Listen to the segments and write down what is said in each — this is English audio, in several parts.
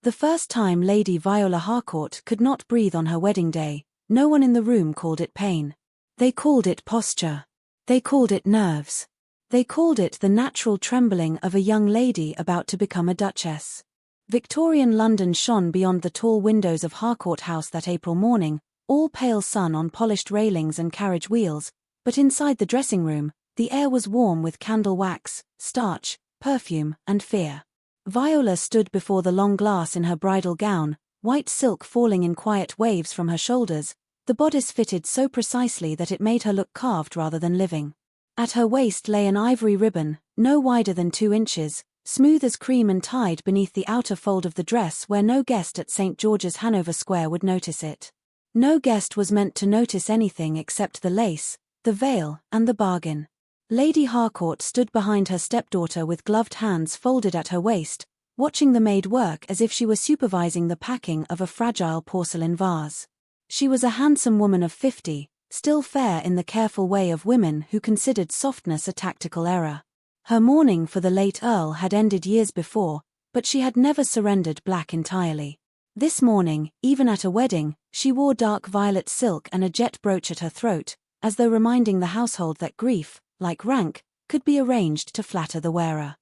The first time Lady Viola Harcourt could not breathe on her wedding day, no one in the room called it pain. They called it posture. They called it nerves. They called it the natural trembling of a young lady about to become a duchess. Victorian London shone beyond the tall windows of Harcourt House that April morning, all pale sun on polished railings and carriage wheels, but inside the dressing room, the air was warm with candle wax, starch, perfume, and fear. Viola stood before the long glass in her bridal gown, white silk falling in quiet waves from her shoulders, the bodice fitted so precisely that it made her look carved rather than living. At her waist lay an ivory ribbon, no wider than 2 inches, smooth as cream and tied beneath the outer fold of the dress where no guest at St. George's Hanover Square would notice it. No guest was meant to notice anything except the lace, the veil, and the bargain. Lady Harcourt stood behind her stepdaughter with gloved hands folded at her waist, watching the maid work as if she were supervising the packing of a fragile porcelain vase. She was a handsome woman of 50, still fair in the careful way of women who considered softness a tactical error. Her mourning for the late Earl had ended years before, but she had never surrendered black entirely. This morning, even at a wedding, she wore dark violet silk and a jet brooch at her throat, as though reminding the household that grief, like rank, could be arranged to flatter the wearer.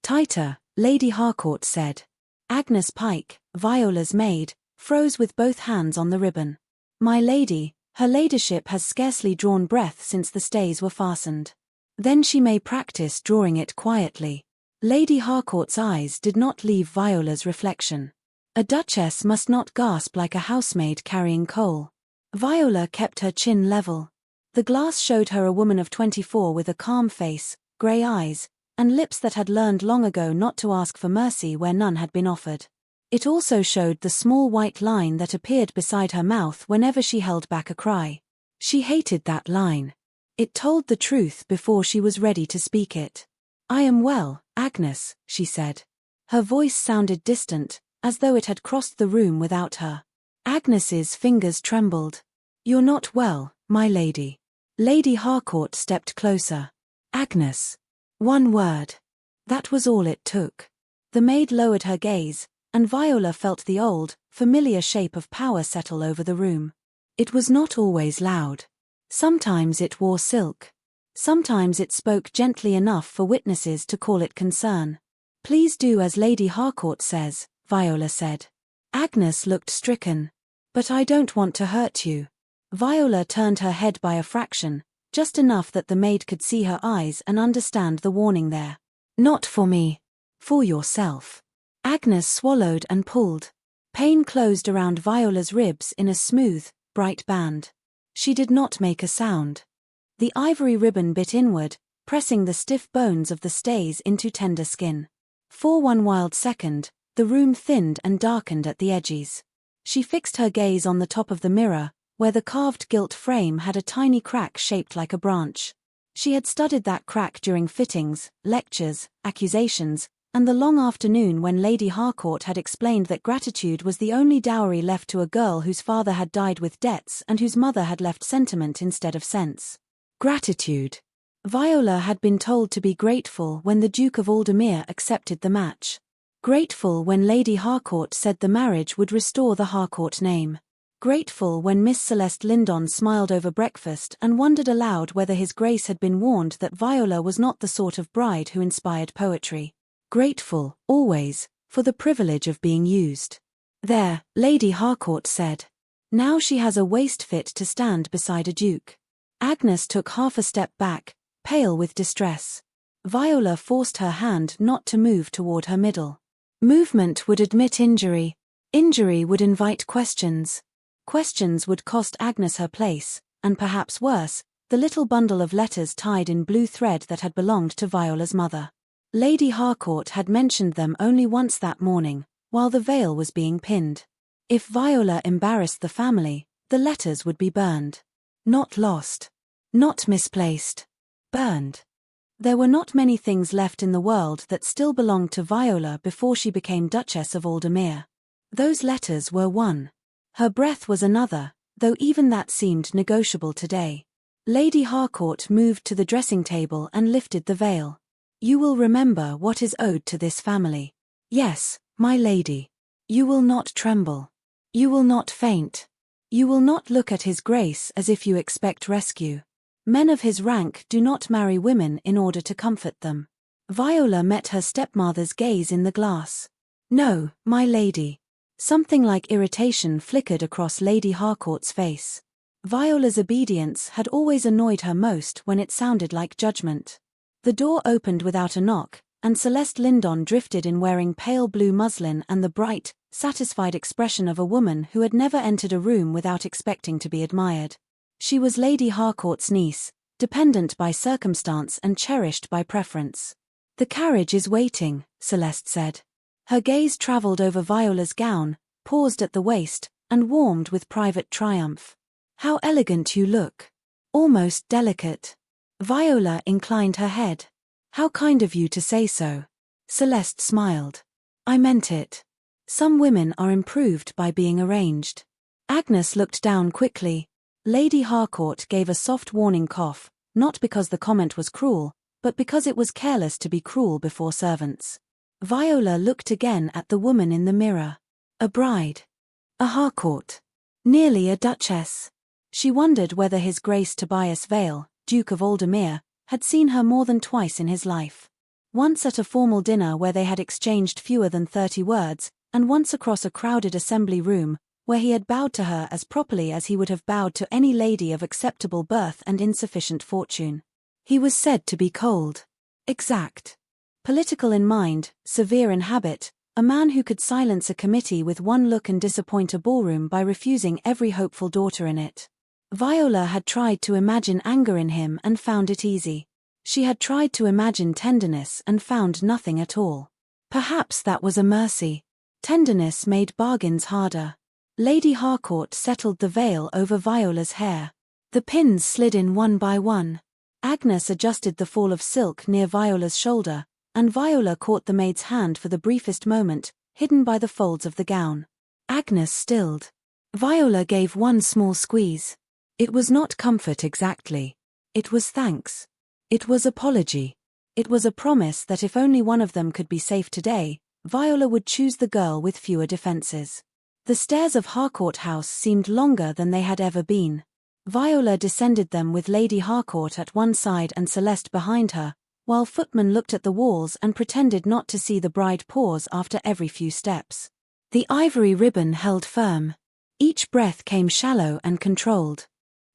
"Tighter," Lady Harcourt said. Agnes Pike, Viola's maid, froze with both hands on the ribbon. "My lady, her ladyship has scarcely drawn breath since the stays were fastened." "Then she may practice drawing it quietly." Lady Harcourt's eyes did not leave Viola's reflection. A duchess must not gasp like a housemaid carrying coal. Viola kept her chin level. The glass showed her a woman of 24 with a calm face, grey eyes, and lips that had learned long ago not to ask for mercy where none had been offered. It also showed the small white line that appeared beside her mouth whenever she held back a cry. She hated that line. It told the truth before she was ready to speak it. "I am well, Agnes," she said. Her voice sounded distant, as though it had crossed the room without her. Agnes's fingers trembled. "You're not well, my lady." Lady Harcourt stepped closer. "Agnes." One word. That was all it took. The maid lowered her gaze, and Viola felt the old, familiar shape of power settle over the room. It was not always loud. Sometimes it wore silk. Sometimes it spoke gently enough for witnesses to call it concern. "Please do as Lady Harcourt says," Viola said. Agnes looked stricken. "But I don't want to hurt you." Viola turned her head by a fraction, just enough that the maid could see her eyes and understand the warning there. "Not for me. For yourself." Agnes swallowed and pulled. Pain closed around Viola's ribs in a smooth, bright band. She did not make a sound. The ivory ribbon bit inward, pressing the stiff bones of the stays into tender skin. For one wild second, the room thinned and darkened at the edges. She fixed her gaze on the top of the mirror, where the carved gilt frame had a tiny crack shaped like a branch. She had studied that crack during fittings, lectures, accusations, and the long afternoon when Lady Harcourt had explained that gratitude was the only dowry left to a girl whose father had died with debts and whose mother had left sentiment instead of sense. Gratitude. Viola had been told to be grateful when the Duke of Aldermere accepted the match. Grateful when Lady Harcourt said the marriage would restore the Harcourt name. Grateful when Miss Celeste Lindon smiled over breakfast and wondered aloud whether His Grace had been warned that Viola was not the sort of bride who inspired poetry. Grateful, always, for the privilege of being used. "There," Lady Harcourt said. "Now she has a waist fit to stand beside a duke." Agnes took half a step back, pale with distress. Viola forced her hand not to move toward her middle. Movement would admit injury. Injury would invite questions. Questions would cost Agnes her place, and perhaps worse, the little bundle of letters tied in blue thread that had belonged to Viola's mother. Lady Harcourt had mentioned them only once that morning, while the veil was being pinned. If Viola embarrassed the family, the letters would be burned. Not lost. Not misplaced. Burned. There were not many things left in the world that still belonged to Viola before she became Duchess of Aldermere. Those letters were one. Her breath was another, though even that seemed negotiable today. Lady Harcourt moved to the dressing table and lifted the veil. "You will remember what is owed to this family." "Yes, my lady." You will not tremble. You will not faint. You will not look at his grace as if you expect rescue. Men of his rank do not marry women in order to comfort them. Viola met her stepmother's gaze in the glass. No, my lady. Something like irritation flickered across Lady Harcourt's face. Viola's obedience had always annoyed her most when it sounded like judgment. The door opened without a knock, and Celeste Lindon drifted in wearing pale blue muslin and the bright, satisfied expression of a woman who had never entered a room without expecting to be admired. She was Lady Harcourt's niece, dependent by circumstance and cherished by preference. The carriage is waiting, Celeste said. Her gaze travelled over Viola's gown, paused at the waist, and warmed with private triumph. How elegant you look. Almost delicate. Viola inclined her head. How kind of you to say so. Celeste smiled. I meant it. Some women are improved by being arranged. Agnes looked down quickly. Lady Harcourt gave a soft warning cough, not because the comment was cruel, but because it was careless to be cruel before servants. Viola looked again at the woman in the mirror. A bride. A Harcourt. Nearly a duchess. She wondered whether His Grace Tobias Vale, Duke of Aldermere, had seen her more than twice in his life. Once at a formal dinner where they had exchanged fewer than 30 words, and once across a crowded assembly room, where he had bowed to her as properly as he would have bowed to any lady of acceptable birth and insufficient fortune. He was said to be cold. Exact. Political in mind, severe in habit, a man who could silence a committee with one look and disappoint a ballroom by refusing every hopeful daughter in it. Viola had tried to imagine anger in him and found it easy. She had tried to imagine tenderness and found nothing at all. Perhaps that was a mercy. Tenderness made bargains harder. Lady Harcourt settled the veil over Viola's hair. The pins slid in one by one. Agnes adjusted the fall of silk near Viola's shoulder, and Viola caught the maid's hand for the briefest moment, hidden by the folds of the gown. Agnes stilled. Viola gave one small squeeze. It was not comfort exactly. It was thanks. It was apology. It was a promise that if only one of them could be safe today, Viola would choose the girl with fewer defenses. The stairs of Harcourt House seemed longer than they had ever been. Viola descended them with Lady Harcourt at one side and Celeste behind her, while footmen looked at the walls and pretended not to see the bride pause after every few steps. The ivory ribbon held firm. Each breath came shallow and controlled.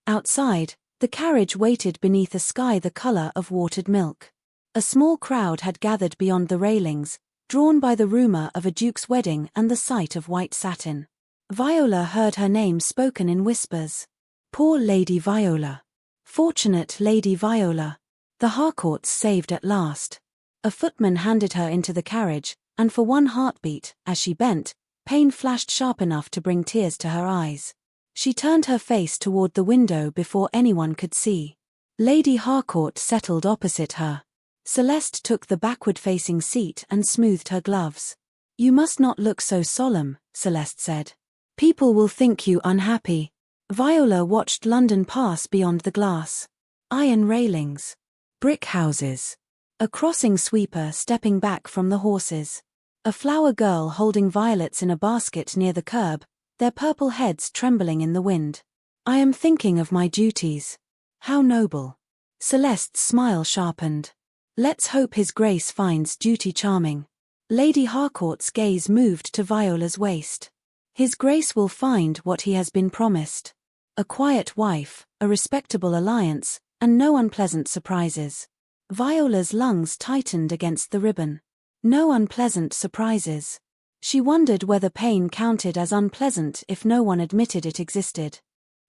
Outside, the carriage waited beneath a sky the color of watered milk. A small crowd had gathered beyond the railings, drawn by the rumor of a duke's wedding and the sight of white satin. Viola heard her name spoken in whispers. Poor Lady Viola. Fortunate Lady Viola. The Harcourts saved at last. A footman handed her into the carriage, and for one heartbeat, as she bent, pain flashed sharp enough to bring tears to her eyes. She turned her face toward the window before anyone could see. Lady Harcourt settled opposite her. Celeste took the backward-facing seat and smoothed her gloves. You must not look so solemn, Celeste said. People will think you unhappy. Viola watched London pass beyond the glass. Iron railings. Brick houses. A crossing sweeper stepping back from the horses. A flower girl holding violets in a basket near the curb, their purple heads trembling in the wind. I am thinking of my duties. How noble. Celeste's smile sharpened. Let's hope His Grace finds duty charming. Lady Harcourt's gaze moved to Viola's waist. His Grace will find what he has been promised. A quiet wife, a respectable alliance, and no unpleasant surprises. Viola's lungs tightened against the ribbon. No unpleasant surprises. She wondered whether pain counted as unpleasant if no one admitted it existed.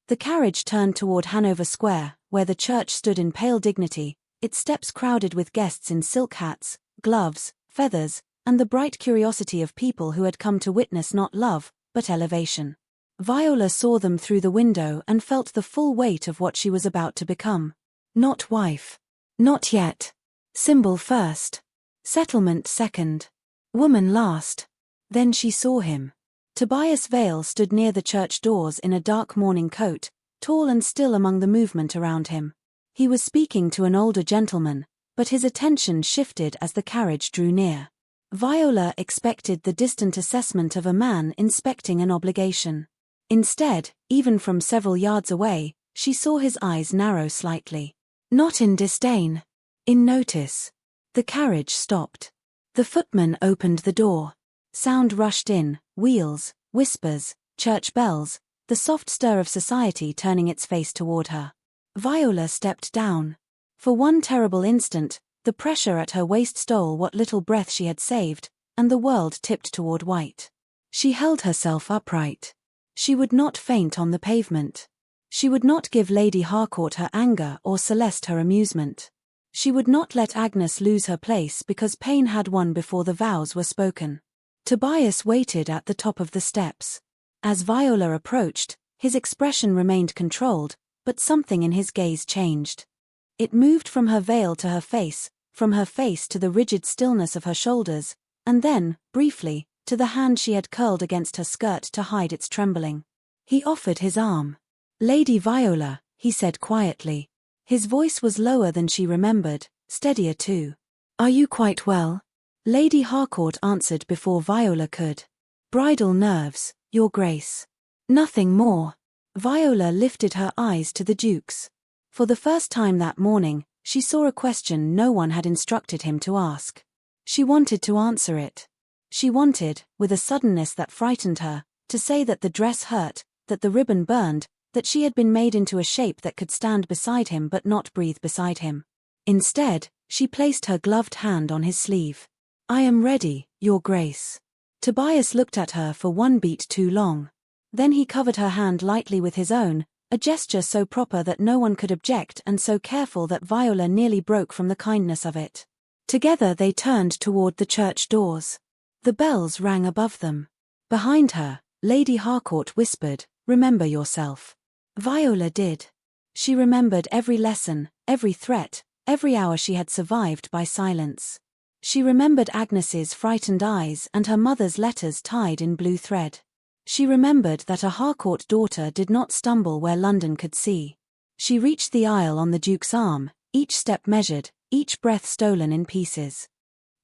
The carriage turned toward Hanover Square, where the church stood in pale dignity, its steps crowded with guests in silk hats, gloves, feathers, and the bright curiosity of people who had come to witness not love, but elevation. Viola saw them through the window and felt the full weight of what she was about to become. Not wife. Not yet. Symbol first. Settlement second. Woman last. Then she saw him. Tobias Vale stood near the church doors in a dark morning coat, tall and still among the movement around him. He was speaking to an older gentleman, but his attention shifted as the carriage drew near. Viola expected the distant assessment of a man inspecting an obligation. Instead, even from several yards away, she saw his eyes narrow slightly. Not in disdain. In notice. The carriage stopped. The footman opened the door. Sound rushed in, wheels, whispers, church bells, the soft stir of society turning its face toward her. Viola stepped down. For one terrible instant, the pressure at her waist stole what little breath she had saved, and the world tipped toward white. She held herself upright. She would not faint on the pavement. She would not give Lady Harcourt her anger or Celeste her amusement. She would not let Agnes lose her place because pain had won before the vows were spoken. Tobias waited at the top of the steps. As Viola approached, his expression remained controlled, but something in his gaze changed. It moved from her veil to her face, from her face to the rigid stillness of her shoulders, and then, briefly, to the hand she had curled against her skirt to hide its trembling. He offered his arm. "Lady Viola," he said quietly. His voice was lower than she remembered, steadier too. "Are you quite well?" Lady Harcourt answered before Viola could. "Bridal nerves, Your Grace." Nothing more. Viola lifted her eyes to the Duke's. For the first time that morning, she saw a question no one had instructed him to ask. She wanted to answer it. She wanted, with a suddenness that frightened her, to say that the dress hurt, that the ribbon burned, that she had been made into a shape that could stand beside him but not breathe beside him. Instead, she placed her gloved hand on his sleeve. "I am ready, Your Grace." Tobias looked at her for one beat too long. Then he covered her hand lightly with his own, a gesture so proper that no one could object and so careful that Viola nearly broke from the kindness of it. Together they turned toward the church doors. The bells rang above them. Behind her, Lady Harcourt whispered, "Remember yourself." Viola did. She remembered every lesson, every threat, every hour she had survived by silence. She remembered Agnes's frightened eyes and her mother's letters tied in blue thread. She remembered that a Harcourt daughter did not stumble where London could see. She reached the aisle on the Duke's arm, each step measured, each breath stolen in pieces.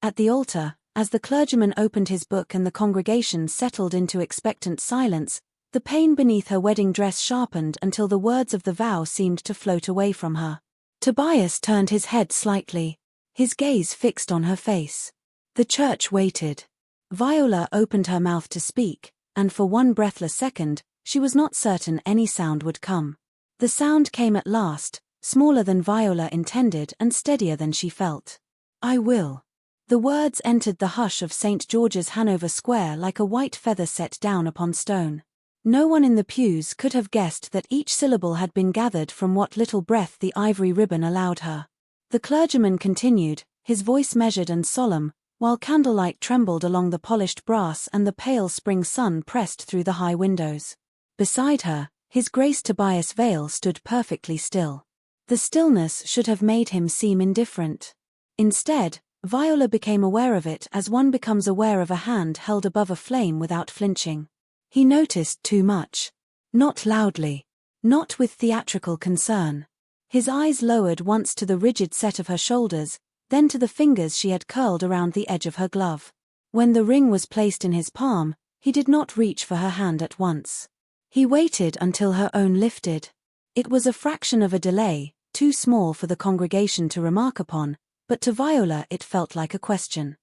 At the altar, as the clergyman opened his book and the congregation settled into expectant silence, the pain beneath her wedding dress sharpened until the words of the vow seemed to float away from her. Tobias turned his head slightly, his gaze fixed on her face. The church waited. Viola opened her mouth to speak, and for one breathless second, she was not certain any sound would come. The sound came at last, smaller than Viola intended and steadier than she felt. "I will." The words entered the hush of St. George's, Hanover Square, like a white feather set down upon stone. No one in the pews could have guessed that each syllable had been gathered from what little breath the ivory ribbon allowed her. The clergyman continued, his voice measured and solemn, while candlelight trembled along the polished brass and the pale spring sun pressed through the high windows. Beside her, His Grace Tobias Vale stood perfectly still. The stillness should have made him seem indifferent. Instead, Viola became aware of it as one becomes aware of a hand held above a flame without flinching. He noticed too much. Not loudly. Not with theatrical concern. His eyes lowered once to the rigid set of her shoulders, then to the fingers she had curled around the edge of her glove. When the ring was placed in his palm, he did not reach for her hand at once. He waited until her own lifted. It was a fraction of a delay, too small for the congregation to remark upon, but to Viola it felt like a question.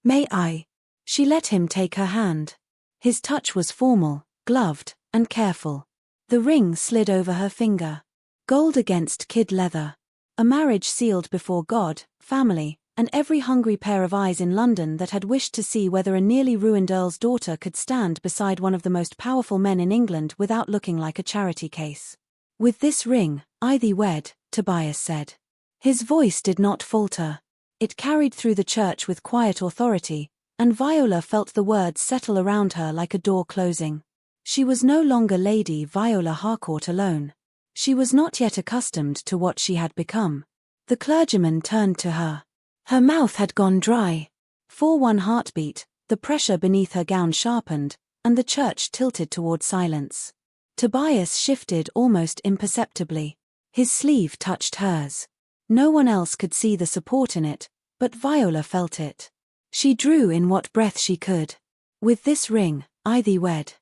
"May I?" She let him take her hand. His touch was formal, gloved, and careful. The ring slid over her finger. Gold against kid leather. A marriage sealed before God, family, and every hungry pair of eyes in London that had wished to see whether a nearly ruined earl's daughter could stand beside one of the most powerful men in England without looking like a charity case. "With this ring, I thee wed," Tobias said. His voice did not falter. It carried through the church with quiet authority, and Viola felt the words settle around her like a door closing. She was no longer Lady Viola Harcourt alone. She was not yet accustomed to what she had become. The clergyman turned to her. Her mouth had gone dry. For one heartbeat, the pressure beneath her gown sharpened, and the church tilted toward silence. Tobias shifted almost imperceptibly. His sleeve touched hers. No one else could see the support in it, but Viola felt it. She drew in what breath she could. With this ring, I thee wed.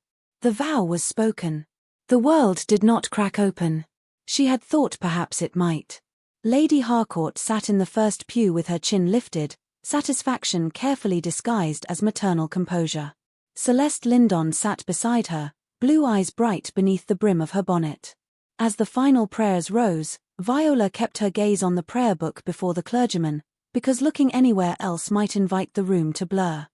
The vow was spoken. The world did not crack open. She had thought perhaps it might. Lady Harcourt sat in the first pew with her chin lifted, satisfaction carefully disguised as maternal composure. Celeste Lindon sat beside her, blue eyes bright beneath the brim of her bonnet. As the final prayers rose, Viola kept her gaze on the prayer book before the clergyman, because looking anywhere else might invite the room to blur.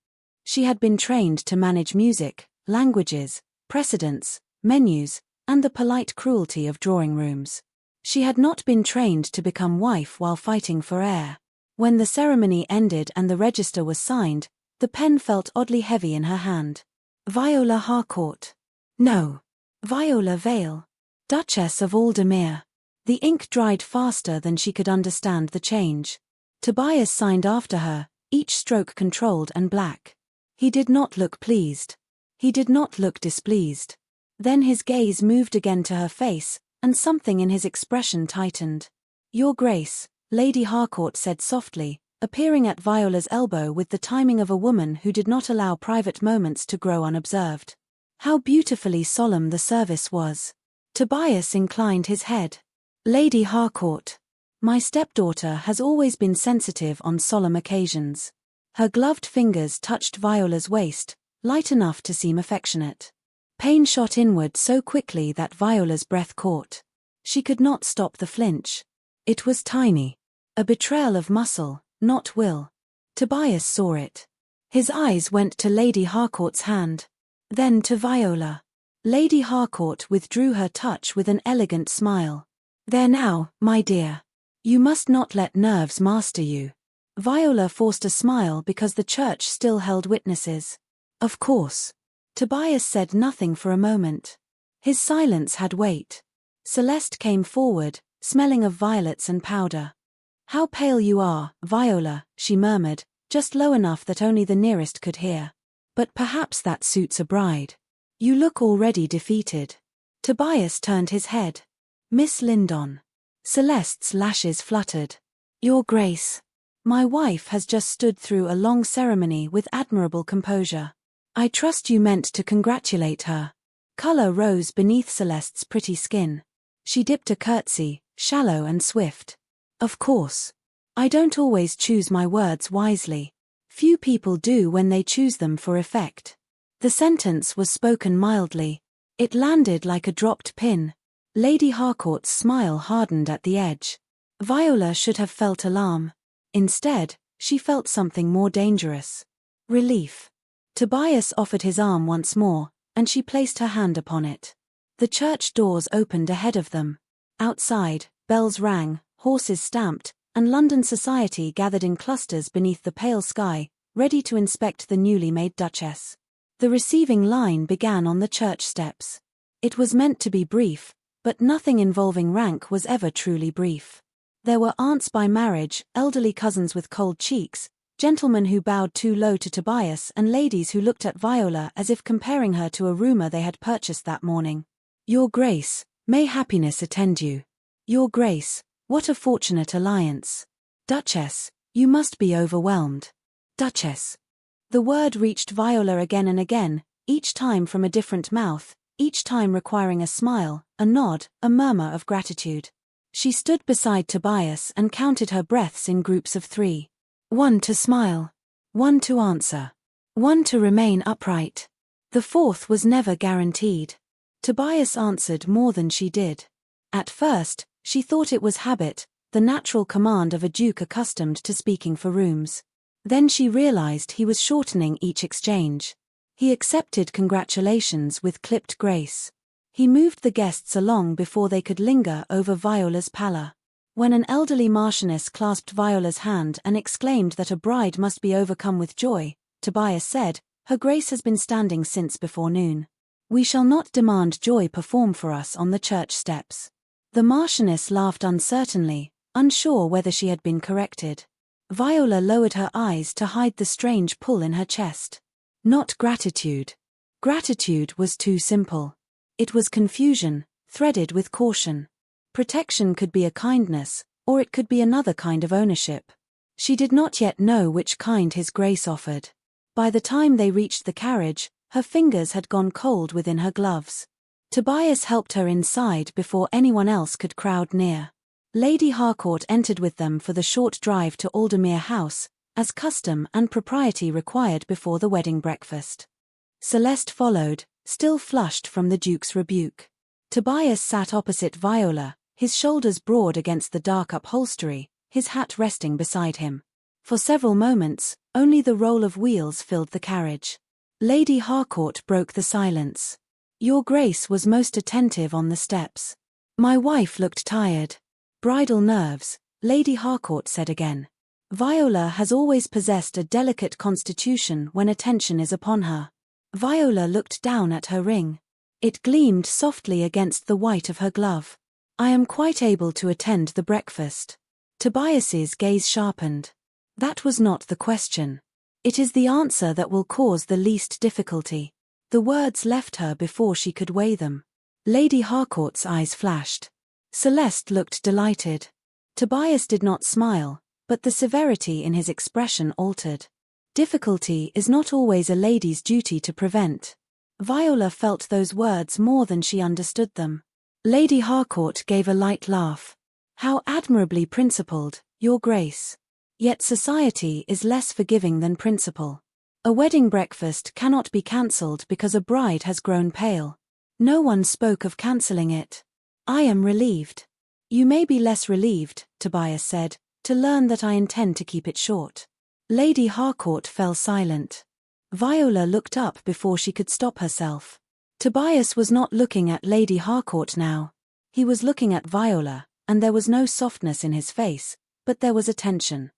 She had been trained to manage music, languages, precedents, menus, and the polite cruelty of drawing rooms. She had not been trained to become wife while fighting for heir. When the ceremony ended and the register was signed, the pen felt oddly heavy in her hand. Viola Harcourt. No. Viola Vale. Duchess of Aldermere. The ink dried faster than she could understand the change. Tobias signed after her, each stroke controlled and black. He did not look pleased. He did not look displeased. Then his gaze moved again to her face, and something in his expression tightened. Your Grace, Lady Harcourt said softly, appearing at Viola's elbow with the timing of a woman who did not allow private moments to grow unobserved. How beautifully solemn the service was. Tobias inclined his head. Lady Harcourt. My stepdaughter has always been sensitive on solemn occasions. Her gloved fingers touched Viola's waist, light enough to seem affectionate. Pain shot inward so quickly that Viola's breath caught. She could not stop the flinch. It was tiny. A betrayal of muscle, not will. Tobias saw it. His eyes went to Lady Harcourt's hand. Then to Viola. Lady Harcourt withdrew her touch with an elegant smile. There now, my dear. You must not let nerves master you. Viola forced a smile because the church still held witnesses. Of course. Tobias said nothing for a moment. His silence had weight. Celeste came forward, smelling of violets and powder. How pale you are, Viola, she murmured, just low enough that only the nearest could hear. But perhaps that suits a bride. You look already defeated. Tobias turned his head. Miss Lindon. Celeste's lashes fluttered. Your Grace. My wife has just stood through a long ceremony with admirable composure. I trust you meant to congratulate her. Color rose beneath Celeste's pretty skin. She dipped a curtsy, shallow and swift. Of course. I don't always choose my words wisely. Few people do when they choose them for effect. The sentence was spoken mildly. It landed like a dropped pin. Lady Harcourt's smile hardened at the edge. Viola should have felt alarm. Instead, she felt something more dangerous. Relief. Tobias offered his arm once more, and she placed her hand upon it. The church doors opened ahead of them. Outside, bells rang, horses stamped, and London society gathered in clusters beneath the pale sky, ready to inspect the newly made duchess. The receiving line began on the church steps. It was meant to be brief, but nothing involving rank was ever truly brief. There were aunts by marriage, elderly cousins with cold cheeks, gentlemen who bowed too low to Tobias, and ladies who looked at Viola as if comparing her to a rumor they had purchased that morning. Your Grace, may happiness attend you. Your Grace, what a fortunate alliance. Duchess, you must be overwhelmed. Duchess. The word reached Viola again and again, each time from a different mouth, each time requiring a smile, a nod, a murmur of gratitude. She stood beside Tobias and counted her breaths in groups of 3. 1 to smile. 1 to answer. 1 to remain upright. The 4th was never guaranteed. Tobias answered more than she did. At first, she thought it was habit, the natural command of a duke accustomed to speaking for rooms. Then she realized he was shortening each exchange. He accepted congratulations with clipped grace. He moved the guests along before they could linger over Viola's pallor. When an elderly marchioness clasped Viola's hand and exclaimed that a bride must be overcome with joy, Tobias said, Her Grace has been standing since before noon. We shall not demand joy perform for us on the church steps. The marchioness laughed uncertainly, unsure whether she had been corrected. Viola lowered her eyes to hide the strange pull in her chest. Not gratitude. Gratitude was too simple. It was confusion, threaded with caution. Protection could be a kindness, or it could be another kind of ownership. She did not yet know which kind his grace offered. By the time they reached the carriage, her fingers had gone cold within her gloves. Tobias helped her inside before anyone else could crowd near. Lady Harcourt entered with them for the short drive to Aldermere House, as custom and propriety required before the wedding breakfast. Celeste followed, still flushed from the Duke's rebuke. Tobias sat opposite Viola, his shoulders broad against the dark upholstery, his hat resting beside him. For several moments, only the roll of wheels filled the carriage. Lady Harcourt broke the silence. "Your Grace was most attentive on the steps. My wife looked tired." "Bridal nerves," Lady Harcourt said again. "Viola has always possessed a delicate constitution when attention is upon her." Viola looked down at her ring. It gleamed softly against the white of her glove. "I am quite able to attend the breakfast." Tobias's gaze sharpened. "That was not the question. It is the answer that will cause the least difficulty." The words left her before she could weigh them. Lady Harcourt's eyes flashed. Celeste looked delighted. Tobias did not smile, but the severity in his expression altered. Difficulty is not always a lady's duty to prevent. Viola felt those words more than she understood them. Lady Harcourt gave a light laugh. "How admirably principled, Your Grace. Yet society is less forgiving than principle. A wedding breakfast cannot be cancelled because a bride has grown pale. No one spoke of cancelling it. I am relieved." "You may be less relieved," Tobias said, "to learn that I intend to keep it short." Lady Harcourt fell silent. Viola looked up before she could stop herself. Tobias was not looking at Lady Harcourt now. He was looking at Viola, and there was no softness in his face, but there was attention.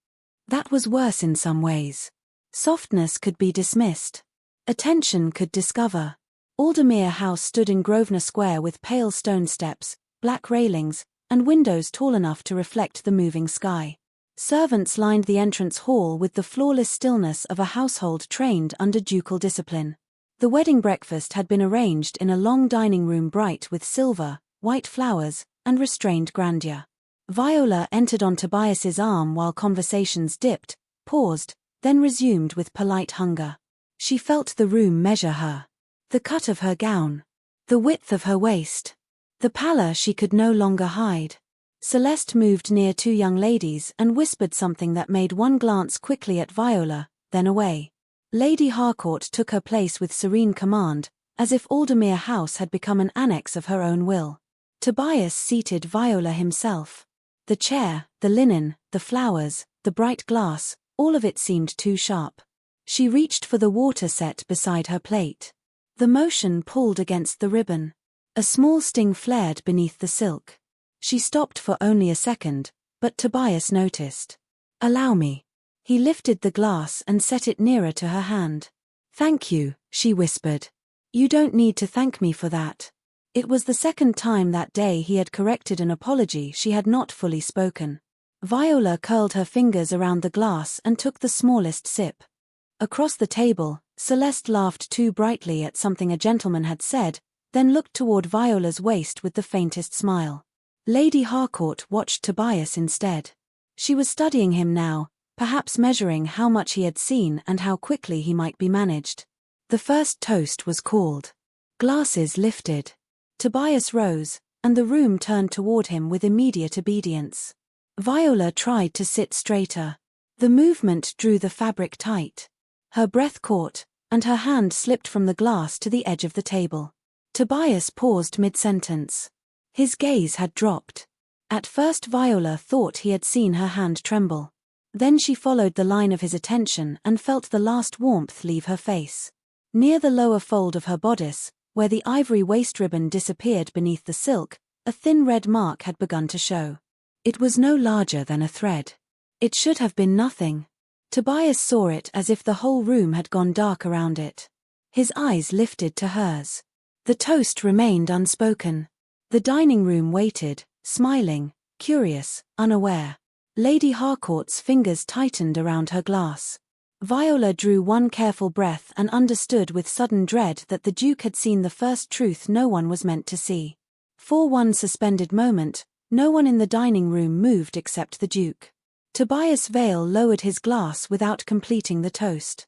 That was worse in some ways. Softness could be dismissed. Attention could discover. Aldermere House stood in Grosvenor Square with pale stone steps, black railings, and windows tall enough to reflect the moving sky. Servants lined the entrance hall with the flawless stillness of a household trained under ducal discipline. The wedding breakfast had been arranged in a long dining room bright with silver, white flowers, and restrained grandeur. Viola entered on Tobias's arm while conversations dipped, paused, then resumed with polite hunger. She felt the room measure her. The cut of her gown. The width of her waist. The pallor she could no longer hide. Celeste moved near two young ladies and whispered something that made one glance quickly at Viola, then away. Lady Harcourt took her place with serene command, as if Aldermere House had become an annex of her own will. Tobias seated Viola himself. The chair, the linen, the flowers, the bright glass, all of it seemed too sharp. She reached for the water set beside her plate. The motion pulled against the ribbon. A small sting flared beneath the silk. She stopped for only a second, but Tobias noticed. "Allow me." He lifted the glass and set it nearer to her hand. "Thank you," she whispered. "You don't need to thank me for that." It was the second time that day he had corrected an apology she had not fully spoken. Viola curled her fingers around the glass and took the smallest sip. Across the table, Celeste laughed too brightly at something a gentleman had said, then looked toward Viola's waist with the faintest smile. Lady Harcourt watched Tobias instead. She was studying him now, perhaps measuring how much he had seen and how quickly he might be managed. The first toast was called. Glasses lifted. Tobias rose, and the room turned toward him with immediate obedience. Viola tried to sit straighter. The movement drew the fabric tight. Her breath caught, and her hand slipped from the glass to the edge of the table. Tobias paused mid-sentence. His gaze had dropped. At first Viola thought he had seen her hand tremble. Then she followed the line of his attention and felt the last warmth leave her face. Near the lower fold of her bodice, where the ivory waist ribbon disappeared beneath the silk, a thin red mark had begun to show. It was no larger than a thread. It should have been nothing. Tobias saw it as if the whole room had gone dark around it. His eyes lifted to hers. The toast remained unspoken. The dining room waited, smiling, curious, unaware. Lady Harcourt's fingers tightened around her glass. Viola drew one careful breath and understood with sudden dread that the Duke had seen the first truth no one was meant to see. For one suspended moment, no one in the dining room moved except the Duke. Tobias Vale lowered his glass without completing the toast.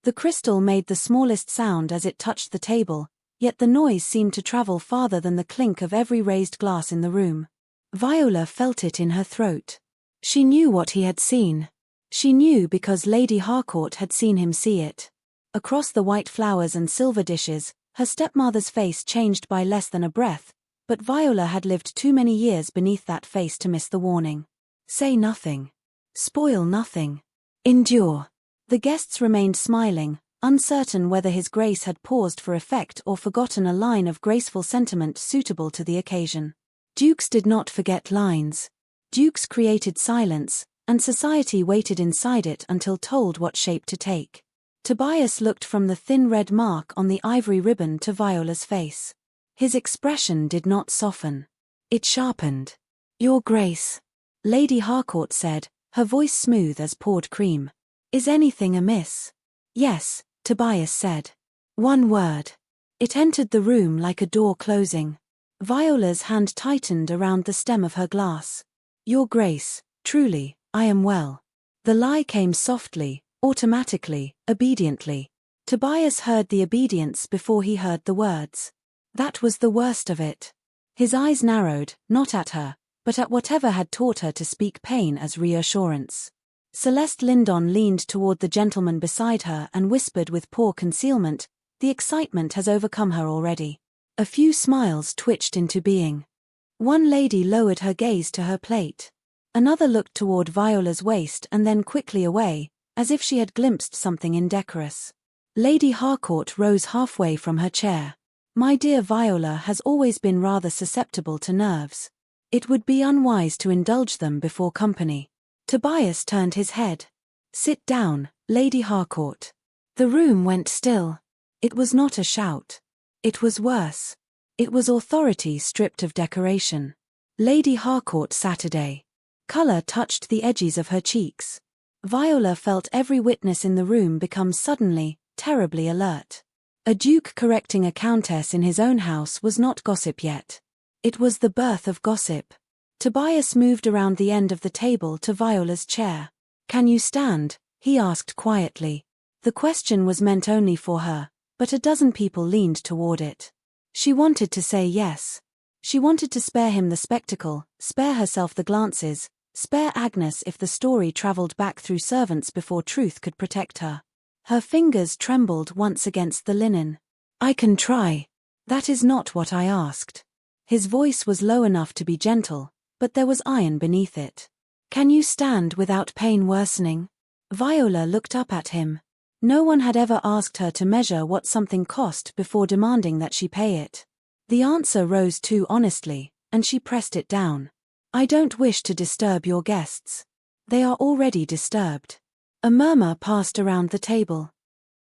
The crystal made the smallest sound as it touched the table, yet the noise seemed to travel farther than the clink of every raised glass in the room. Viola felt it in her throat. She knew what he had seen. She knew because Lady Harcourt had seen him see it. Across the white flowers and silver dishes, her stepmother's face changed by less than a breath, but Viola had lived too many years beneath that face to miss the warning. Say nothing. Spoil nothing. Endure. The guests remained smiling, uncertain whether His Grace had paused for effect or forgotten a line of graceful sentiment suitable to the occasion. Dukes did not forget lines. Dukes created silence, and society waited inside it until told what shape to take. Tobias looked from the thin red mark on the ivory ribbon to Viola's face. His expression did not soften. It sharpened. "Your Grace," Lady Harcourt said, her voice smooth as poured cream. "Is anything amiss?" "Yes," Tobias said. One word. It entered the room like a door closing. Viola's hand tightened around the stem of her glass. "Your Grace, truly, I am well." The lie came softly, automatically, obediently. Tobias heard the obedience before he heard the words. That was the worst of it. His eyes narrowed, not at her, but at whatever had taught her to speak pain as reassurance. Celeste Lindon leaned toward the gentleman beside her and whispered with poor concealment, "The excitement has overcome her already." A few smiles twitched into being. One lady lowered her gaze to her plate. Another looked toward Viola's waist and then quickly away, as if she had glimpsed something indecorous. Lady Harcourt rose halfway from her chair. "My dear Viola has always been rather susceptible to nerves. It would be unwise to indulge them before company." Tobias turned his head. "Sit down, Lady Harcourt." The room went still. It was not a shout. It was worse. It was authority stripped of decoration. Lady Harcourt Saturday. Color touched the edges of her cheeks. Viola felt every witness in the room become suddenly, terribly alert. A duke correcting a countess in his own house was not gossip yet. It was the birth of gossip. Tobias moved around the end of the table to Viola's chair. "Can you stand?" he asked quietly. The question was meant only for her, but a dozen people leaned toward it. She wanted to say yes. She wanted to spare him the spectacle, spare herself the glances, spare Agnes if the story traveled back through servants before truth could protect her. Her fingers trembled once against the linen. "I can try. That is not what I asked." His voice was low enough to be gentle, but there was iron beneath it. "Can you stand without pain worsening?" Viola looked up at him. No one had ever asked her to measure what something cost before demanding that she pay it. The answer rose too honestly, and she pressed it down. "I don't wish to disturb your guests. They are already disturbed." A murmur passed around the table.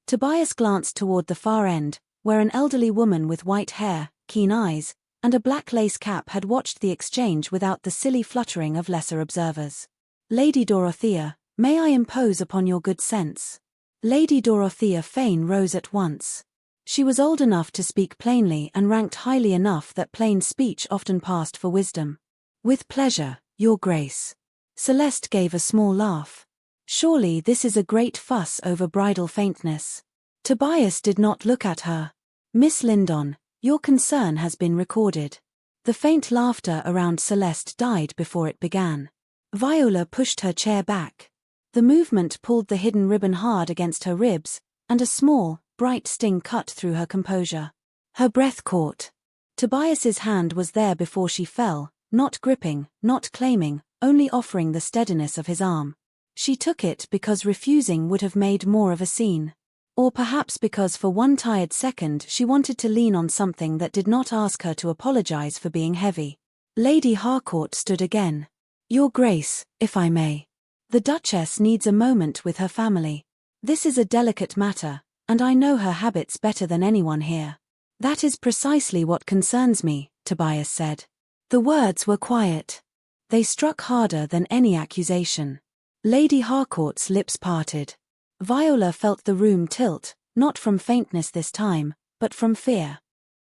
Tobias glanced toward the far end, where an elderly woman with white hair, keen eyes, and a black lace cap had watched the exchange without the silly fluttering of lesser observers. "Lady Dorothea, may I impose upon your good sense?" Lady Dorothea Fane rose at once. She was old enough to speak plainly and ranked highly enough that plain speech often passed for wisdom. "With pleasure, Your Grace." Celeste gave a small laugh. "Surely this is a great fuss over bridal faintness." Tobias did not look at her. "Miss Lindon, your concern has been recorded." The faint laughter around Celeste died before it began. Viola pushed her chair back. The movement pulled the hidden ribbon hard against her ribs, and a small, bright sting cut through her composure. Her breath caught. Tobias's hand was there before she fell, not gripping, not claiming, only offering the steadiness of his arm. She took it because refusing would have made more of a scene. Or perhaps because for one tired second she wanted to lean on something that did not ask her to apologize for being heavy. Lady Harcourt stood again. "Your Grace, if I may. The Duchess needs a moment with her family. This is a delicate matter, and I know her habits better than anyone here." "That is precisely what concerns me," Tobias said. The words were quiet. They struck harder than any accusation. Lady Harcourt's lips parted. Viola felt the room tilt, not from faintness this time, but from fear.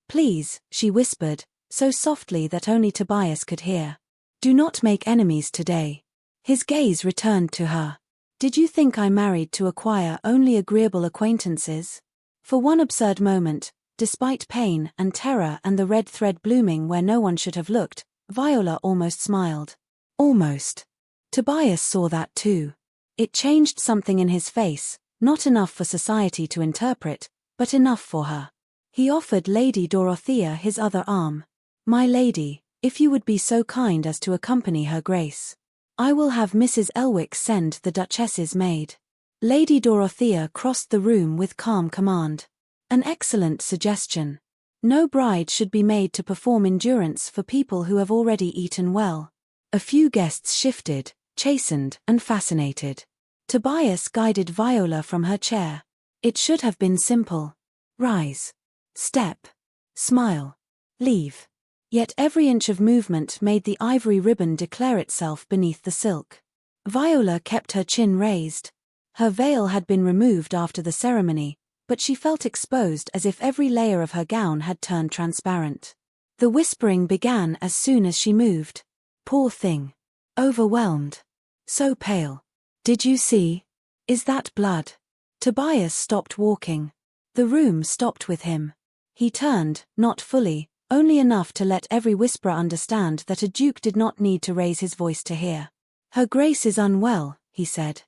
"Please," she whispered, so softly that only Tobias could hear. "Do not make enemies today." His gaze returned to her. Did you think I married to acquire only agreeable acquaintances? For one absurd moment, despite pain and terror and the red thread blooming where no one should have looked, Viola almost smiled. Almost. Tobias saw that too. It changed something in his face, not enough for society to interpret, but enough for her. He offered Lady Dorothea his other arm. My lady, if you would be so kind as to accompany her grace. I will have Mrs. Elwick send the Duchess's maid. Lady Dorothea crossed the room with calm command. An excellent suggestion. No bride should be made to perform endurance for people who have already eaten well. A few guests shifted, chastened and fascinated. Tobias guided Viola from her chair. It should have been simple. Rise. Step. Smile. Leave. Yet every inch of movement made the ivory ribbon declare itself beneath the silk. Viola kept her chin raised. Her veil had been removed after the ceremony, but she felt exposed as if every layer of her gown had turned transparent. The whispering began as soon as she moved. Poor thing. Overwhelmed. So pale. Did you see? Is that blood? Tobias stopped walking. The room stopped with him. He turned, not fully, only enough to let every whisperer understand that a duke did not need to raise his voice to hear. Her grace is unwell, he said.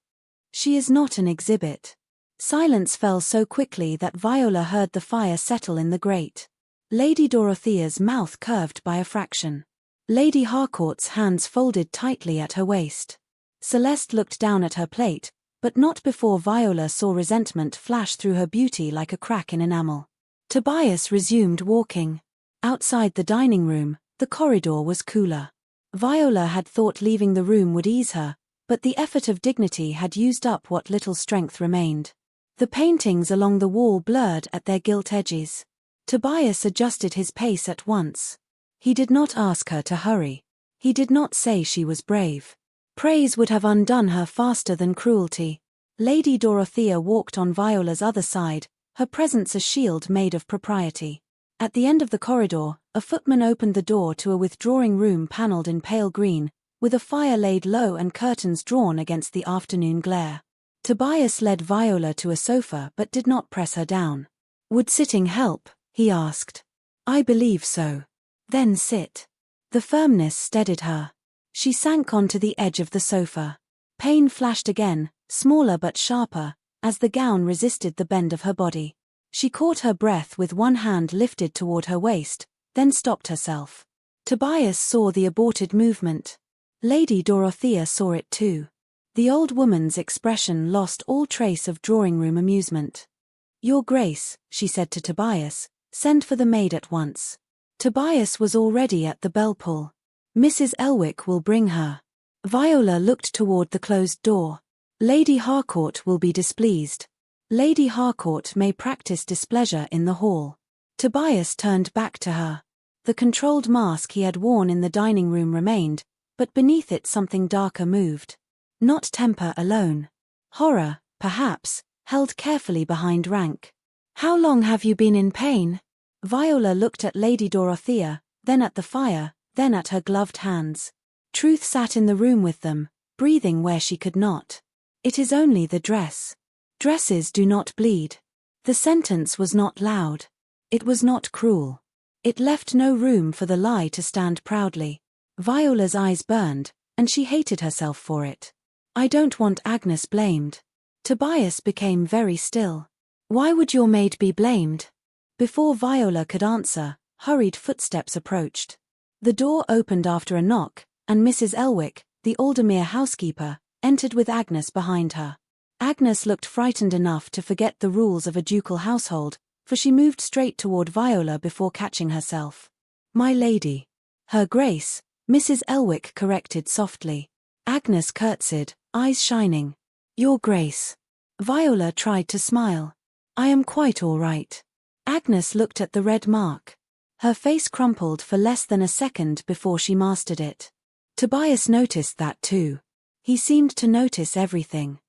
She is not an exhibit. Silence fell so quickly that Viola heard the fire settle in the grate. Lady Dorothea's mouth curved by a fraction. Lady Harcourt's hands folded tightly at her waist. Celeste looked down at her plate, but not before Viola saw resentment flash through her beauty like a crack in enamel. Tobias resumed walking. Outside the dining room, the corridor was cooler. Viola had thought leaving the room would ease her, but the effort of dignity had used up what little strength remained. The paintings along the wall blurred at their gilt edges. Tobias adjusted his pace at once. He did not ask her to hurry. He did not say she was brave. Praise would have undone her faster than cruelty. Lady Dorothea walked on Viola's other side, her presence a shield made of propriety. At the end of the corridor, a footman opened the door to a withdrawing room panelled in pale green, with a fire laid low and curtains drawn against the afternoon glare. Tobias led Viola to a sofa but did not press her down. Would sitting help? He asked. I believe so. Then sit. The firmness steadied her. She sank onto the edge of the sofa. Pain flashed again, smaller but sharper, as the gown resisted the bend of her body. She caught her breath with one hand lifted toward her waist, then stopped herself. Tobias saw the aborted movement. Lady Dorothea saw it too. The old woman's expression lost all trace of drawing-room amusement. Your Grace, she said to Tobias, send for the maid at once. Tobias was already at the bell-pull. Mrs. Elwick will bring her. Viola looked toward the closed door. Lady Harcourt will be displeased. Lady Harcourt may practice displeasure in the hall. Tobias turned back to her. The controlled mask he had worn in the dining room remained, but beneath it something darker moved. Not temper alone. Horror, perhaps, held carefully behind rank. How long have you been in pain? Viola looked at Lady Dorothea, then at the fire, then at her gloved hands. Truth sat in the room with them, breathing where she could not. It is only the dress. Dresses do not bleed. The sentence was not loud. It was not cruel. It left no room for the lie to stand proudly. Viola's eyes burned, and she hated herself for it. I don't want Agnes blamed. Tobias became very still. Why would your maid be blamed? Before Viola could answer, hurried footsteps approached. The door opened after a knock, and Mrs. Elwick, the Aldermere housekeeper, entered with Agnes behind her. Agnes looked frightened enough to forget the rules of a ducal household, for she moved straight toward Viola before catching herself. My lady. Her Grace, Mrs. Elwick corrected softly. Agnes curtsied, eyes shining. Your Grace. Viola tried to smile. I am quite all right. Agnes looked at the red mark. Her face crumpled for less than a second before she mastered it. Tobias noticed that too. He seemed to notice everything.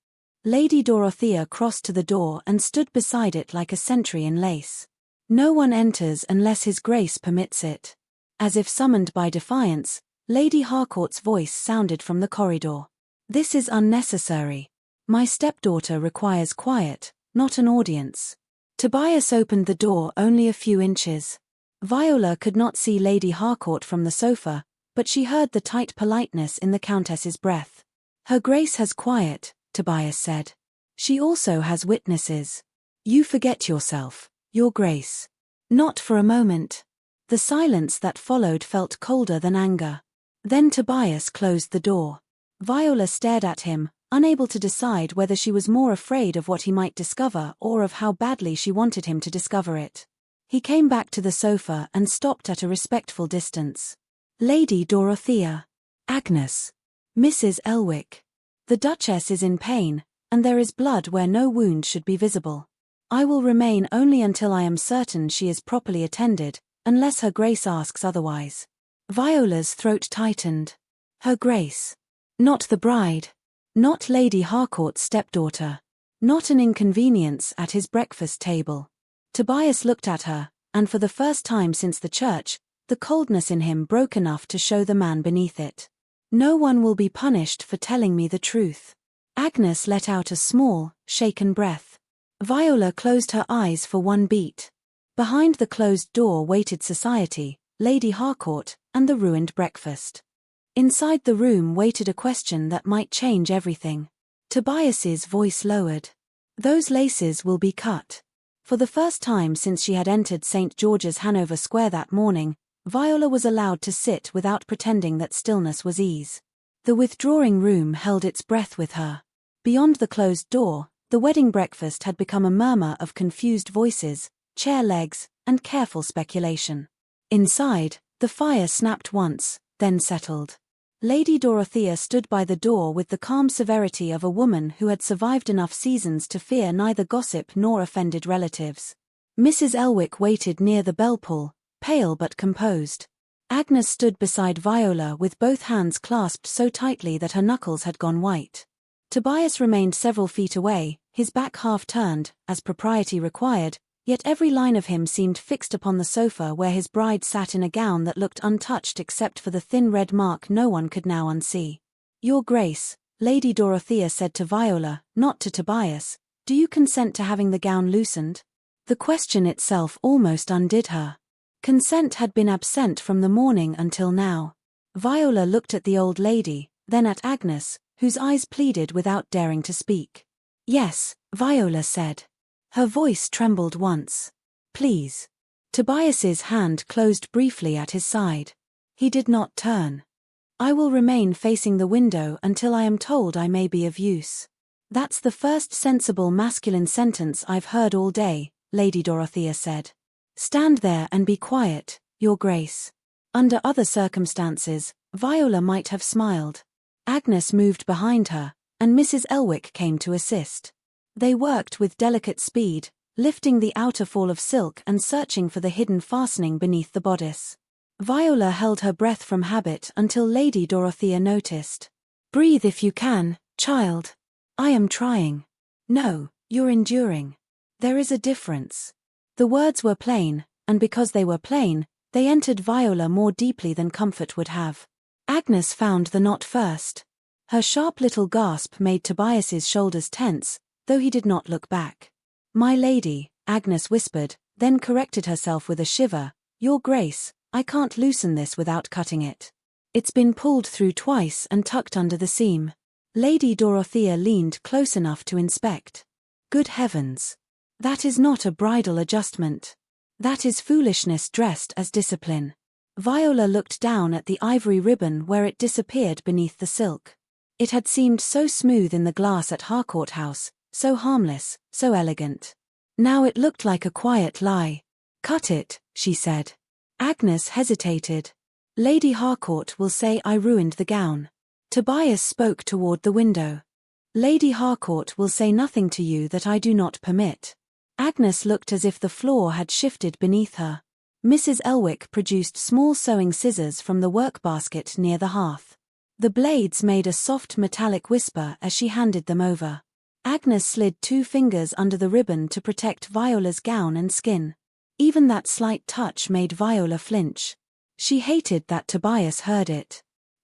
Lady Dorothea crossed to the door and stood beside it like a sentry in lace. No one enters unless His Grace permits it. As if summoned by defiance, Lady Harcourt's voice sounded from the corridor. This is unnecessary. My stepdaughter requires quiet, not an audience. Tobias opened the door only a few inches. Viola could not see Lady Harcourt from the sofa, but she heard the tight politeness in the Countess's breath. Her Grace has quiet, Tobias said. She also has witnesses. You forget yourself, Your Grace. Not for a moment. The silence that followed felt colder than anger. Then Tobias closed the door. Viola stared at him, unable to decide whether she was more afraid of what he might discover or of how badly she wanted him to discover it. He came back to the sofa and stopped at a respectful distance. Lady Dorothea. Agnes. Mrs. Elwick. The Duchess is in pain, and there is blood where no wound should be visible. I will remain only until I am certain she is properly attended, unless Her Grace asks otherwise. Viola's throat tightened. Her Grace. Not the bride. Not Lady Harcourt's stepdaughter. Not an inconvenience at his breakfast table. Tobias looked at her, and for the first time since the church, the coldness in him broke enough to show the man beneath it. No one will be punished for telling me the truth. Agnes let out a small, shaken breath. Viola closed her eyes for one beat. Behind the closed door waited society, Lady Harcourt, and the ruined breakfast. Inside the room waited a question that might change everything. Tobias's voice lowered. Those laces will be cut. For the first time since she had entered St. George's Hanover Square that morning, Viola was allowed to sit without pretending that stillness was ease. The withdrawing room held its breath with her. Beyond the closed door, the wedding breakfast had become a murmur of confused voices, chair legs, and careful speculation. Inside, the fire snapped once, then settled. Lady Dorothea stood by the door with the calm severity of a woman who had survived enough seasons to fear neither gossip nor offended relatives. Mrs. Elwick waited near the bell-pull, pale but composed. Agnes stood beside Viola with both hands clasped so tightly that her knuckles had gone white. Tobias remained several feet away, his back half turned, as propriety required, yet every line of him seemed fixed upon the sofa where his bride sat in a gown that looked untouched except for the thin red mark no one could now unsee. Your Grace, Lady Dorothea said to Viola, not to Tobias, do you consent to having the gown loosened? The question itself almost undid her. Consent had been absent from the morning until now. Viola looked at the old lady, then at Agnes, whose eyes pleaded without daring to speak. Yes, Viola said. Her voice trembled once. Please. Tobias's hand closed briefly at his side. He did not turn. I will remain facing the window until I am told I may be of use. That's the first sensible masculine sentence I've heard all day, Lady Dorothea said. Stand there and be quiet, Your Grace. Under other circumstances, Viola might have smiled. Agnes moved behind her, and Mrs. Elwick came to assist. They worked with delicate speed, lifting the outer fall of silk and searching for the hidden fastening beneath the bodice. Viola held her breath from habit until Lady Dorothea noticed. Breathe if you can, child. I am trying. No, you're enduring. There is a difference. The words were plain, and because they were plain, they entered Viola more deeply than comfort would have. Agnes found the knot first. Her sharp little gasp made Tobias's shoulders tense, though he did not look back. My lady, Agnes whispered, then corrected herself with a shiver. Your Grace, I can't loosen this without cutting it. It's been pulled through twice and tucked under the seam. Lady Dorothea leaned close enough to inspect. Good heavens. That is not a bridal adjustment. That is foolishness dressed as discipline. Viola looked down at the ivory ribbon where it disappeared beneath the silk. It had seemed so smooth in the glass at Harcourt House, so harmless, so elegant. Now it looked like a quiet lie. Cut it, she said. Agnes hesitated. Lady Harcourt will say I ruined the gown. Tobias spoke toward the window. Lady Harcourt will say nothing to you that I do not permit. Agnes looked as if the floor had shifted beneath her. Mrs. Elwick produced small sewing scissors from the work-basket near the hearth. The blades made a soft metallic whisper as she handed them over. Agnes slid 2 fingers under the ribbon to protect Viola's gown and skin. Even that slight touch made Viola flinch. She hated that Tobias heard it.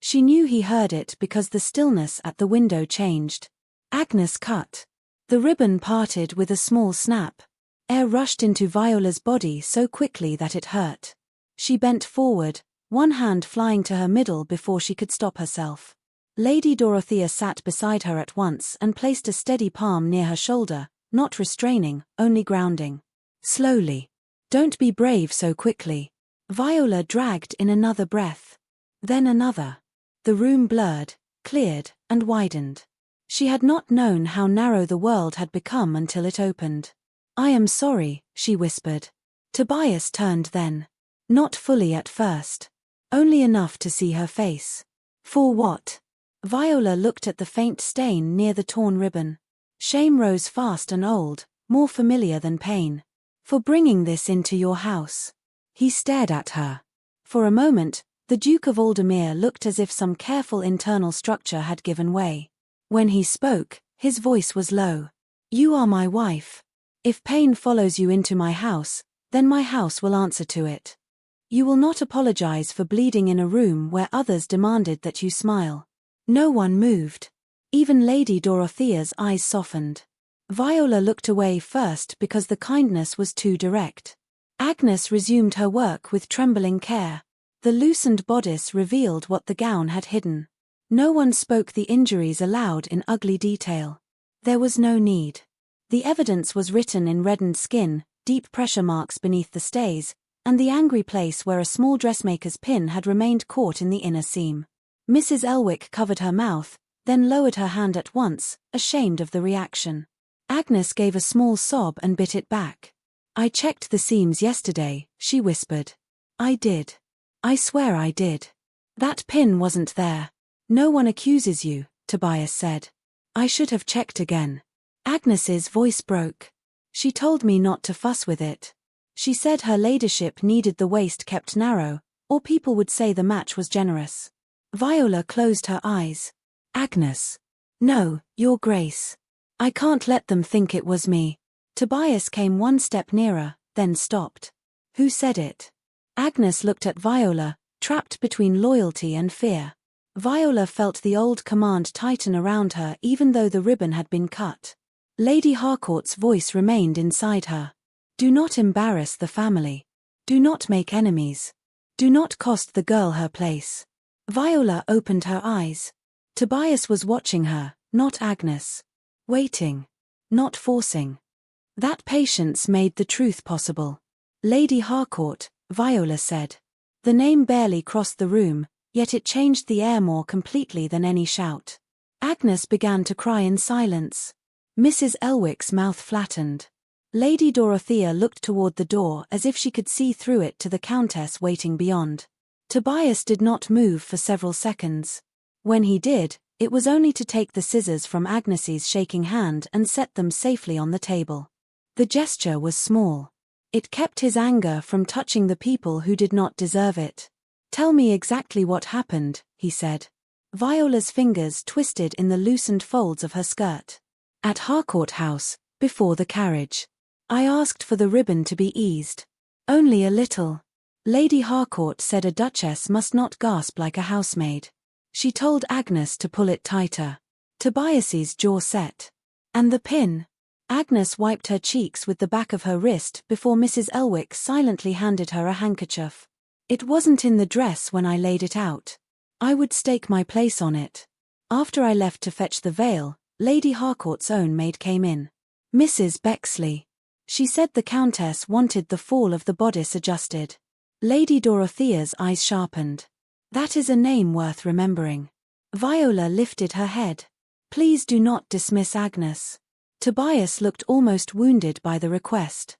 She knew he heard it because the stillness at the window changed. Agnes cut. The ribbon parted with a small snap. Air rushed into Viola's body so quickly that it hurt. She bent forward, one hand flying to her middle before she could stop herself. Lady Dorothea sat beside her at once and placed a steady palm near her shoulder, not restraining, only grounding. Slowly. Don't be brave so quickly. Viola dragged in another breath. Then another. The room blurred, cleared, and widened. She had not known how narrow the world had become until it opened. I am sorry, she whispered. Tobias turned then. Not fully at first. Only enough to see her face. For what? Viola looked at the faint stain near the torn ribbon. Shame rose fast and old, more familiar than pain. For bringing this into your house. He stared at her. For a moment, the Duke of Aldermere looked as if some careful internal structure had given way. When he spoke, his voice was low. You are my wife. If pain follows you into my house, then my house will answer to it. You will not apologize for bleeding in a room where others demanded that you smile. No one moved. Even Lady Dorothea's eyes softened. Viola looked away first because the kindness was too direct. Agnes resumed her work with trembling care. The loosened bodice revealed what the gown had hidden. No one spoke the injuries aloud in ugly detail. There was no need. The evidence was written in reddened skin, deep pressure marks beneath the stays, and the angry place where a small dressmaker's pin had remained caught in the inner seam. Mrs. Elwick covered her mouth, then lowered her hand at once, ashamed of the reaction. Agnes gave a small sob and bit it back. I checked the seams yesterday, she whispered. I did. I swear I did. That pin wasn't there. No one accuses you, Tobias said. I should have checked again. Agnes's voice broke. She told me not to fuss with it. She said her ladyship needed the waist kept narrow, or people would say the match was generous. Viola closed her eyes. Agnes. No, your grace. I can't let them think it was me. Tobias came one step nearer, then stopped. Who said it? Agnes looked at Viola, trapped between loyalty and fear. Viola felt the old command tighten around her even though the ribbon had been cut. Lady Harcourt's voice remained inside her. Do not embarrass the family. Do not make enemies. Do not cost the girl her place. Viola opened her eyes. Tobias was watching her, not Agnes. Waiting. Not forcing. That patience made the truth possible. Lady Harcourt, Viola said. The name barely crossed the room, yet it changed the air more completely than any shout. Agnes began to cry in silence. Mrs. Elwick's mouth flattened. Lady Dorothea looked toward the door as if she could see through it to the Countess waiting beyond. Tobias did not move for several seconds. When he did, it was only to take the scissors from Agnes's shaking hand and set them safely on the table. The gesture was small. It kept his anger from touching the people who did not deserve it. Tell me exactly what happened, he said. Viola's fingers twisted in the loosened folds of her skirt. At Harcourt House, before the carriage. I asked for the ribbon to be eased. Only a little. Lady Harcourt said a duchess must not gasp like a housemaid. She told Agnes to pull it tighter. Tobias's jaw set. And the pin? Agnes wiped her cheeks with the back of her wrist before Mrs. Elwick silently handed her a handkerchief. It wasn't in the dress when I laid it out. I would stake my place on it. After I left to fetch the veil, Lady Harcourt's own maid came in. Mrs. Bexley. She said the Countess wanted the fall of the bodice adjusted. Lady Dorothea's eyes sharpened. That is a name worth remembering. Viola lifted her head. Please do not dismiss Agnes. Tobias looked almost wounded by the request.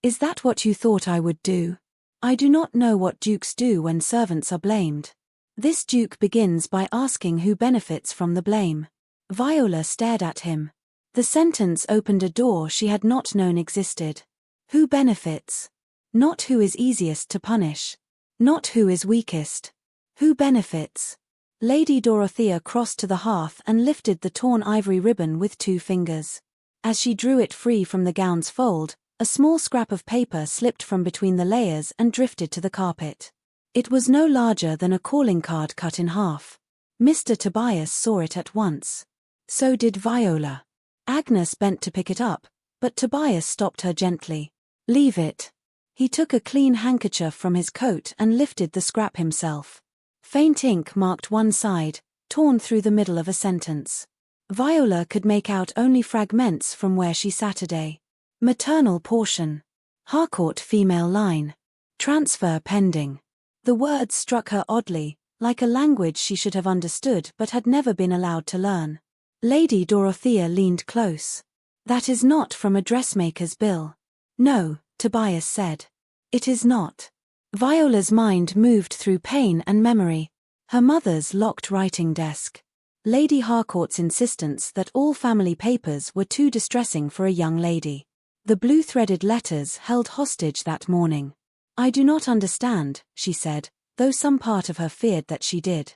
Is that what you thought I would do? I do not know what dukes do when servants are blamed. This duke begins by asking who benefits from the blame. Viola stared at him. The sentence opened a door she had not known existed. Who benefits? Not who is easiest to punish. Not who is weakest. Who benefits? Lady Dorothea crossed to the hearth and lifted the torn ivory ribbon with 2 fingers. As she drew it free from the gown's fold, a small scrap of paper slipped from between the layers and drifted to the carpet. It was no larger than a calling card cut in half. Mr. Tobias saw it at once. So did Viola. Agnes bent to pick it up, but Tobias stopped her gently. "Leave it." He took a clean handkerchief from his coat and lifted the scrap himself. Faint ink marked one side, torn through the middle of a sentence. Viola could make out only fragments from where she Saturday. Maternal portion. Harcourt female line. Transfer pending. The words struck her oddly, like a language she should have understood but had never been allowed to learn. Lady Dorothea leaned close. "That is not from a dressmaker's bill." "No," Tobias said. "It is not." Viola's mind moved through pain and memory. Her mother's locked writing desk. Lady Harcourt's insistence that all family papers were too distressing for a young lady. The blue-threaded letters held hostage that morning. "I do not understand," she said, though some part of her feared that she did.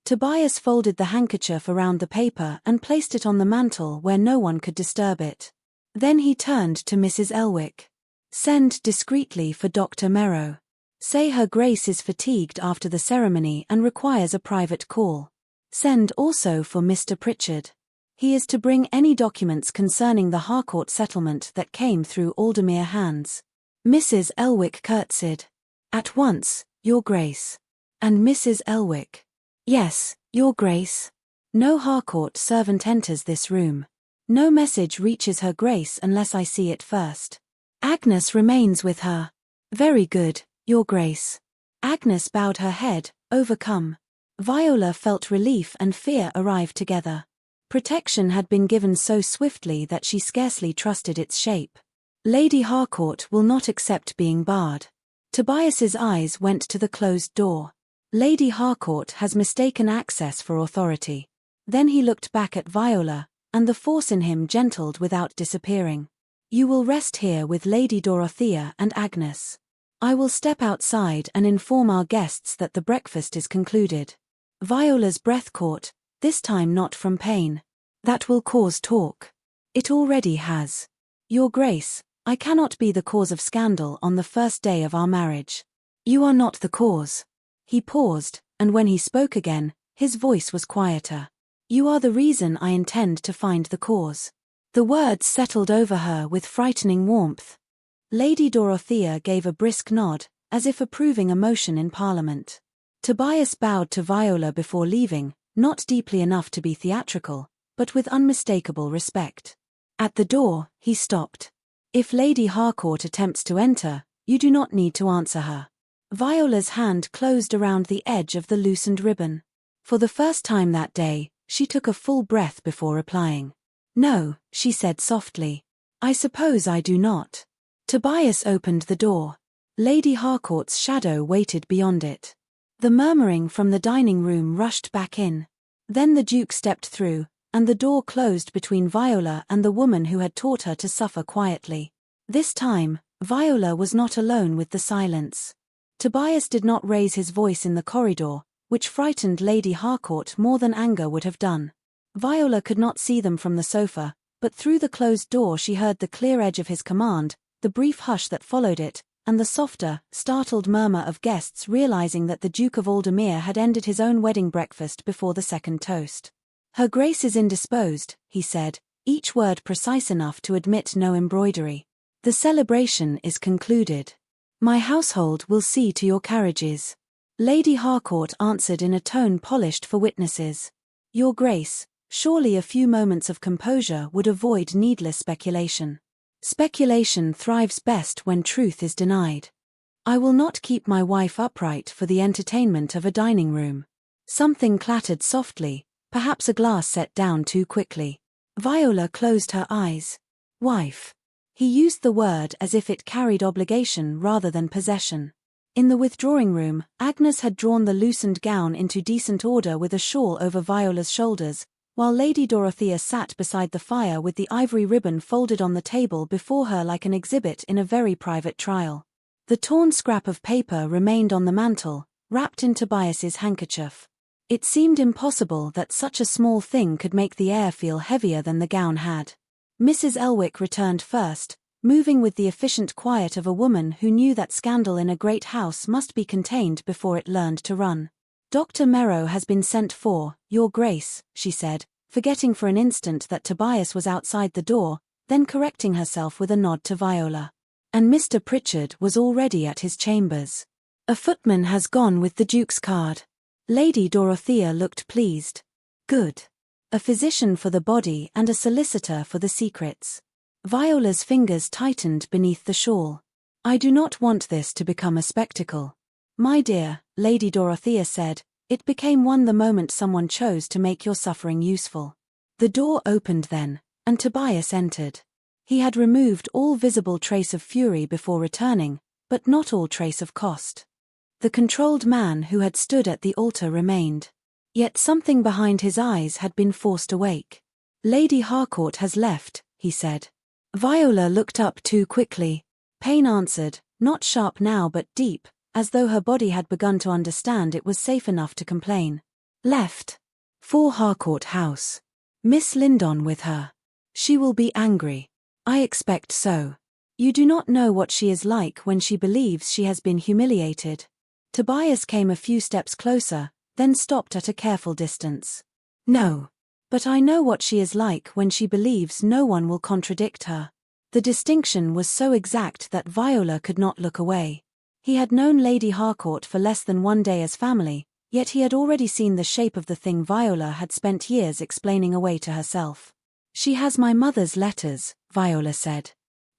Tobias folded the handkerchief around the paper and placed it on the mantel where no one could disturb it. Then he turned to Mrs. Elwick. "Send discreetly for Dr. Merrow. Say Her Grace is fatigued after the ceremony and requires a private call. Send also for Mr. Pritchard. He is to bring any documents concerning the Harcourt settlement that came through Aldermere hands." Mrs. Elwick curtsied. "At once, Your Grace." And Mrs. Elwick. "Yes, Your Grace." "No Harcourt servant enters this room. No message reaches Her Grace unless I see it first. Agnes remains with her." "Very good, Your Grace." Agnes bowed her head, overcome. Viola felt relief and fear arrive together. Protection had been given so swiftly that she scarcely trusted its shape. "Lady Harcourt will not accept being barred." Tobias's eyes went to the closed door. "Lady Harcourt has mistaken access for authority." Then he looked back at Viola, and the force in him gentled without disappearing. "You will rest here with Lady Dorothea and Agnes. I will step outside and inform our guests that the breakfast is concluded." Viola's breath caught, this time not from pain. "That will cause talk." "It already has. Your Grace, I cannot be the cause of scandal on the first day of our marriage." "You are not the cause." He paused, and when he spoke again, his voice was quieter. "You are the reason I intend to find the cause." The words settled over her with frightening warmth. Lady Dorothea gave a brisk nod, as if approving a motion in Parliament. Tobias bowed to Viola before leaving, not deeply enough to be theatrical, but with unmistakable respect. At the door, he stopped. "If Lady Harcourt attempts to enter, you do not need to answer her." Viola's hand closed around the edge of the loosened ribbon. For the first time that day, she took a full breath before replying. "No," she said softly. "I suppose I do not." Tobias opened the door. Lady Harcourt's shadow waited beyond it. The murmuring from the dining room rushed back in. Then the Duke stepped through, and the door closed between Viola and the woman who had taught her to suffer quietly. This time, Viola was not alone with the silence. Tobias did not raise his voice in the corridor, which frightened Lady Harcourt more than anger would have done. Viola could not see them from the sofa, but through the closed door she heard the clear edge of his command, the brief hush that followed it, and the softer, startled murmur of guests realizing that the Duke of Aldermere had ended his own wedding breakfast before the second toast. "Her Grace is indisposed," he said, each word precise enough to admit no embroidery. "The celebration is concluded. My household will see to your carriages." Lady Harcourt answered in a tone polished for witnesses. "Your Grace, surely a few moments of composure would avoid needless speculation. Speculation thrives best when truth is denied. I will not keep my wife upright for the entertainment of a dining room." Something clattered softly, perhaps a glass set down too quickly. Viola closed her eyes. "Wife." He used the word as if it carried obligation rather than possession. In the withdrawing room, Agnes had drawn the loosened gown into decent order with a shawl over Viola's shoulders, while Lady Dorothea sat beside the fire with the ivory ribbon folded on the table before her like an exhibit in a very private trial. The torn scrap of paper remained on the mantel, wrapped in Tobias's handkerchief. It seemed impossible that such a small thing could make the air feel heavier than the gown had. Mrs. Elwick returned first, moving with the efficient quiet of a woman who knew that scandal in a great house must be contained before it learned to run. Dr. Merrow has been sent for, Your Grace, she said, forgetting for an instant that Tobias was outside the door, then correcting herself with a nod to Viola. And Mr. Pritchard was already at his chambers. A footman has gone with the Duke's card. Lady Dorothea looked pleased. Good. A physician for the body and a solicitor for the secrets. Viola's fingers tightened beneath the shawl. I do not want this to become a spectacle. My dear, Lady Dorothea said, it became one the moment someone chose to make your suffering useful. The door opened then, and Tobias entered. He had removed all visible trace of fury before returning, but not all trace of cost. The controlled man who had stood at the altar remained. Yet something behind his eyes had been forced awake. Lady Harcourt has left, he said. Viola looked up too quickly. Pain answered, not sharp now but deep, as though her body had begun to understand it was safe enough to complain. Left. For Harcourt House. Miss Lindon with her. She will be angry. I expect so. You do not know what she is like when she believes she has been humiliated. Tobias came a few steps closer, then stopped at a careful distance. No. But I know what she is like when she believes no one will contradict her. The distinction was so exact that Viola could not look away. He had known Lady Harcourt for less than one day as family, yet he had already seen the shape of the thing Viola had spent years explaining away to herself. She has my mother's letters, Viola said.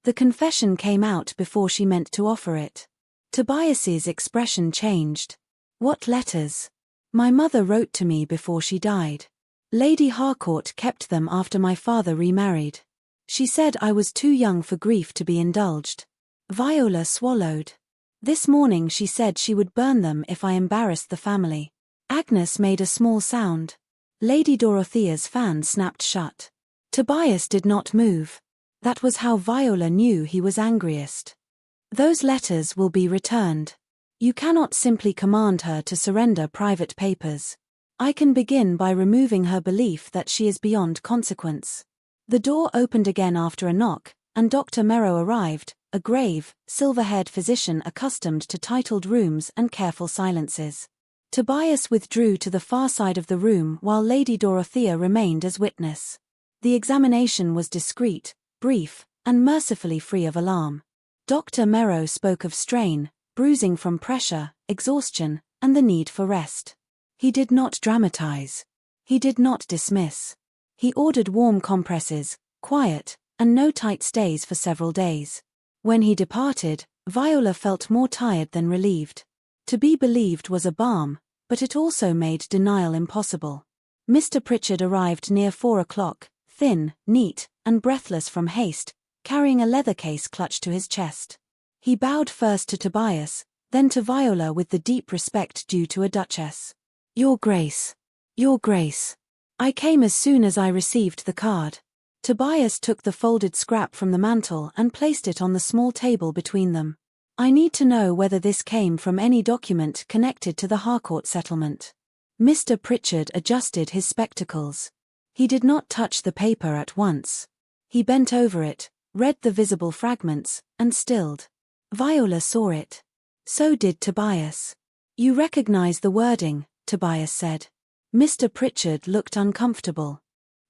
The confession came out before she meant to offer it. Tobias's expression changed. What letters? My mother wrote to me before she died. Lady Harcourt kept them after my father remarried. She said I was too young for grief to be indulged. Viola swallowed. This morning she said she would burn them if I embarrassed the family. Agnes made a small sound. Lady Dorothea's fan snapped shut. Tobias did not move. That was how Viola knew he was angriest. Those letters will be returned. You cannot simply command her to surrender private papers. I can begin by removing her belief that she is beyond consequence. The door opened again after a knock, and Dr. Merrow arrived, a grave, silver-haired physician accustomed to titled rooms and careful silences. Tobias withdrew to the far side of the room while Lady Dorothea remained as witness. The examination was discreet, brief, and mercifully free of alarm. Dr. Merrow spoke of strain, bruising from pressure, exhaustion, and the need for rest. He did not dramatize. He did not dismiss. He ordered warm compresses, quiet, and no tight stays for several days. When he departed, Viola felt more tired than relieved. To be believed was a balm, but it also made denial impossible. Mr. Pritchard arrived near 4 o'clock, thin, neat, and breathless from haste, carrying a leather case clutched to his chest. He bowed first to Tobias, then to Viola with the deep respect due to a duchess. Your Grace. Your Grace. I came as soon as I received the card. Tobias took the folded scrap from the mantel and placed it on the small table between them. I need to know whether this came from any document connected to the Harcourt settlement. Mr. Pritchard adjusted his spectacles. He did not touch the paper at once. He bent over it, read the visible fragments, and stilled. Viola saw it. So did Tobias. You recognize the wording, Tobias said. Mr. Pritchard looked uncomfortable.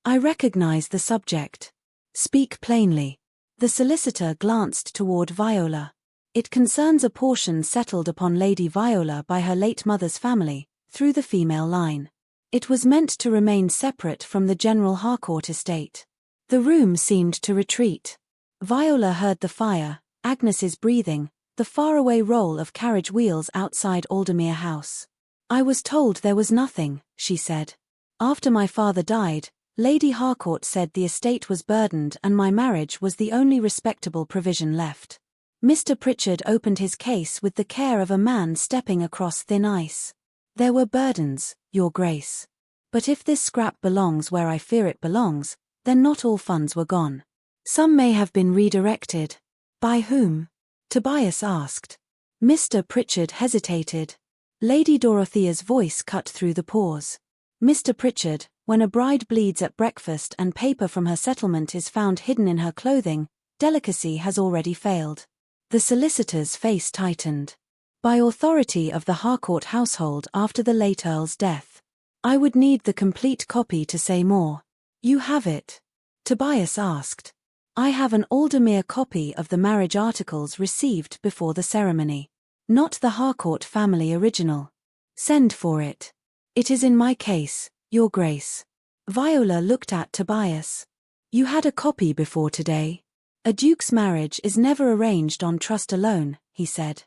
I recognize the subject. Speak plainly. The solicitor glanced toward Viola. It concerns a portion settled upon Lady Viola by her late mother's family, through the female line. It was meant to remain separate from the general Harcourt estate. The room seemed to retreat. Viola heard the fire, Agnes's breathing, the faraway roll of carriage wheels outside Aldermere House. I was told there was nothing, she said. After my father died, Lady Harcourt said the estate was burdened and my marriage was the only respectable provision left. Mr. Pritchard opened his case with the care of a man stepping across thin ice. There were burdens, Your Grace. But if this scrap belongs where I fear it belongs, then not all funds were gone. Some may have been redirected. By whom? Tobias asked. Mr. Pritchard hesitated. Lady Dorothea's voice cut through the pause. Mr. Pritchard, when a bride bleeds at breakfast and paper from her settlement is found hidden in her clothing, delicacy has already failed. The solicitor's face tightened. By authority of the Harcourt household after the late Earl's death. I would need the complete copy to say more. You have it? Tobias asked. I have an Aldermere copy of the marriage articles received before the ceremony. Not the Harcourt family original. Send for it. It is in my case, Your Grace. Viola looked at Tobias. You had a copy before today? A duke's marriage is never arranged on trust alone, he said.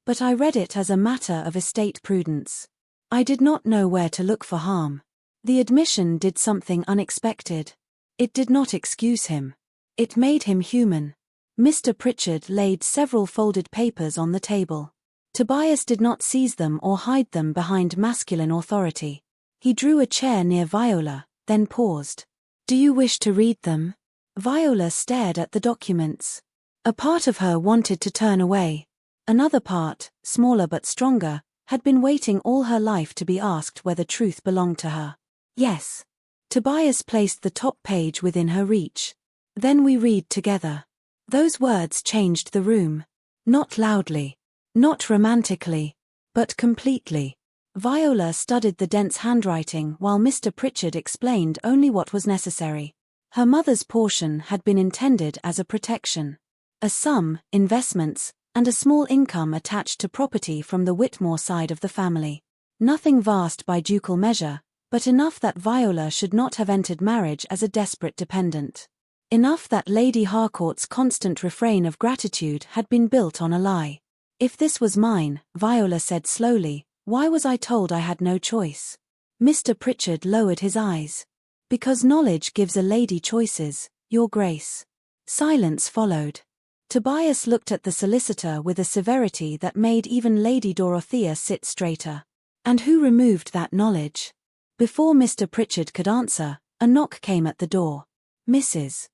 But I read it as a matter of estate prudence. I did not know where to look for harm. The admission did something unexpected. It did not excuse him. It made him human. Mr. Pritchard laid several folded papers on the table. Tobias did not seize them or hide them behind masculine authority. He drew a chair near Viola, then paused. Do you wish to read them? Viola stared at the documents. A part of her wanted to turn away. Another part, smaller but stronger, had been waiting all her life to be asked whether truth belonged to her. Yes. Tobias placed the top page within her reach. Then we read together. Those words changed the room. Not loudly. Not romantically. But completely. Viola studied the dense handwriting while Mr. Pritchard explained only what was necessary. Her mother's portion had been intended as a protection. A sum, investments, and a small income attached to property from the Whitmore side of the family. Nothing vast by ducal measure, but enough that Viola should not have entered marriage as a desperate dependent. Enough that Lady Harcourt's constant refrain of gratitude had been built on a lie. If this was mine, Viola said slowly, why was I told I had no choice? Mr. Pritchard lowered his eyes. Because knowledge gives a lady choices, Your Grace. Silence followed. Tobias looked at the solicitor with a severity that made even Lady Dorothea sit straighter. And who removed that knowledge? Before Mr. Pritchard could answer, a knock came at the door. Mrs.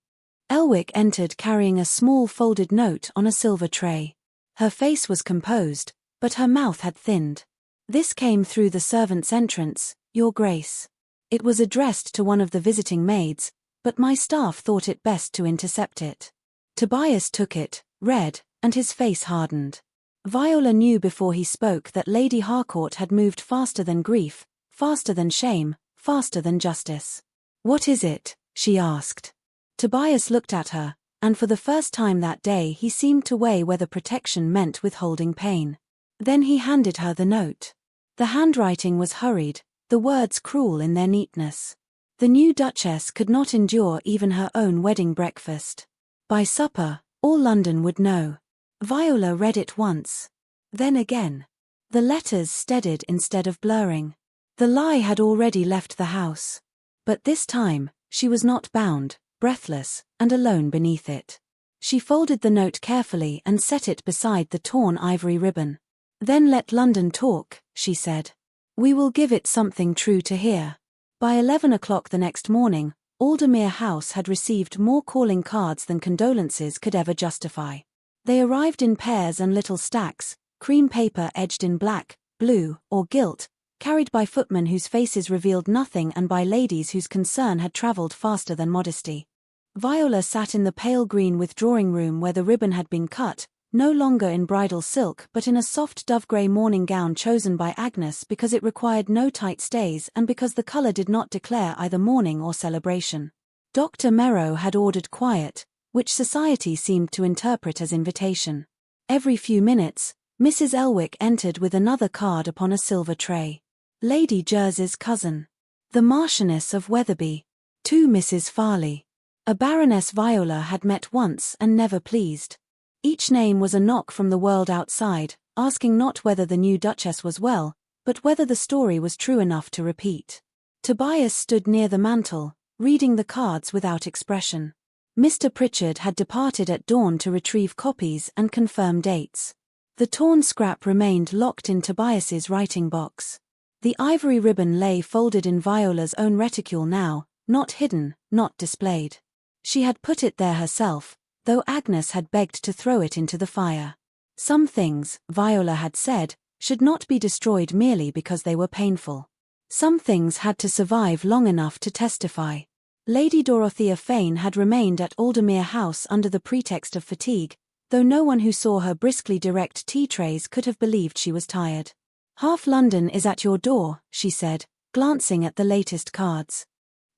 Elwick entered carrying a small folded note on a silver tray. Her face was composed, but her mouth had thinned. This came through the servant's entrance, Your Grace. It was addressed to one of the visiting maids, but my staff thought it best to intercept it. Tobias took it, read, and his face hardened. Viola knew before he spoke that Lady Harcourt had moved faster than grief, faster than shame, faster than justice. What is it? She asked. Tobias looked at her, and for the first time that day he seemed to weigh whether protection meant withholding pain. Then he handed her the note. The handwriting was hurried, the words cruel in their neatness. The new Duchess could not endure even her own wedding breakfast. By supper, all London would know. Viola read it once. Then again. The letters steadied instead of blurring. The lie had already left the house. But this time, she was not bound, breathless, and alone beneath it. She folded the note carefully and set it beside the torn ivory ribbon. Then let London talk, she said. We will give it something true to hear. By 11 o'clock the next morning, Aldermere House had received more calling cards than condolences could ever justify. They arrived in pairs and little stacks, cream paper edged in black, blue, or gilt, carried by footmen whose faces revealed nothing and by ladies whose concern had travelled faster than modesty. Viola sat in the pale green withdrawing room where the ribbon had been cut, no longer in bridal silk but in a soft dove-grey morning gown chosen by Agnes because it required no tight stays and because the colour did not declare either mourning or celebration. Dr. Merrow had ordered quiet, which society seemed to interpret as invitation. Every few minutes, Mrs. Elwick entered with another card upon a silver tray. Lady Jersey's cousin. The Marchioness of Wetherby. To Mrs. Farley. A Baroness Viola had met once and never pleased. Each name was a knock from the world outside, asking not whether the new Duchess was well, but whether the story was true enough to repeat. Tobias stood near the mantel, reading the cards without expression. Mr. Pritchard had departed at dawn to retrieve copies and confirm dates. The torn scrap remained locked in Tobias's writing box. The ivory ribbon lay folded in Viola's own reticule now, not hidden, not displayed. She had put it there herself, though Agnes had begged to throw it into the fire. Some things, Viola had said, should not be destroyed merely because they were painful. Some things had to survive long enough to testify. Lady Dorothea Fane had remained at Aldermere House under the pretext of fatigue, though no one who saw her briskly direct tea trays could have believed she was tired. "Half London is at your door," she said, glancing at the latest cards.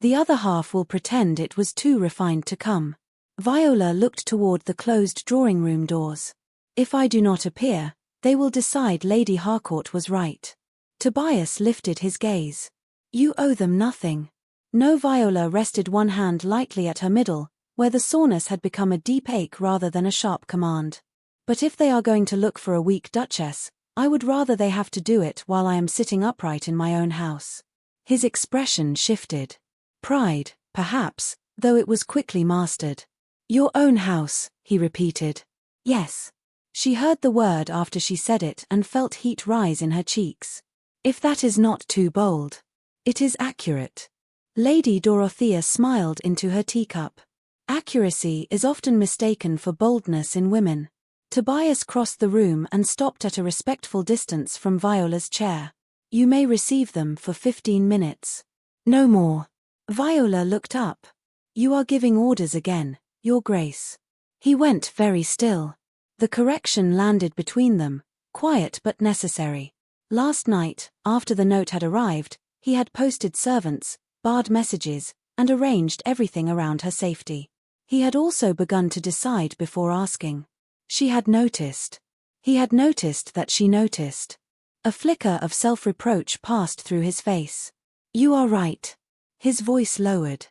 "The other half will pretend it was too refined to come." Viola looked toward the closed drawing-room doors. "If I do not appear, they will decide Lady Harcourt was right." Tobias lifted his gaze. "You owe them nothing." No. Viola rested one hand lightly at her middle, where the soreness had become a deep ache rather than a sharp command. "But if they are going to look for a weak duchess, I would rather they have to do it while I am sitting upright in my own house." His expression shifted. Pride, perhaps, though it was quickly mastered. "Your own house," he repeated. "Yes." She heard the word after she said it and felt heat rise in her cheeks. "If that is not too bold. It is accurate." Lady Dorothea smiled into her teacup. Accuracy is often mistaken for boldness in women. Tobias crossed the room and stopped at a respectful distance from Viola's chair. "You may receive them for 15 minutes. No more." Viola looked up. "You are giving orders again, Your Grace." He went very still. The correction landed between them, quiet but necessary. Last night, after the note had arrived, he had posted servants, barred messages, and arranged everything around her safety. He had also begun to decide before asking. She had noticed. He had noticed that she noticed. A flicker of self-reproach passed through his face. "You are right." His voice lowered.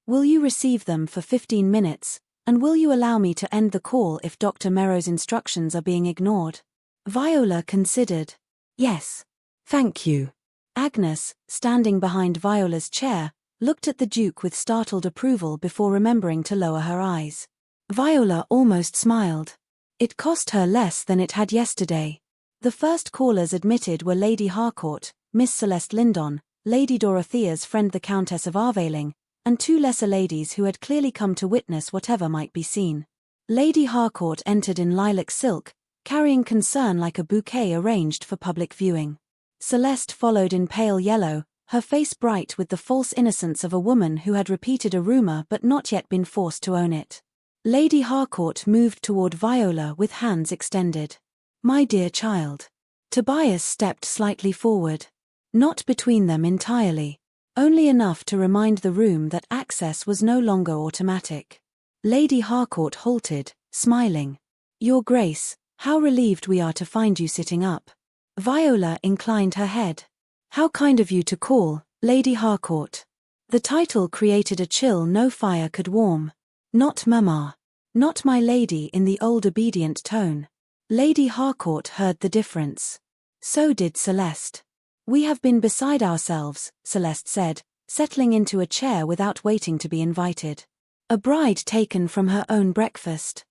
"Will you receive them for 15 minutes, and will you allow me to end the call if Dr. Merrow's instructions are being ignored?" Viola considered. "Yes. Thank you." Agnes, standing behind Viola's chair, looked at the Duke with startled approval before remembering to lower her eyes. Viola almost smiled. It cost her less than it had yesterday. The first callers admitted were Lady Harcourt, Miss Celeste Lindon, Lady Dorothea's friend the Countess of Arveiling, and two lesser ladies who had clearly come to witness whatever might be seen. Lady Harcourt entered in lilac silk, carrying concern like a bouquet arranged for public viewing. Celeste followed in pale yellow, her face bright with the false innocence of a woman who had repeated a rumor but not yet been forced to own it. Lady Harcourt moved toward Viola with hands extended. "My dear child." Tobias stepped slightly forward. Not between them entirely. Only enough to remind the room that access was no longer automatic. Lady Harcourt halted, smiling. "Your Grace, how relieved we are to find you sitting up." Viola inclined her head. "How kind of you to call, Lady Harcourt." The title created a chill no fire could warm. "Not Mamma. Not my lady," in the old obedient tone. Lady Harcourt heard the difference. So did Celeste. "We have been beside ourselves," Celeste said, settling into a chair without waiting to be invited. "A bride taken from her own breakfast.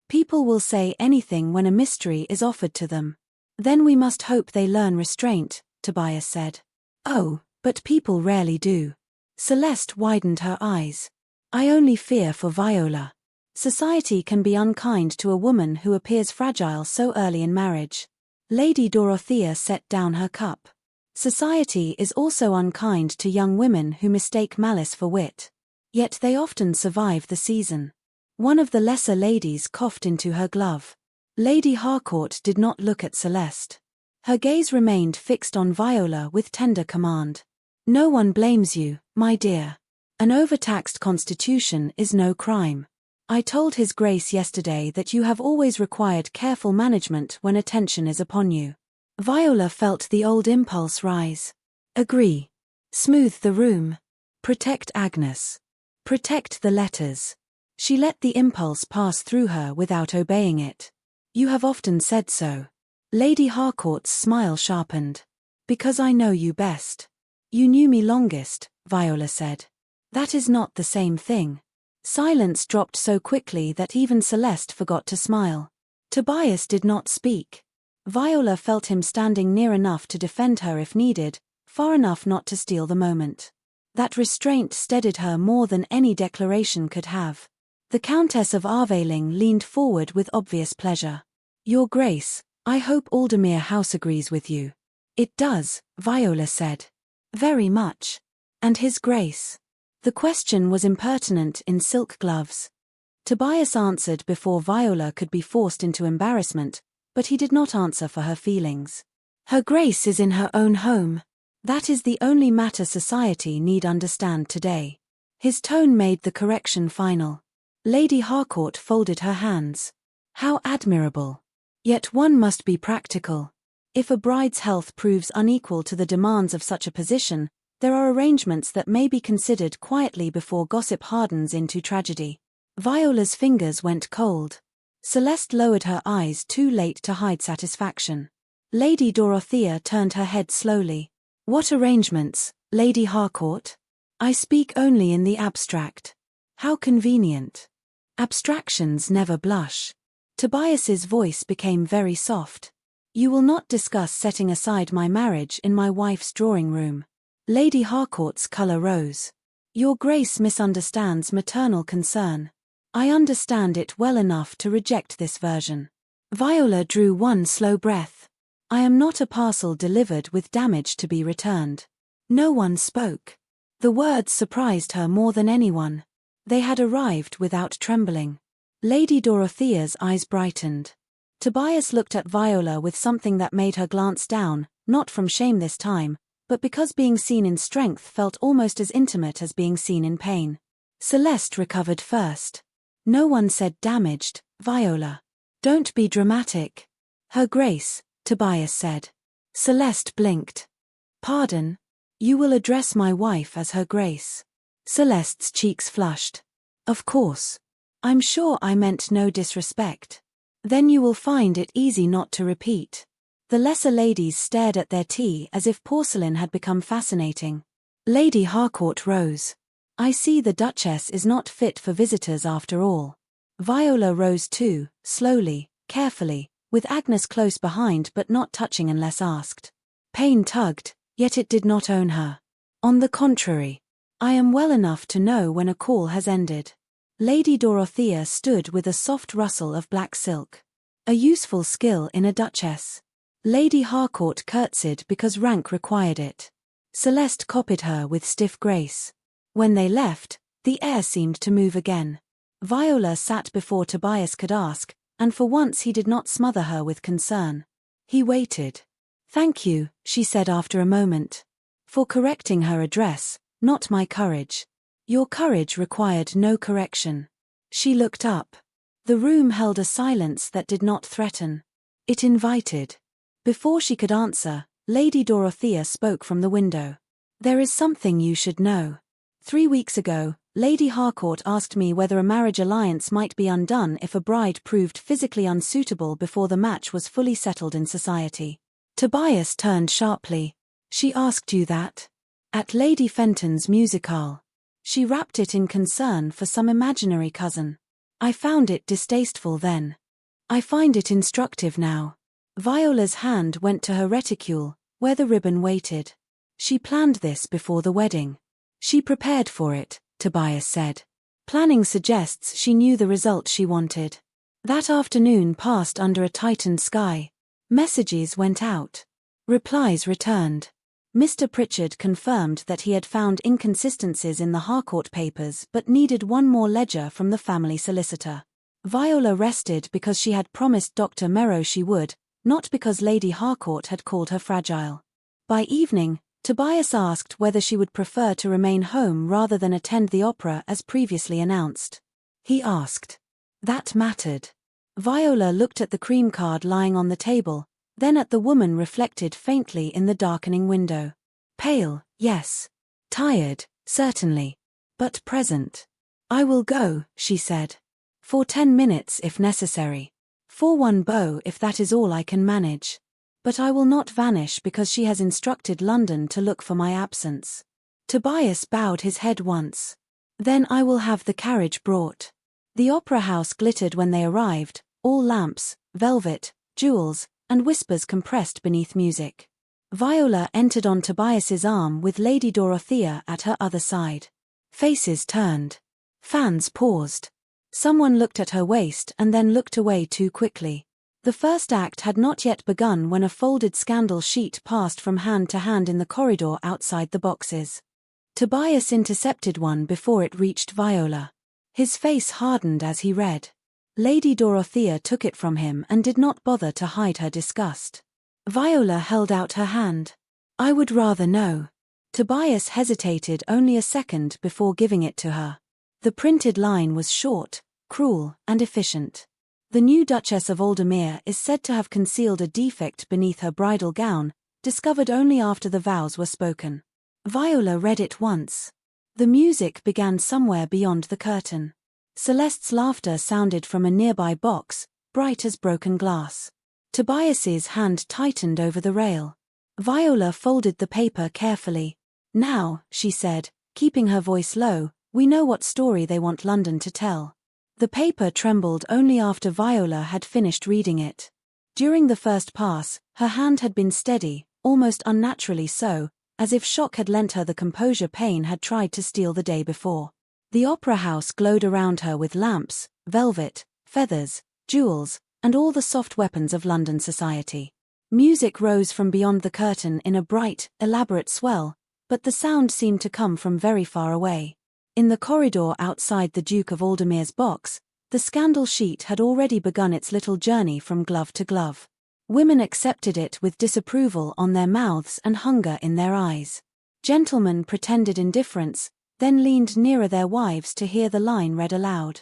People will say anything when a mystery is offered to them. Then we must hope they learn restraint," Tobias said. "Oh, but people rarely do." Celeste widened her eyes. "I only fear for Viola. Society can be unkind to a woman who appears fragile so early in marriage." Lady Dorothea set down her cup. "Society is also unkind to young women who mistake malice for wit. Yet they often survive the season." One of the lesser ladies coughed into her glove. Lady Harcourt did not look at Celeste. Her gaze remained fixed on Viola with tender command. "No one blames you, my dear. An overtaxed constitution is no crime. I told His Grace yesterday that you have always required careful management when attention is upon you." Viola felt the old impulse rise. "Agree. Smooth the room. Protect Agnes. Protect the letters." She let the impulse pass through her without obeying it. "You have often said so." Lady Harcourt's smile sharpened. "Because I know you best." "You knew me longest," Viola said. "That is not the same thing." Silence dropped so quickly that even Celeste forgot to smile. Tobias did not speak. Viola felt him standing near enough to defend her if needed, far enough not to steal the moment. That restraint steadied her more than any declaration could have. The Countess of Arveiling leaned forward with obvious pleasure. "Your Grace, I hope Aldermere House agrees with you." "It does," Viola said. "Very much. And His Grace?" The question was impertinent in silk gloves. Tobias answered before Viola could be forced into embarrassment, but he did not answer for her feelings. Her Grace is in her own home. That is the only matter society need understand today. His tone made the correction final. Lady Harcourt folded her hands. How admirable. Yet one must be practical. If a bride's health proves unequal to the demands of such a position, there are arrangements that may be considered quietly before gossip hardens into tragedy. Viola's fingers went cold. Celeste lowered her eyes too late to hide satisfaction. Lady Dorothea turned her head slowly. What arrangements, Lady Harcourt? I speak only in the abstract. How convenient. Abstractions never blush. Tobias's voice became very soft. You will not discuss setting aside my marriage in my wife's drawing room. Lady Harcourt's colour rose. Your Grace misunderstands maternal concern. I understand it well enough to reject this version. Viola drew one slow breath. I am not a parcel delivered with damage to be returned. No one spoke. The words surprised her more than anyone. They had arrived without trembling. Lady Dorothea's eyes brightened. Tobias looked at Viola with something that made her glance down, not from shame this time, but because being seen in strength felt almost as intimate as being seen in pain. Celeste recovered first. No one said damaged, Viola. Don't be dramatic. Her Grace, Tobias said. Celeste blinked. Pardon? You will address my wife as Her Grace. Celeste's cheeks flushed. Of course. I'm sure I meant no disrespect. Then you will find it easy not to repeat. The lesser ladies stared at their tea as if porcelain had become fascinating. Lady Harcourt rose. I see the Duchess is not fit for visitors after all. Viola rose too, slowly, carefully, with Agnes close behind but not touching unless asked. Pain tugged, yet it did not own her. On the contrary. I am well enough to know when a call has ended. Lady Dorothea stood with a soft rustle of black silk. A useful skill in a duchess. Lady Harcourt curtsied because rank required it. Celeste copied her with stiff grace. When they left, the air seemed to move again. Viola sat before Tobias could ask, and for once he did not smother her with concern. He waited. Thank you, she said after a moment. For correcting her address, not my courage. Your courage required no correction. She looked up. The room held a silence that did not threaten. It invited. Before she could answer, Lady Dorothea spoke from the window. There is something you should know. 3 weeks ago, Lady Harcourt asked me whether a marriage alliance might be undone if a bride proved physically unsuitable before the match was fully settled in society. Tobias turned sharply. She asked you that? At Lady Fenton's musicale. She wrapped it in concern for some imaginary cousin. I found it distasteful then. I find it instructive now. Viola's hand went to her reticule, where the ribbon waited. She planned this before the wedding. She prepared for it, Tobias said. Planning suggests she knew the result she wanted. That afternoon passed under a tightened sky. Messages went out. Replies returned. Mr. Pritchard confirmed that he had found inconsistencies in the Harcourt papers but needed one more ledger from the family solicitor. Viola rested because she had promised Dr. Merrow she would, not because Lady Harcourt had called her fragile. By evening, Tobias asked whether she would prefer to remain home rather than attend the opera as previously announced. He asked. That mattered. Viola looked at the cream card lying on the table, then at the woman reflected faintly in the darkening window. Pale, yes. Tired, certainly. But present. I will go, she said. For 10 minutes if necessary. For one beau if that is all I can manage. But I will not vanish because she has instructed London to look for my absence. Tobias bowed his head once. Then I will have the carriage brought. The opera house glittered when they arrived, all lamps, velvet, jewels, and whispers compressed beneath music. Viola entered on Tobias's arm with Lady Dorothea at her other side. Faces turned. Fans paused. Someone looked at her waist and then looked away too quickly. The first act had not yet begun when a folded scandal sheet passed from hand to hand in the corridor outside the boxes. Tobias intercepted one before it reached Viola. His face hardened as he read. Lady Dorothea took it from him and did not bother to hide her disgust. Viola held out her hand. "I would rather know." Tobias hesitated only a second before giving it to her. The printed line was short, cruel, and efficient. The new Duchess of Aldermere is said to have concealed a defect beneath her bridal gown, discovered only after the vows were spoken. Viola read it once. The music began somewhere beyond the curtain. Celeste's laughter sounded from a nearby box, bright as broken glass. Tobias's hand tightened over the rail. Viola folded the paper carefully. "Now," she said, keeping her voice low, "we know what story they want London to tell." The paper trembled only after Viola had finished reading it. During the first pass, her hand had been steady, almost unnaturally so, as if shock had lent her the composure pain had tried to steal the day before. The opera house glowed around her with lamps, velvet, feathers, jewels, and all the soft weapons of London society. Music rose from beyond the curtain in a bright, elaborate swell, but the sound seemed to come from very far away. In the corridor outside the Duke of Aldermere's box, the scandal sheet had already begun its little journey from glove to glove. Women accepted it with disapproval on their mouths and hunger in their eyes. Gentlemen pretended indifference, then leaned nearer their wives to hear the line read aloud.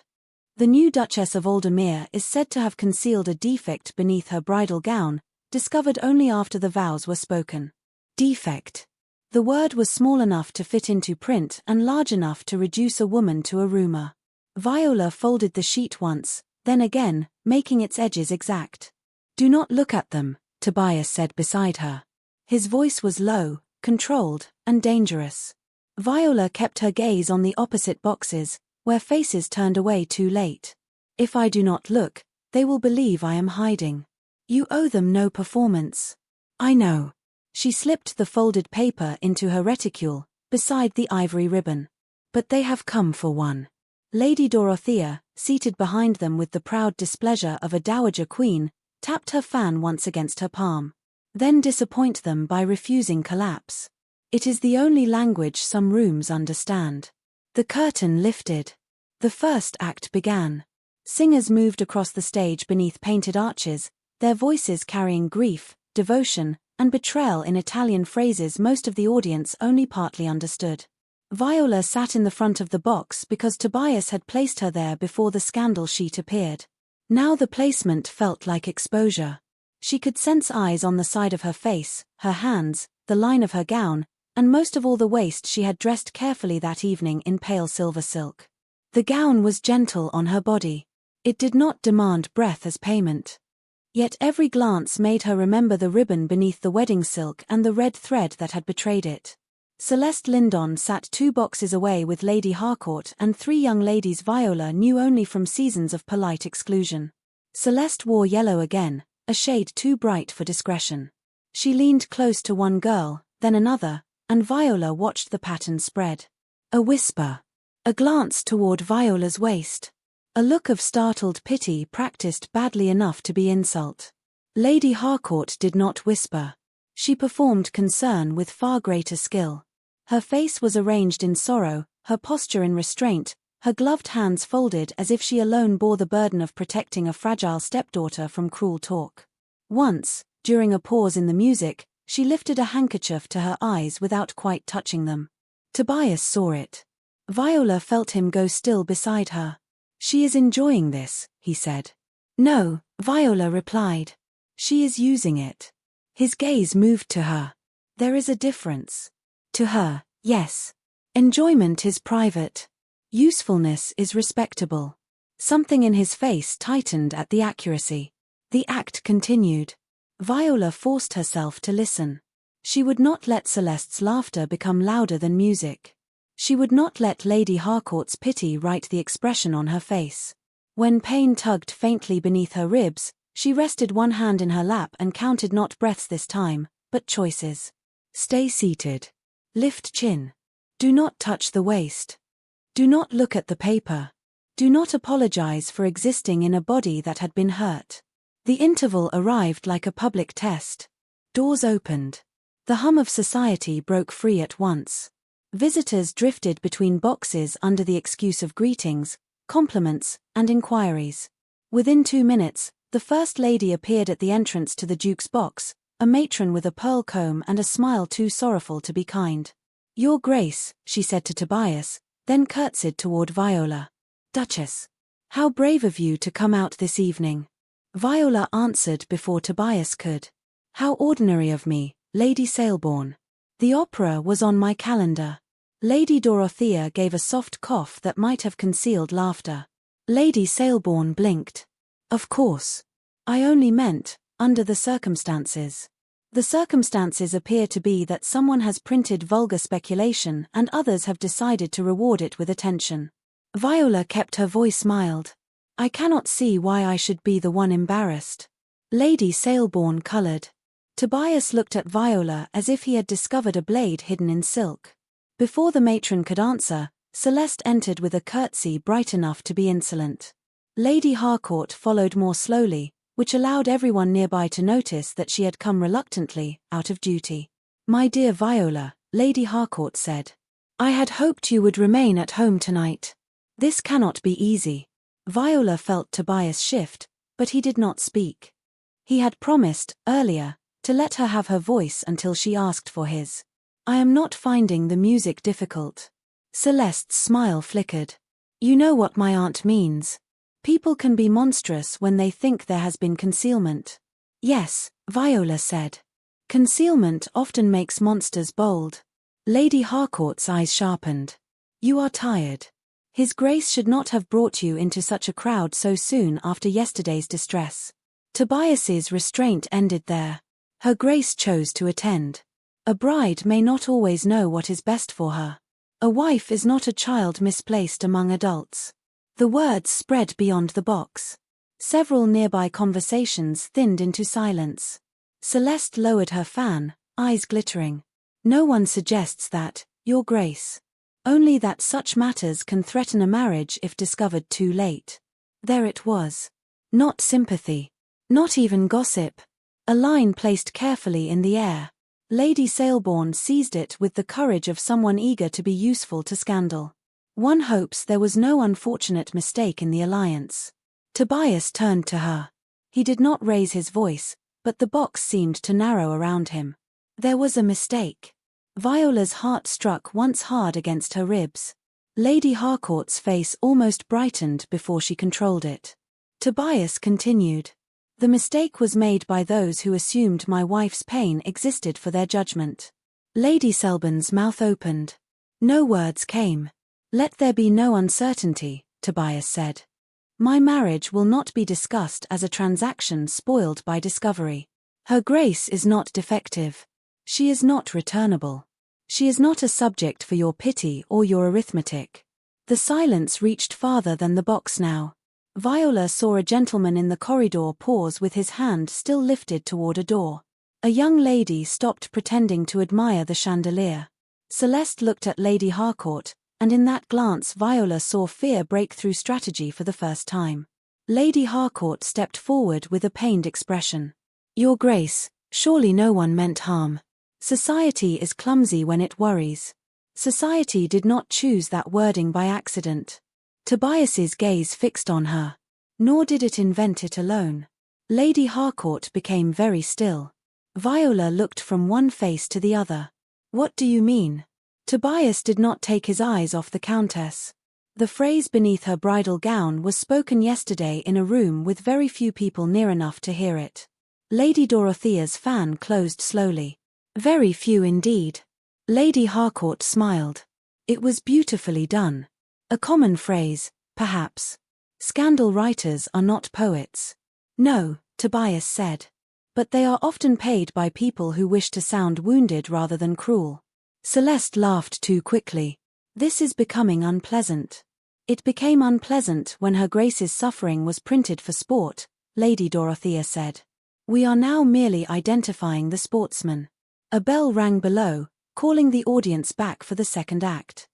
The new Duchess of Aldermere is said to have concealed a defect beneath her bridal gown, discovered only after the vows were spoken. Defect. The word was small enough to fit into print and large enough to reduce a woman to a rumor. Viola folded the sheet once, then again, making its edges exact. "Do not look at them," Tobias said beside her. His voice was low, controlled, and dangerous. Viola kept her gaze on the opposite boxes, where faces turned away too late. "If I do not look, they will believe I am hiding. You owe them no performance." "I know." She slipped the folded paper into her reticule, beside the ivory ribbon. "But they have come for one." Lady Dorothea, seated behind them with the proud displeasure of a dowager queen, tapped her fan once against her palm. "Then disappoint them by refusing collapse. It is the only language some rooms understand." The curtain lifted. The first act began. Singers moved across the stage beneath painted arches, their voices carrying grief, devotion, and betrayal in Italian phrases most of the audience only partly understood. Viola sat in the front of the box because Tobias had placed her there before the scandal sheet appeared. Now the placement felt like exposure. She could sense eyes on the side of her face, her hands, the line of her gown, and most of all the waist she had dressed carefully that evening in pale silver silk. The gown was gentle on her body. It did not demand breath as payment. Yet every glance made her remember the ribbon beneath the wedding silk and the red thread that had betrayed it. Celeste Lindon sat 2 boxes away with Lady Harcourt and 3 young ladies Viola knew only from seasons of polite exclusion. Celeste wore yellow again, a shade too bright for discretion. She leaned close to one girl, then another, and Viola watched the pattern spread. A whisper. A glance toward Viola's waist. A look of startled pity practiced badly enough to be insult. Lady Harcourt did not whisper. She performed concern with far greater skill. Her face was arranged in sorrow, her posture in restraint, her gloved hands folded as if she alone bore the burden of protecting a fragile stepdaughter from cruel talk. Once, during a pause in the music, she lifted a handkerchief to her eyes without quite touching them. Tobias saw it. Viola felt him go still beside her. "She is enjoying this," he said. "No," Viola replied. "She is using it." His gaze moved to her. "There is a difference." To her, yes. Enjoyment is private. Usefulness is respectable. Something in his face tightened at the accuracy. The act continued. Viola forced herself to listen. She would not let Celeste's laughter become louder than music. She would not let Lady Harcourt's pity write the expression on her face. When pain tugged faintly beneath her ribs, she rested one hand in her lap and counted not breaths this time, but choices. Stay seated. Lift chin. Do not touch the waist. Do not look at the paper. Do not apologize for existing in a body that had been hurt. The interval arrived like a public test. Doors opened. The hum of society broke free at once. Visitors drifted between boxes under the excuse of greetings, compliments, and inquiries. Within 2 minutes, the First Lady appeared at the entrance to the Duke's box, a matron with a pearl comb and a smile too sorrowful to be kind. "Your Grace," she said to Tobias, then curtsied toward Viola. "Duchess. How brave of you to come out this evening." Viola answered before Tobias could. "How ordinary of me, Lady Selborne. The opera was on my calendar." Lady Dorothea gave a soft cough that might have concealed laughter. Lady Selborne blinked. "Of course. I only meant, under the circumstances." The circumstances appear to be that someone has printed vulgar speculation and others have decided to reward it with attention. Viola kept her voice mild. "I cannot see why I should be the one embarrassed." Lady Selborne colored. Tobias looked at Viola as if he had discovered a blade hidden in silk. Before the matron could answer, Celeste entered with a curtsy bright enough to be insolent. Lady Harcourt followed more slowly, which allowed everyone nearby to notice that she had come reluctantly, out of duty. "My dear Viola," Lady Harcourt said, "I had hoped you would remain at home tonight. This cannot be easy." Viola felt Tobias shift, but he did not speak. He had promised, earlier, to let her have her voice until she asked for his. "I am not finding the music difficult." Celeste's smile flickered. "You know what my aunt means. People can be monstrous when they think there has been concealment." "Yes," Viola said. "Concealment often makes monsters bold." Lady Harcourt's eyes sharpened. "You are tired. His Grace should not have brought you into such a crowd so soon after yesterday's distress." Tobias's restraint ended there. Her Grace chose to attend. A bride may not always know what is best for her. A wife is not a child misplaced among adults. The words spread beyond the box. Several nearby conversations thinned into silence. Celeste lowered her fan, eyes glittering. "No one suggests that, Your Grace. Only that such matters can threaten a marriage if discovered too late." There it was. Not sympathy. Not even gossip. A line placed carefully in the air. Lady Selborne seized it with the courage of someone eager to be useful to scandal. One hopes there was no unfortunate mistake in the alliance. Tobias turned to her. He did not raise his voice, but the box seemed to narrow around him. There was a mistake. Viola's heart struck once hard against her ribs. Lady Harcourt's face almost brightened before she controlled it. Tobias continued. "The mistake was made by those who assumed my wife's pain existed for their judgment." Lady Selborne's mouth opened. No words came. "Let there be no uncertainty," Tobias said. "My marriage will not be discussed as a transaction spoiled by discovery. Her Grace is not defective. She is not returnable. She is not a subject for your pity or your arithmetic." The silence reached farther than the box now. Viola saw a gentleman in the corridor pause with his hand still lifted toward a door. A young lady stopped pretending to admire the chandelier. Celeste looked at Lady Harcourt, and in that glance Viola saw fear break through strategy for the first time. Lady Harcourt stepped forward with a pained expression. "Your Grace, surely no one meant harm. Society is clumsy when it worries." Society did not choose that wording by accident. Tobias's gaze fixed on her. Nor did it invent it alone. Lady Harcourt became very still. Viola looked from one face to the other. "What do you mean?" Tobias did not take his eyes off the Countess. The phrase beneath her bridal gown was spoken yesterday in a room with very few people near enough to hear it. Lady Dorothea's fan closed slowly. Very few indeed. Lady Harcourt smiled. It was beautifully done. A common phrase, perhaps. Scandal writers are not poets. "No," Tobias said. "But they are often paid by people who wish to sound wounded rather than cruel." Celeste laughed too quickly. "This is becoming unpleasant." "It became unpleasant when Her Grace's suffering was printed for sport," Lady Dorothea said. "We are now merely identifying the sportsman." A bell rang below, calling the audience back for the second act.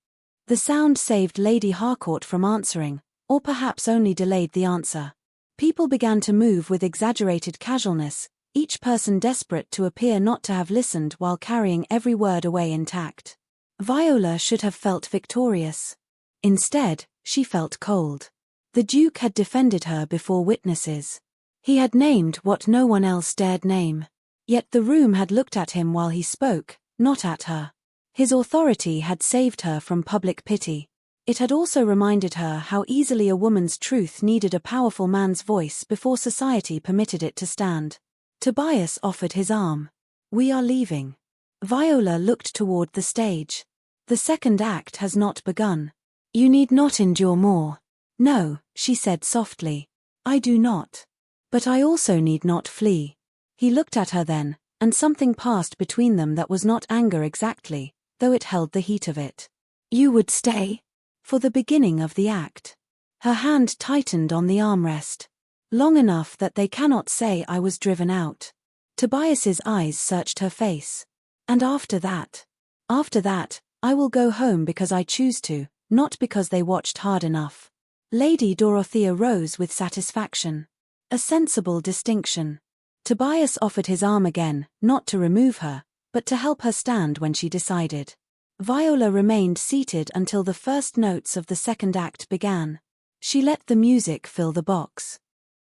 The sound saved Lady Harcourt from answering, or perhaps only delayed the answer. People began to move with exaggerated casualness, each person desperate to appear not to have listened while carrying every word away intact. Viola should have felt victorious. Instead, she felt cold. The Duke had defended her before witnesses. He had named what no one else dared name. Yet the room had looked at him while he spoke, not at her. His authority had saved her from public pity. It had also reminded her how easily a woman's truth needed a powerful man's voice before society permitted it to stand. Tobias offered his arm. "We are leaving." Viola looked toward the stage. "The second act has not begun. You need not endure more." "No," she said softly. "I do not. But I also need not flee." He looked at her then, and something passed between them that was not anger exactly, though it held the heat of it. "You would stay?" "For the beginning of the act." Her hand tightened on the armrest. "Long enough that they cannot say I was driven out." Tobias's eyes searched her face. "And after that?" "After that, I will go home because I choose to, not because they watched hard enough." Lady Dorothea rose with satisfaction. A sensible distinction. Tobias offered his arm again, not to remove her, but to help her stand when she decided. Viola remained seated until the first notes of the second act began. She let the music fill the box.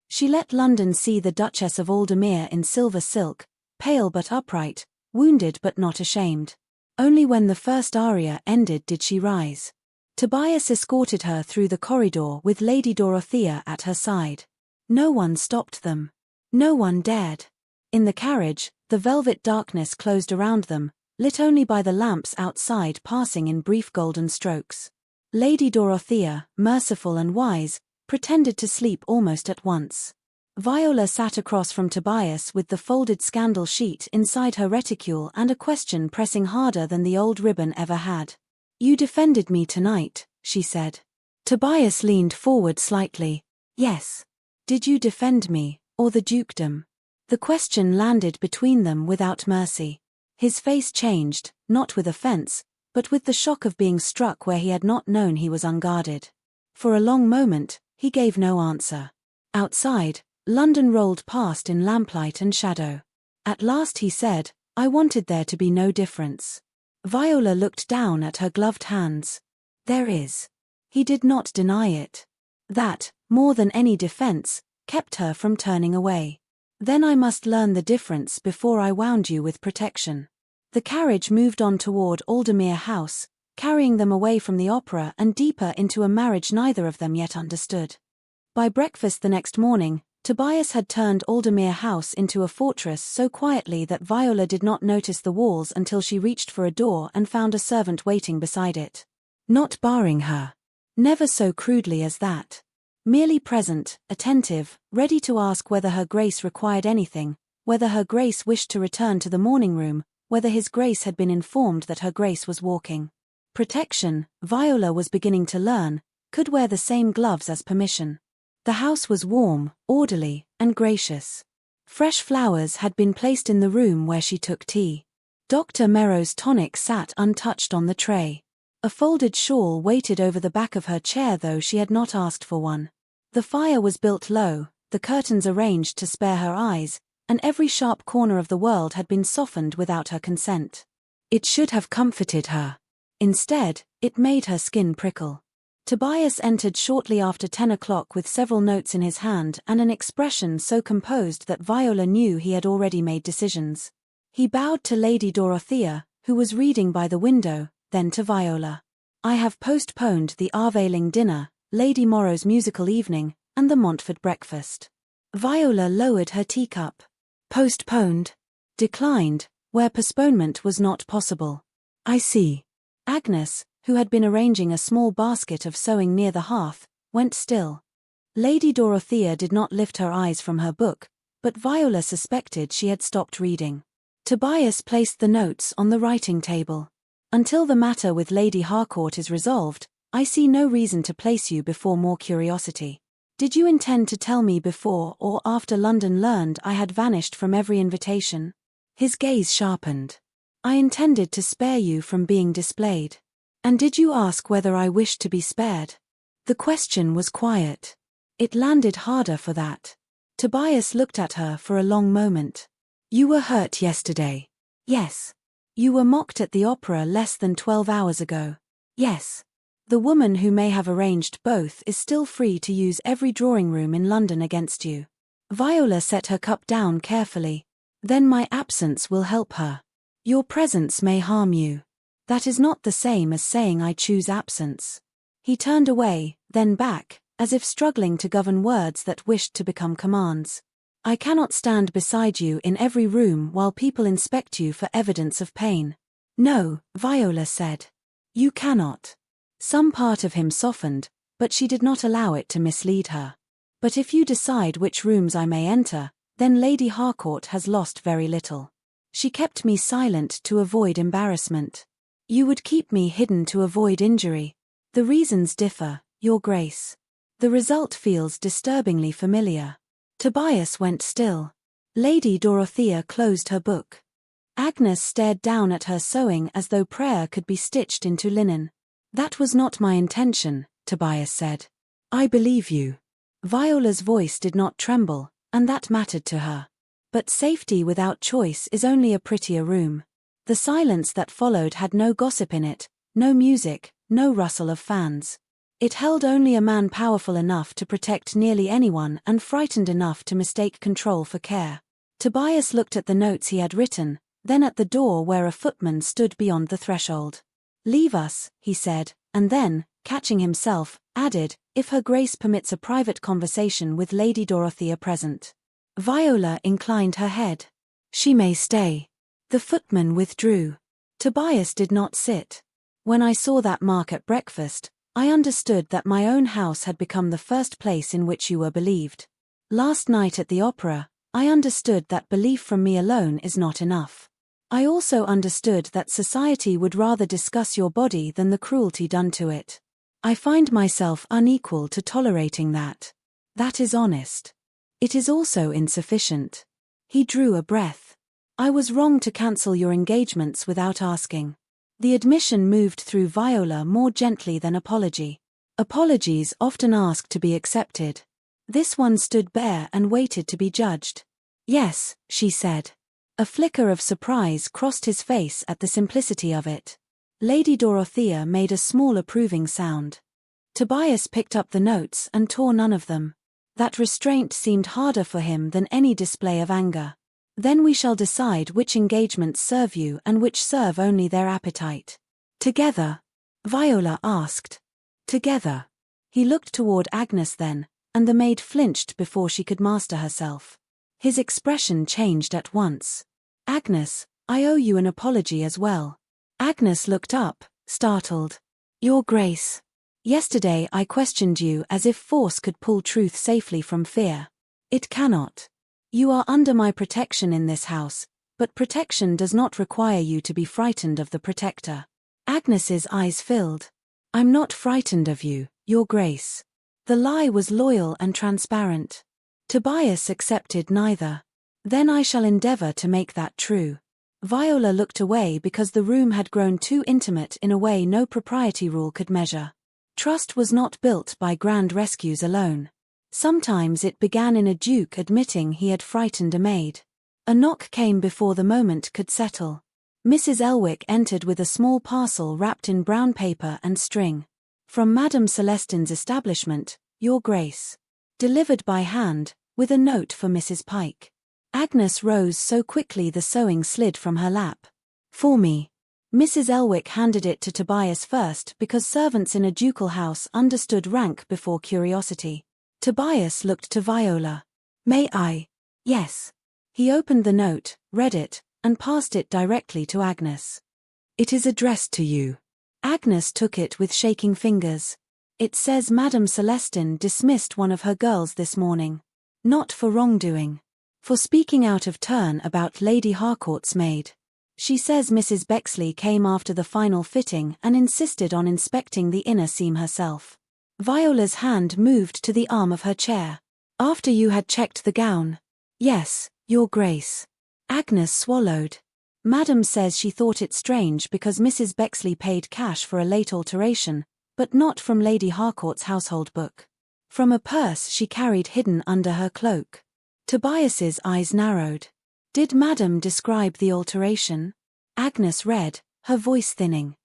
She let London see the Duchess of Aldermere in silver silk, pale but upright, wounded but not ashamed. Only when the first aria ended did she rise. Tobias escorted her through the corridor with Lady Dorothea at her side. No one stopped them. No one dared. In the carriage, the velvet darkness closed around them, lit only by the lamps outside passing in brief golden strokes. Lady Dorothea, merciful and wise, pretended to sleep almost at once. Viola sat across from Tobias with the folded scandal sheet inside her reticule and a question pressing harder than the old ribbon ever had. "You defended me tonight," she said. Tobias leaned forward slightly. "Yes. Did you defend me, or the dukedom?" The question landed between them without mercy. His face changed, not with offense, but with the shock of being struck where he had not known he was unguarded. For a long moment, he gave no answer. Outside, London rolled past in lamplight and shadow. At last he said, "I wanted there to be no difference." Viola looked down at her gloved hands. "There is." He did not deny it. That, more than any defense, kept her from turning away. "Then I must learn the difference before I wound you with protection." The carriage moved on toward Aldermere House, carrying them away from the opera and deeper into a marriage neither of them yet understood. By breakfast the next morning, Tobias had turned Aldermere House into a fortress so quietly that Viola did not notice the walls until she reached for a door and found a servant waiting beside it. Not barring her. Never so crudely as that. Merely present, attentive, ready to ask whether her Grace required anything, whether her Grace wished to return to the morning room, whether his Grace had been informed that her Grace was walking. Protection, Viola was beginning to learn, could wear the same gloves as permission. The house was warm, orderly, and gracious. Fresh flowers had been placed in the room where she took tea. Dr. Merrow's tonic sat untouched on the tray. A folded shawl waited over the back of her chair though she had not asked for one. The fire was built low, the curtains arranged to spare her eyes, and every sharp corner of the world had been softened without her consent. It should have comforted her. Instead, it made her skin prickle. Tobias entered shortly after 10 o'clock with several notes in his hand and an expression so composed that Viola knew he had already made decisions. He bowed to Lady Dorothea, who was reading by the window, then to Viola. "I have postponed the Arvaling dinner, Lady Morrow's musical evening, and the Montfort breakfast." Viola lowered her teacup. "Postponed?" "Declined, where postponement was not possible." "I see." Agnes, who had been arranging a small basket of sewing near the hearth, went still. Lady Dorothea did not lift her eyes from her book, but Viola suspected she had stopped reading. Tobias placed the notes on the writing table. "Until the matter with Lady Harcourt is resolved, I see no reason to place you before more curiosity. Did you intend to tell me before or after London learned I had vanished from every invitation?" His gaze sharpened. "I intended to spare you from being displayed." "And did you ask whether I wished to be spared?" The question was quiet. It landed harder for that. Tobias looked at her for a long moment. "You were hurt yesterday." "Yes." "You were mocked at the opera less than 12 hours ago." "Yes." The woman who may have arranged both is still free to use every drawing room in London against you. Viola set her cup down carefully. Then my absence will help her. Your presence may harm you. That is not the same as saying I choose absence. He turned away, then back, as if struggling to govern words that wished to become commands. I cannot stand beside you in every room while people inspect you for evidence of pain. No, Viola said. You cannot. Some part of him softened, but she did not allow it to mislead her. But if you decide which rooms I may enter, then Lady Harcourt has lost very little. She kept me silent to avoid embarrassment. You would keep me hidden to avoid injury. The reasons differ, Your Grace. The result feels disturbingly familiar. Tobias went still. Lady Dorothea closed her book. Agnes stared down at her sewing as though prayer could be stitched into linen. That was not my intention, Tobias said. I believe you. Viola's voice did not tremble, and that mattered to her. But safety without choice is only a prettier room. The silence that followed had no gossip in it, no music, no rustle of fans. It held only a man powerful enough to protect nearly anyone and frightened enough to mistake control for care. Tobias looked at the notes he had written, then at the door where a footman stood beyond the threshold. Leave us, he said, and then, catching himself, added, if Her Grace permits a private conversation with Lady Dorothea present. Viola inclined her head. She may stay. The footman withdrew. Tobias did not sit. When I saw that mark at breakfast, I understood that my own house had become the first place in which you were believed. Last night at the opera, I understood that belief from me alone is not enough. I also understood that society would rather discuss your body than the cruelty done to it. I find myself unequal to tolerating that. That is honest. It is also insufficient. He drew a breath. I was wrong to cancel your engagements without asking. The admission moved through Viola more gently than apology. Apologies often ask to be accepted. This one stood bare and waited to be judged. Yes, she said. A flicker of surprise crossed his face at the simplicity of it. Lady Dorothea made a small approving sound. Tobias picked up the notes and tore none of them. That restraint seemed harder for him than any display of anger. Then we shall decide which engagements serve you and which serve only their appetite. Together? Viola asked. Together. He looked toward Agnes then, and the maid flinched before she could master herself. His expression changed at once. Agnes, I owe you an apology as well. Agnes looked up, startled. Your Grace. Yesterday I questioned you as if force could pull truth safely from fear. It cannot. You are under my protection in this house, but protection does not require you to be frightened of the protector. Agnes's eyes filled. I'm not frightened of you, Your Grace. The lie was loyal and transparent. Tobias accepted neither. Then I shall endeavor to make that true. Viola looked away because the room had grown too intimate in a way no propriety rule could measure. Trust was not built by grand rescues alone. Sometimes it began in a duke admitting he had frightened a maid. A knock came before the moment could settle. Mrs. Elwick entered with a small parcel wrapped in brown paper and string. From Madame Celestine's establishment, Your Grace. Delivered by hand, with a note for Mrs. Pike. Agnes rose so quickly the sewing slid from her lap. For me. Mrs. Elwick handed it to Tobias first because servants in a ducal house understood rank before curiosity. Tobias looked to Viola. May I? Yes. He opened the note, read it, and passed it directly to Agnes. It is addressed to you. Agnes took it with shaking fingers. It says Madame Celestine dismissed one of her girls this morning. Not for wrongdoing. For speaking out of turn about Lady Harcourt's maid. She says Mrs. Bexley came after the final fitting and insisted on inspecting the inner seam herself. Viola's hand moved to the arm of her chair. After you had checked the gown? Yes, Your Grace. Agnes swallowed. Madam says she thought it strange because Mrs. Bexley paid cash for a late alteration, but not from Lady Harcourt's household book. From a purse she carried hidden under her cloak. Tobias's eyes narrowed. Did Madam describe the alteration? Agnes read, her voice thinning.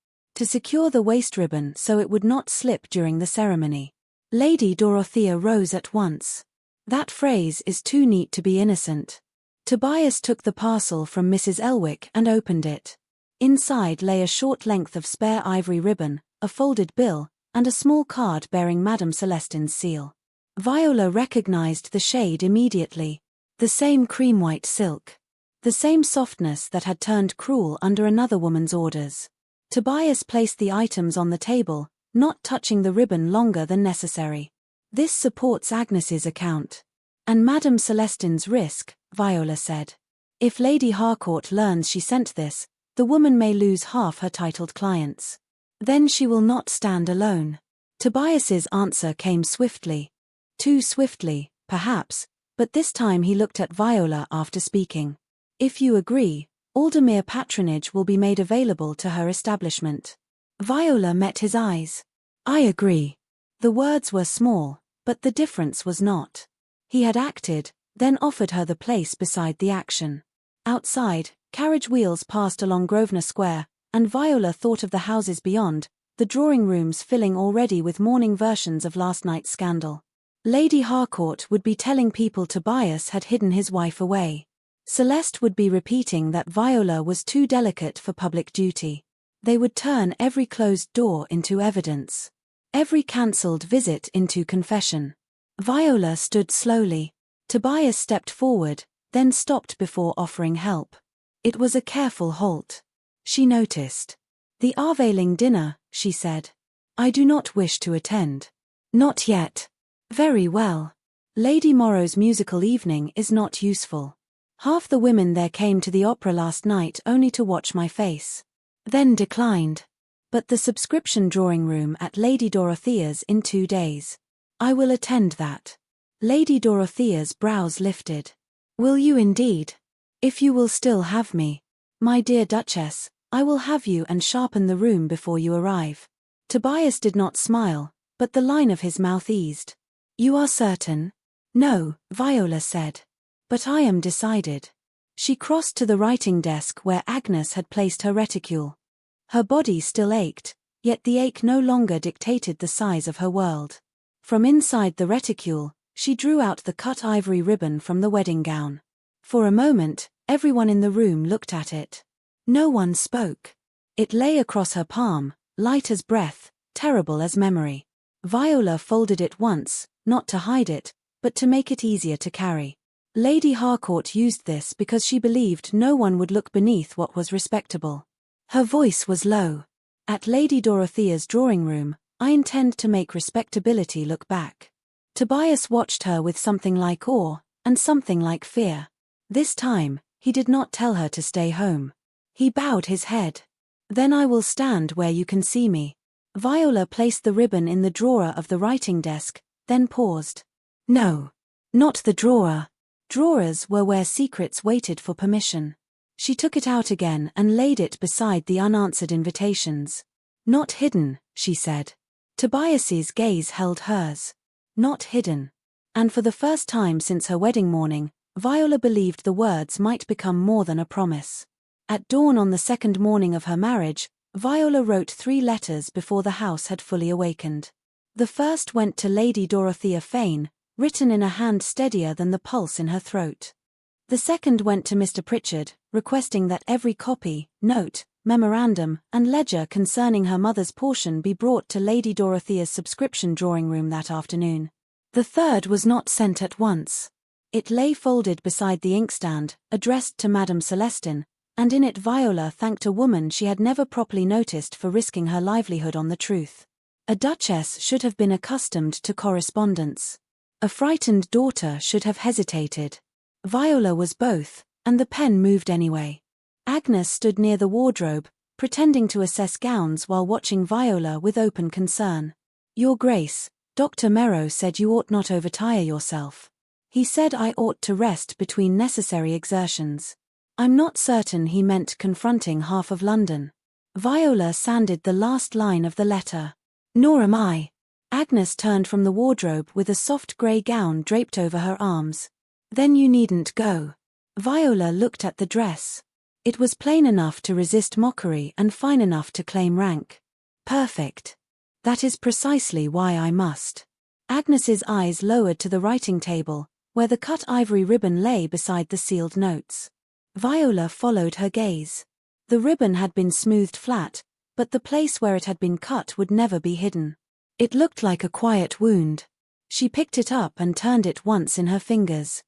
to secure the waist ribbon so it would not slip during the ceremony. Lady Dorothea rose at once. That phrase is too neat to be innocent. Tobias took the parcel from Mrs. Elwick and opened it. Inside lay a short length of spare ivory ribbon, a folded bill, and a small card bearing Madame Celestine's seal. Viola recognized the shade immediately. The same cream-white silk. The same softness that had turned cruel under another woman's orders. Tobias placed the items on the table, not touching the ribbon longer than necessary. This supports Agnes's account. And Madame Celestine's risk, Viola said. If Lady Harcourt learns she sent this, the woman may lose half her titled clients. Then she will not stand alone. Tobias's answer came swiftly. Too swiftly, perhaps, but this time he looked at Viola after speaking. If you agree, Aldermere patronage will be made available to her establishment. Viola met his eyes. I agree. The words were small, but the difference was not. He had acted, then offered her the place beside the action. Outside, carriage wheels passed along Grosvenor Square, and Viola thought of the houses beyond, the drawing rooms filling already with morning versions of last night's scandal. Lady Harcourt would be telling people Tobias had hidden his wife away. Celeste would be repeating that Viola was too delicate for public duty. They would turn every closed door into evidence. Every cancelled visit into confession. Viola stood slowly. Tobias stepped forward, then stopped before offering help. It was a careful halt. She noticed. The unveiling dinner, she said. I do not wish to attend. Not yet. Very well. Lady Morrow's musical evening is not useful. Half the women there came to the opera last night only to watch my face. Then declined. But the subscription drawing room at Lady Dorothea's in 2 days. I will attend that. Lady Dorothea's brows lifted. Will you indeed? If you will still have me. My dear Duchess, I will have you and sharpen the room before you arrive. Tobias did not smile, but the line of his mouth eased. You are certain? No, Viola said. But I am decided. She crossed to the writing desk where Agnes had placed her reticule. Her body still ached, yet the ache no longer dictated the size of her world. From inside the reticule, she drew out the cut ivory ribbon from the wedding gown. For a moment, everyone in the room looked at it. No one spoke. It lay across her palm, light as breath, terrible as memory. Viola folded it once, not to hide it, but to make it easier to carry. Lady Harcourt used this because she believed no one would look beneath what was respectable. Her voice was low. At Lady Dorothea's drawing room, I intend to make respectability look back. Tobias watched her with something like awe, and something like fear. This time, he did not tell her to stay home. He bowed his head. Then I will stand where you can see me. Viola placed the ribbon in the drawer of the writing desk, then paused. No. Not the drawer. Drawers were where secrets waited for permission. She took it out again and laid it beside the unanswered invitations. Not hidden, she said. Tobias's gaze held hers. Not hidden. And for the first time since her wedding morning, Viola believed the words might become more than a promise. At dawn on the second morning of her marriage, Viola wrote 3 letters before the house had fully awakened. The first went to Lady Dorothea Fane, written in a hand steadier than the pulse in her throat. The second went to Mr. Pritchard, requesting that every copy, note, memorandum, and ledger concerning her mother's portion be brought to Lady Dorothea's subscription drawing room that afternoon. The third was not sent at once. It lay folded beside the inkstand, addressed to Madame Celestine, and in it Viola thanked a woman she had never properly noticed for risking her livelihood on the truth. A duchess should have been accustomed to correspondence. A frightened daughter should have hesitated. Viola was both, and the pen moved anyway. Agnes stood near the wardrobe, pretending to assess gowns while watching Viola with open concern. Your Grace, Dr. Merrow said you ought not overtire yourself. He said I ought to rest between necessary exertions. I'm not certain he meant confronting half of London. Viola sanded the last line of the letter. Nor am I. Agnes turned from the wardrobe with a soft grey gown draped over her arms. Then you needn't go. Viola looked at the dress. It was plain enough to resist mockery and fine enough to claim rank. Perfect. That is precisely why I must. Agnes's eyes lowered to the writing table, where the cut ivory ribbon lay beside the sealed notes. Viola followed her gaze. The ribbon had been smoothed flat, but the place where it had been cut would never be hidden. It looked like a quiet wound. She picked it up and turned it once in her fingers.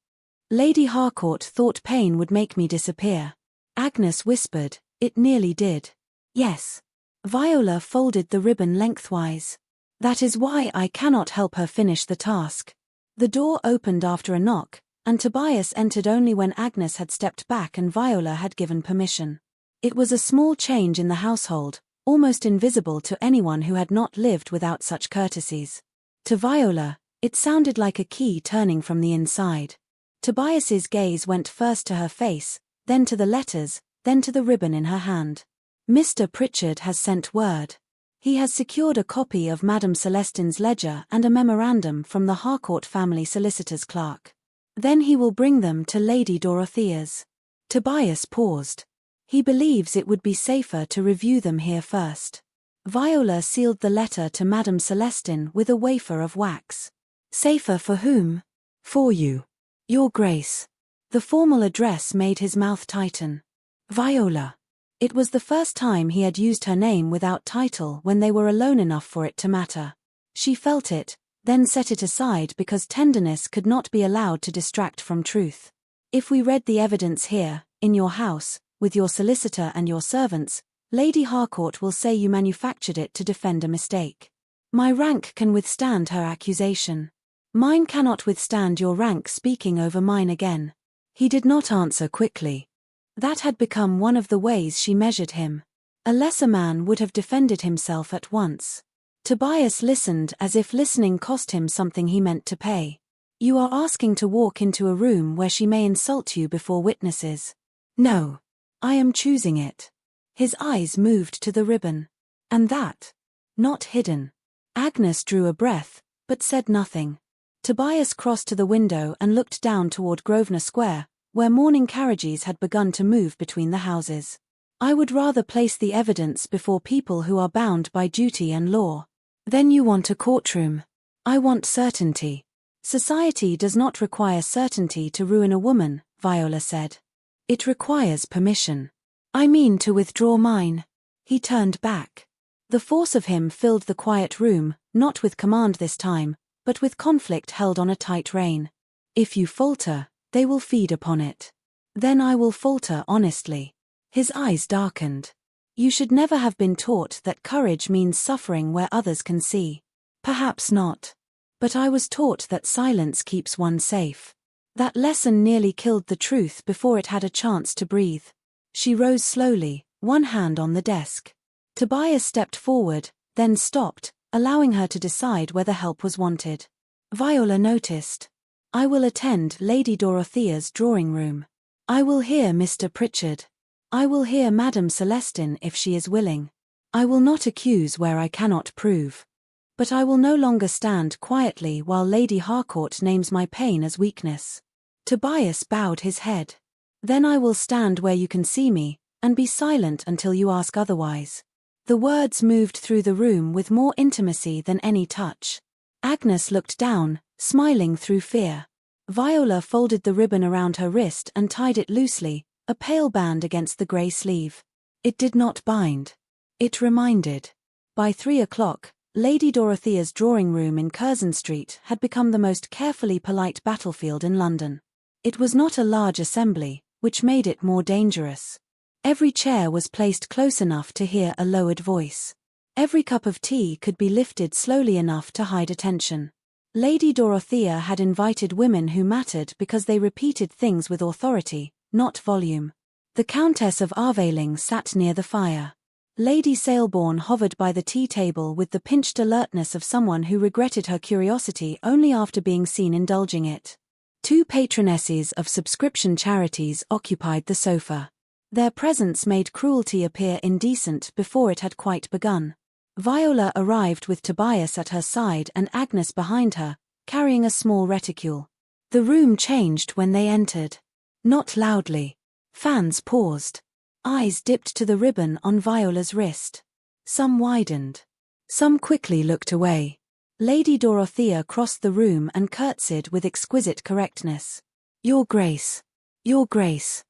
Lady Harcourt thought pain would make me disappear. Agnes whispered, "It nearly did." "Yes." Viola folded the ribbon lengthwise. "That is why I cannot help her finish the task." The door opened after a knock, and Tobias entered only when Agnes had stepped back and Viola had given permission. It was a small change in the household, almost invisible to anyone who had not lived without such courtesies. To Viola, it sounded like a key turning from the inside. Tobias's gaze went first to her face, then to the letters, then to the ribbon in her hand. "Mr. Pritchard has sent word. He has secured a copy of Madame Celestine's ledger and a memorandum from the Harcourt family solicitor's clerk. Then he will bring them to Lady Dorothea's." Tobias paused. He believes it would be safer to review them here first. Viola sealed the letter to Madame Celestine with a wafer of wax. "Safer for whom?" "For you. Your Grace." The formal address made his mouth tighten. Viola. It was the first time he had used her name without title when they were alone enough for it to matter. She felt it, then set it aside because tenderness could not be allowed to distract from truth. "If we read the evidence here, in your house, with your solicitor and your servants, Lady Harcourt will say you manufactured it to defend a mistake. My rank can withstand her accusation. Mine cannot withstand your rank speaking over mine again." He did not answer quickly. That had become one of the ways she measured him. A lesser man would have defended himself at once. Tobias listened as if listening cost him something he meant to pay. "You are asking to walk into a room where she may insult you before witnesses." "No. I am choosing it." His eyes moved to the ribbon. "And that? Not hidden." Agnes drew a breath, but said nothing. Tobias crossed to the window and looked down toward Grosvenor Square, where morning carriages had begun to move between the houses. "I would rather place the evidence before people who are bound by duty and law." "Then you want a courtroom." "I want certainty." "Society does not require certainty to ruin a woman," Viola said. "It requires permission." "I mean to withdraw mine." He turned back. The force of him filled the quiet room, not with command this time, but with conflict held on a tight rein. "If you falter, they will feed upon it." "Then I will falter honestly." His eyes darkened. "You should never have been taught that courage means suffering where others can see." "Perhaps not. But I was taught that silence keeps one safe." That lesson nearly killed the truth before it had a chance to breathe. She rose slowly, one hand on the desk. Tobias stepped forward, then stopped, allowing her to decide whether help was wanted. Viola noticed. "I will attend Lady Dorothea's drawing room. I will hear Mr. Pritchard. I will hear Madame Celestine if she is willing. I will not accuse where I cannot prove. But I will no longer stand quietly while Lady Harcourt names my pain as weakness." Tobias bowed his head. "Then I will stand where you can see me, and be silent until you ask otherwise." The words moved through the room with more intimacy than any touch. Agnes looked down, smiling through fear. Viola folded the ribbon around her wrist and tied it loosely, a pale band against the grey sleeve. It did not bind. It reminded. By 3 o'clock, Lady Dorothea's drawing room in Curzon Street had become the most carefully polite battlefield in London. It was not a large assembly, which made it more dangerous. Every chair was placed close enough to hear a lowered voice. Every cup of tea could be lifted slowly enough to hide attention. Lady Dorothea had invited women who mattered because they repeated things with authority, not volume. The Countess of Arveiling sat near the fire. Lady Saleborn hovered by the tea table with the pinched alertness of someone who regretted her curiosity only after being seen indulging it. 2 patronesses of subscription charities occupied the sofa. Their presence made cruelty appear indecent before it had quite begun. Viola arrived with Tobias at her side and Agnes behind her, carrying a small reticule. The room changed when they entered. Not loudly. Fans paused. Eyes dipped to the ribbon on Viola's wrist. Some widened. Some quickly looked away. Lady Dorothea crossed the room and curtsied with exquisite correctness. "Your Grace. Your Grace.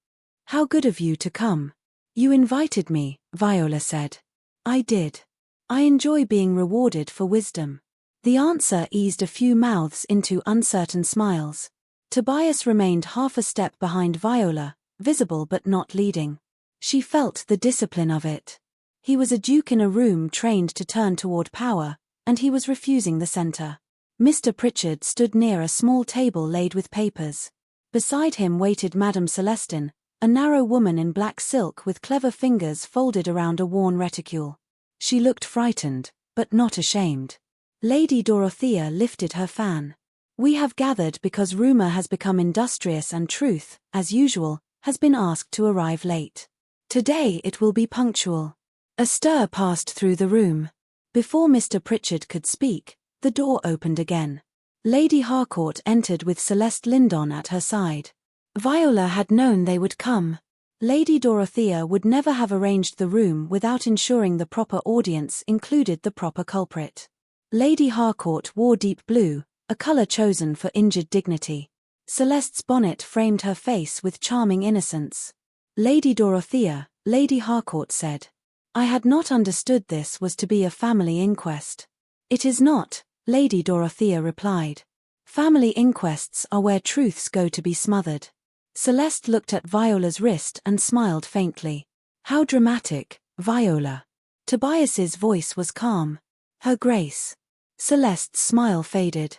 How good of you to come." "You invited me," Viola said. "I did. I enjoy being rewarded for wisdom." The answer eased a few mouths into uncertain smiles. Tobias remained half a step behind Viola, visible but not leading. She felt the discipline of it. He was a duke in a room trained to turn toward power, and he was refusing the center. Mr. Pritchard stood near a small table laid with papers. Beside him waited Madame Celestine, a narrow woman in black silk with clever fingers folded around a worn reticule. She looked frightened, but not ashamed. Lady Dorothea lifted her fan. "We have gathered because rumor has become industrious and truth, as usual, has been asked to arrive late. Today it will be punctual." A stir passed through the room. Before Mr. Pritchard could speak, the door opened again. Lady Harcourt entered with Celeste Lindon at her side. Viola had known they would come. Lady Dorothea would never have arranged the room without ensuring the proper audience included the proper culprit. Lady Harcourt wore deep blue, a color chosen for injured dignity. Celeste's bonnet framed her face with charming innocence. "Lady Dorothea," Lady Harcourt said. "I had not understood this was to be a family inquest." "It is not," Lady Dorothea replied. "Family inquests are where truths go to be smothered." Celeste looked at Viola's wrist and smiled faintly. "How dramatic, Viola." Tobias's voice was calm. "Her Grace." Celeste's smile faded.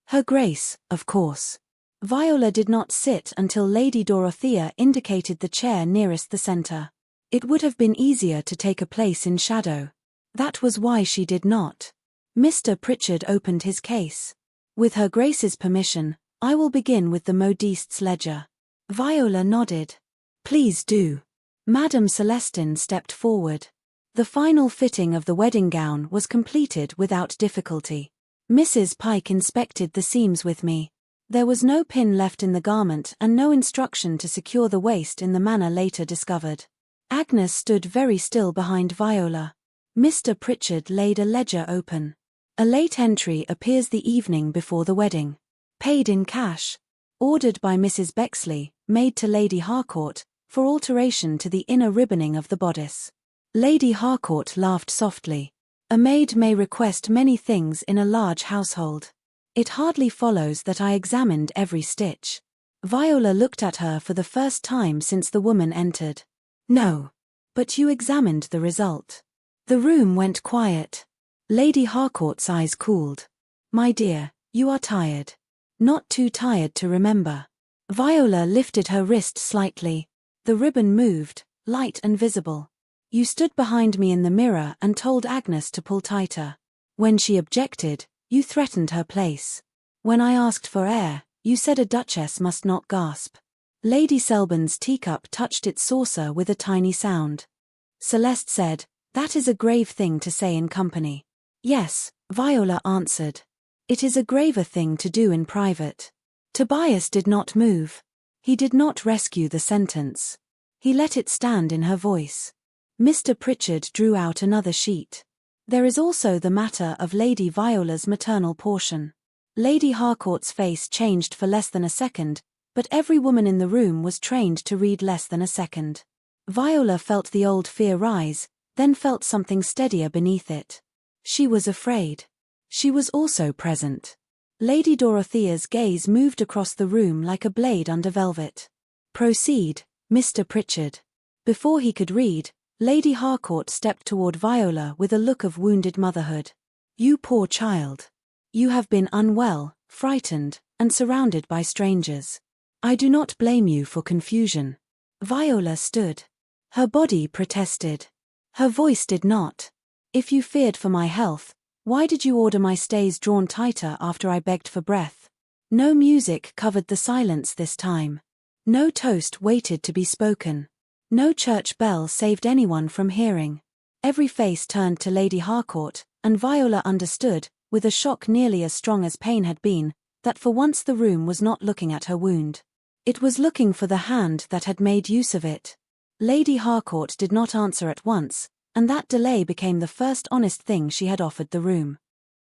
"Her Grace, of course." Viola did not sit until Lady Dorothea indicated the chair nearest the center. It would have been easier to take a place in shadow. That was why she did not. Mr. Pritchard opened his case. "With Her Grace's permission, I will begin with the modistes ledger." Viola nodded. "Please do." Madame Celestine stepped forward. The final fitting of the wedding gown was completed without difficulty. Mrs. Pike inspected the seams with me. There was no pin left in the garment and no instruction to secure the waist in the manner later discovered. Agnes stood very still behind Viola. Mr. Pritchard laid a ledger open. A late entry appears the evening before the wedding. Paid in cash. Ordered by Mrs. Bexley, made to Lady Harcourt, for alteration to the inner ribboning of the bodice. Lady Harcourt laughed softly. A maid may request many things in a large household. It hardly follows that I examined every stitch. Viola looked at her for the first time since the woman entered. "No. But you examined the result." The room went quiet. Lady Harcourt's eyes cooled. "My dear, you are tired. Not too tired to remember." Viola lifted her wrist slightly. The ribbon moved, light and visible. "You stood behind me in the mirror and told Agnes to pull tighter. When she objected, you threatened her place. When I asked for air, you said a duchess must not gasp." Lady Selborne's teacup touched its saucer with a tiny sound. Celeste said, "That is a grave thing to say in company." "Yes," Viola answered. "It is a graver thing to do in private." Tobias did not move. He did not rescue the sentence. He let it stand in her voice. Mr. Pritchard drew out another sheet. "There is also the matter of Lady Viola's maternal portion." Lady Harcourt's face changed for less than a second, but every woman in the room was trained to read less than a second. Viola felt the old fear rise, then felt something steadier beneath it. She was afraid. She was also present. Lady Dorothea's gaze moved across the room like a blade under velvet. "Proceed, Mr. Pritchard." Before he could read, Lady Harcourt stepped toward Viola with a look of wounded motherhood. "You poor child. You have been unwell, frightened, and surrounded by strangers. I do not blame you for confusion." Viola stood. Her body protested. Her voice did not. "If you feared for my health, why did you order my stays drawn tighter after I begged for breath?" No music covered the silence this time. No toast waited to be spoken. No church bell saved anyone from hearing. Every face turned to Lady Harcourt, and Viola understood, with a shock nearly as strong as pain had been, that for once the room was not looking at her wound. It was looking for the hand that had made use of it. Lady Harcourt did not answer at once, and that delay became the first honest thing she had offered the room.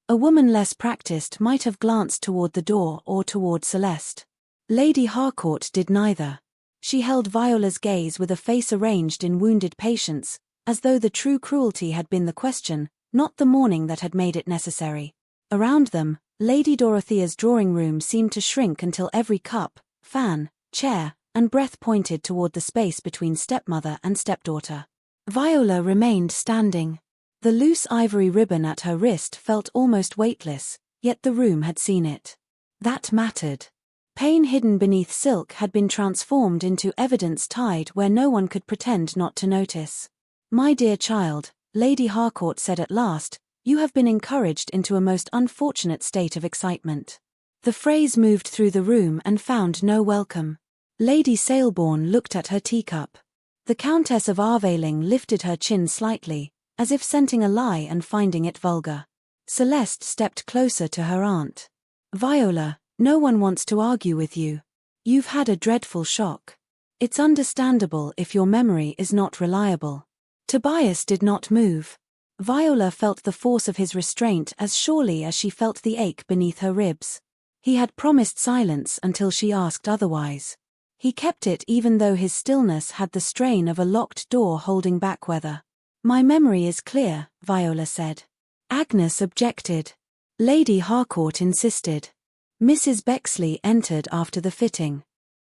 A woman less practiced might have glanced toward the door or toward Celeste. Lady Harcourt did neither. She held Viola's gaze with a face arranged in wounded patience, as though the true cruelty had been the question, not the mourning that had made it necessary. Around them, Lady Dorothea's drawing-room seemed to shrink until every cup, fan, chair, and breath pointed toward the space between stepmother and stepdaughter. Viola remained standing. The loose ivory ribbon at her wrist felt almost weightless, yet the room had seen it. That mattered. Pain hidden beneath silk had been transformed into evidence tied where no one could pretend not to notice. "My dear child," Lady Harcourt said at last, "you have been encouraged into a most unfortunate state of excitement." The phrase moved through the room and found no welcome. Lady Saleborn looked at her teacup. The Countess of Arveiling lifted her chin slightly, as if scenting a lie and finding it vulgar. Celeste stepped closer to her aunt. "Viola, no one wants to argue with you. You've had a dreadful shock. It's understandable if your memory is not reliable." Tobias did not move. Viola felt the force of his restraint as surely as she felt the ache beneath her ribs. He had promised silence until she asked otherwise. He kept it even though his stillness had the strain of a locked door holding back weather. "My memory is clear," Viola said. Agnes objected. Lady Harcourt insisted. Mrs. Bexley entered after the fitting.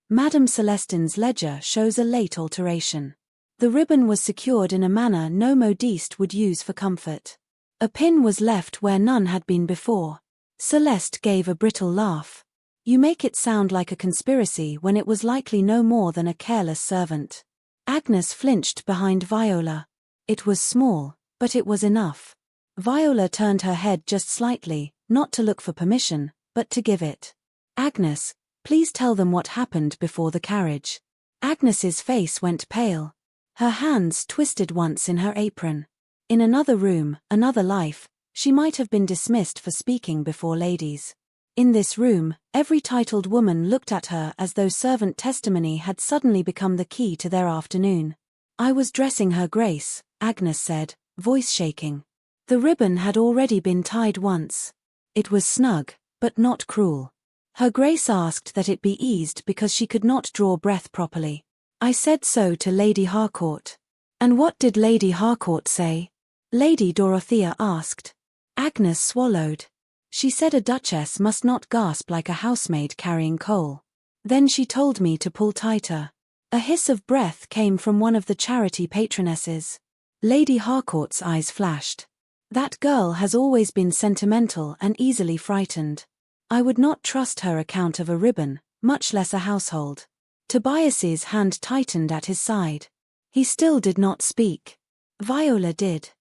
Madame Celestine's ledger shows a late alteration. The ribbon was secured in a manner no modiste would use for comfort. A pin was left where none had been before. Celeste gave a brittle laugh. "You make it sound like a conspiracy when it was likely no more than a careless servant." Agnes flinched behind Viola. It was small, but it was enough. Viola turned her head just slightly, not to look for permission, but to give it. "Agnes, please tell them what happened before the carriage." Agnes's face went pale. Her hands twisted once in her apron. In another room, another life, she might have been dismissed for speaking before ladies. In this room, every titled woman looked at her as though servant testimony had suddenly become the key to their afternoon. "I was dressing her Grace," Agnes said, voice shaking. The ribbon had already been tied once. It was snug, but not cruel. Her Grace asked that it be eased because she could not draw breath properly. "I said so to Lady Harcourt." "And what did Lady Harcourt say?" Lady Dorothea asked. Agnes swallowed. "She said a duchess must not gasp like a housemaid carrying coal. Then she told me to pull tighter." A hiss of breath came from one of the charity patronesses. Lady Harcourt's eyes flashed. "That girl has always been sentimental and easily frightened. I would not trust her account of a ribbon, much less a household." Tobias's hand tightened at his side. He still did not speak. Viola did.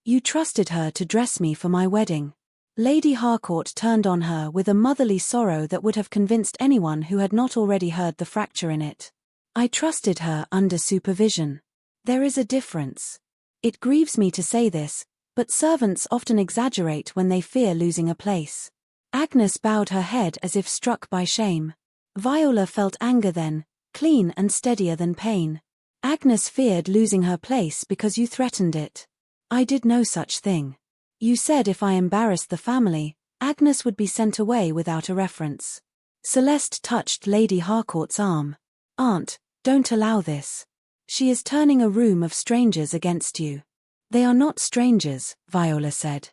"You trusted her to dress me for my wedding." Lady Harcourt turned on her with a motherly sorrow that would have convinced anyone who had not already heard the fracture in it. "I trusted her under supervision. There is a difference. It grieves me to say this, but servants often exaggerate when they fear losing a place." Agnes bowed her head as if struck by shame. Viola felt anger then, clean and steadier than pain. "Agnes feared losing her place because you threatened it." "I did no such thing. You said if I embarrassed the family, Agnes would be sent away without a reference." Celeste touched Lady Harcourt's arm. "Aunt, don't allow this. She is turning a room of strangers against you." "They are not strangers," Viola said.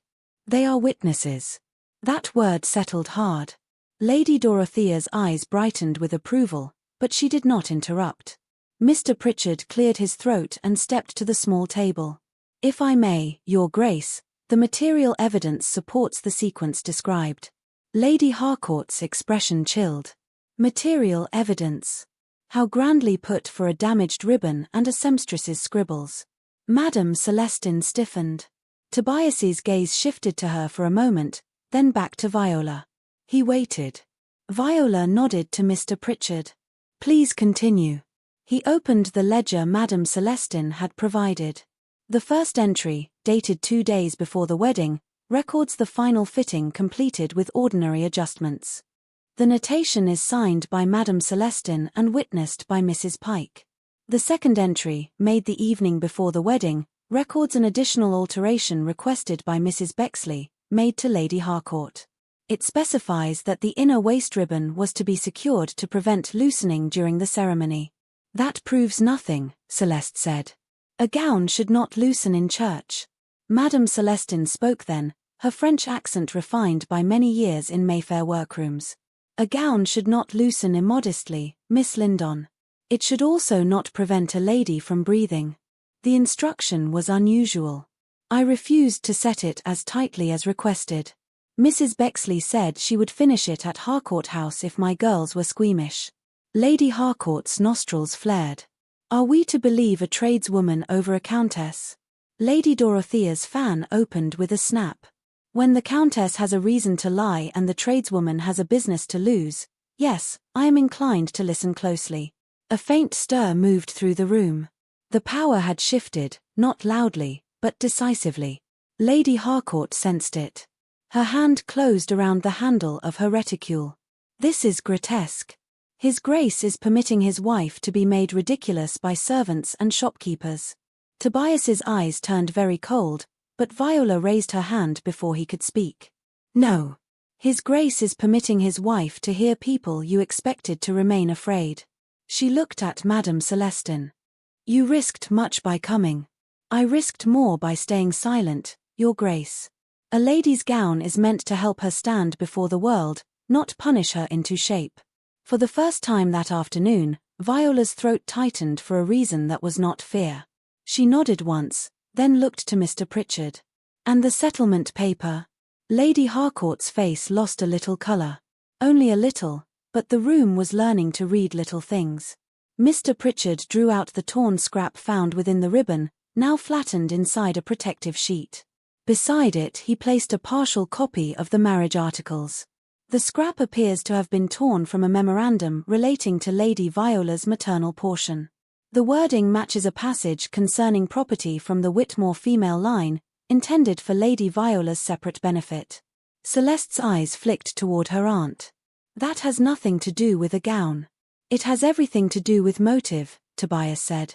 "They are witnesses." That word settled hard. Lady Dorothea's eyes brightened with approval, but she did not interrupt. Mr. Pritchard cleared his throat and stepped to the small table. "If I may, Your Grace, the material evidence supports the sequence described." Lady Harcourt's expression chilled. Material evidence. How grandly put for a damaged ribbon and a seamstress's scribbles. Madame Celestine stiffened. Tobias's gaze shifted to her for a moment, then back to Viola. He waited. Viola nodded to Mr. Pritchard. "Please continue." He opened the ledger Madame Celestine had provided. The first entry, dated 2 days before the wedding, records the final fitting completed with ordinary adjustments. The notation is signed by Madame Celestine and witnessed by Mrs. Pike. The second entry, made the evening before the wedding, records an additional alteration requested by Mrs. Bexley, made to Lady Harcourt. It specifies that the inner waist ribbon was to be secured to prevent loosening during the ceremony. That proves nothing, Celeste said. A gown should not loosen in church. Madame Celestine spoke then, her French accent refined by many years in Mayfair workrooms. A gown should not loosen immodestly, Miss Lindon. It should also not prevent a lady from breathing. The instruction was unusual. I refused to set it as tightly as requested. Mrs. Bexley said she would finish it at Harcourt House if my girls were squeamish. Lady Harcourt's nostrils flared. Are we to believe a tradeswoman over a countess? Lady Dorothea's fan opened with a snap. When the countess has a reason to lie and the tradeswoman has a business to lose, yes, I am inclined to listen closely. A faint stir moved through the room. The power had shifted, not loudly, but decisively. Lady Harcourt sensed it. Her hand closed around the handle of her reticule. This is grotesque. His Grace is permitting his wife to be made ridiculous by servants and shopkeepers. Tobias's eyes turned very cold, but Viola raised her hand before he could speak. No. His Grace is permitting his wife to hear people you expected to remain afraid. She looked at Madame Celestine. You risked much by coming. I risked more by staying silent, Your Grace. A lady's gown is meant to help her stand before the world, not punish her into shape. For the first time that afternoon, Viola's throat tightened for a reason that was not fear. She nodded once, then looked to Mr. Pritchard. And the settlement paper? Lady Harcourt's face lost a little colour. Only a little, but the room was learning to read little things. Mr. Pritchard drew out the torn scrap found within the ribbon, now flattened inside a protective sheet. Beside it he placed a partial copy of the marriage articles. The scrap appears to have been torn from a memorandum relating to Lady Viola's maternal portion. The wording matches a passage concerning property from the Whitmore female line, intended for Lady Viola's separate benefit. Celeste's eyes flicked toward her aunt. That has nothing to do with a gown. It has everything to do with motive, Tobias said.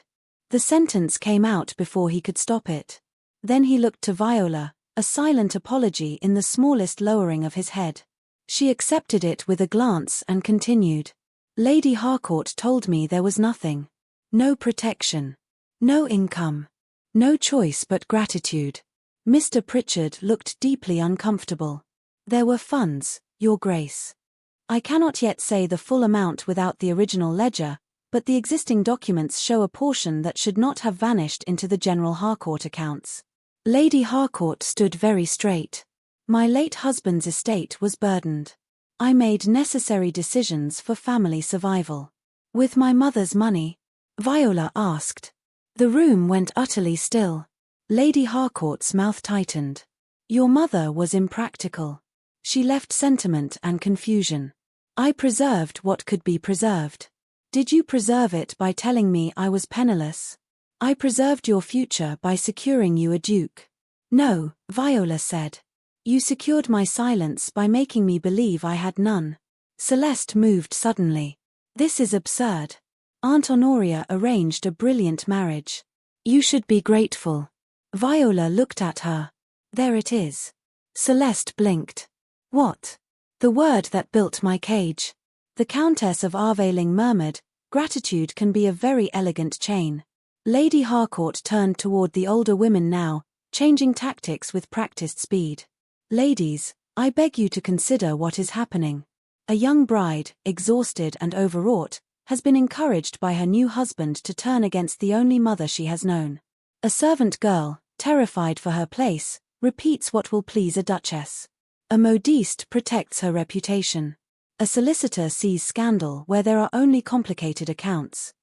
The sentence came out before he could stop it. Then he looked to Viola, a silent apology in the smallest lowering of his head. She accepted it with a glance and continued. Lady Harcourt told me there was nothing. No protection. No income. No choice but gratitude. Mr. Pritchard looked deeply uncomfortable. There were funds, Your Grace. I cannot yet say the full amount without the original ledger, but the existing documents show a portion that should not have vanished into the general Harcourt accounts. Lady Harcourt stood very straight. My late husband's estate was burdened. I made necessary decisions for family survival. With my mother's money? Viola asked. The room went utterly still. Lady Harcourt's mouth tightened. Your mother was impractical. She left sentiment and confusion. I preserved what could be preserved. Did you preserve it by telling me I was penniless? I preserved your future by securing you a duke. No, Viola said. You secured my silence by making me believe I had none. Celeste moved suddenly. This is absurd. Aunt Honoria arranged a brilliant marriage. You should be grateful. Viola looked at her. There it is. Celeste blinked. What? The word that built my cage. The Countess of Arveling murmured, gratitude can be a very elegant chain. Lady Harcourt turned toward the older women now, changing tactics with practiced speed. Ladies, I beg you to consider what is happening. A young bride, exhausted and overwrought, has been encouraged by her new husband to turn against the only mother she has known. A servant girl, terrified for her place, repeats what will please a duchess. A modiste protects her reputation. A solicitor sees scandal where there are only complicated accounts.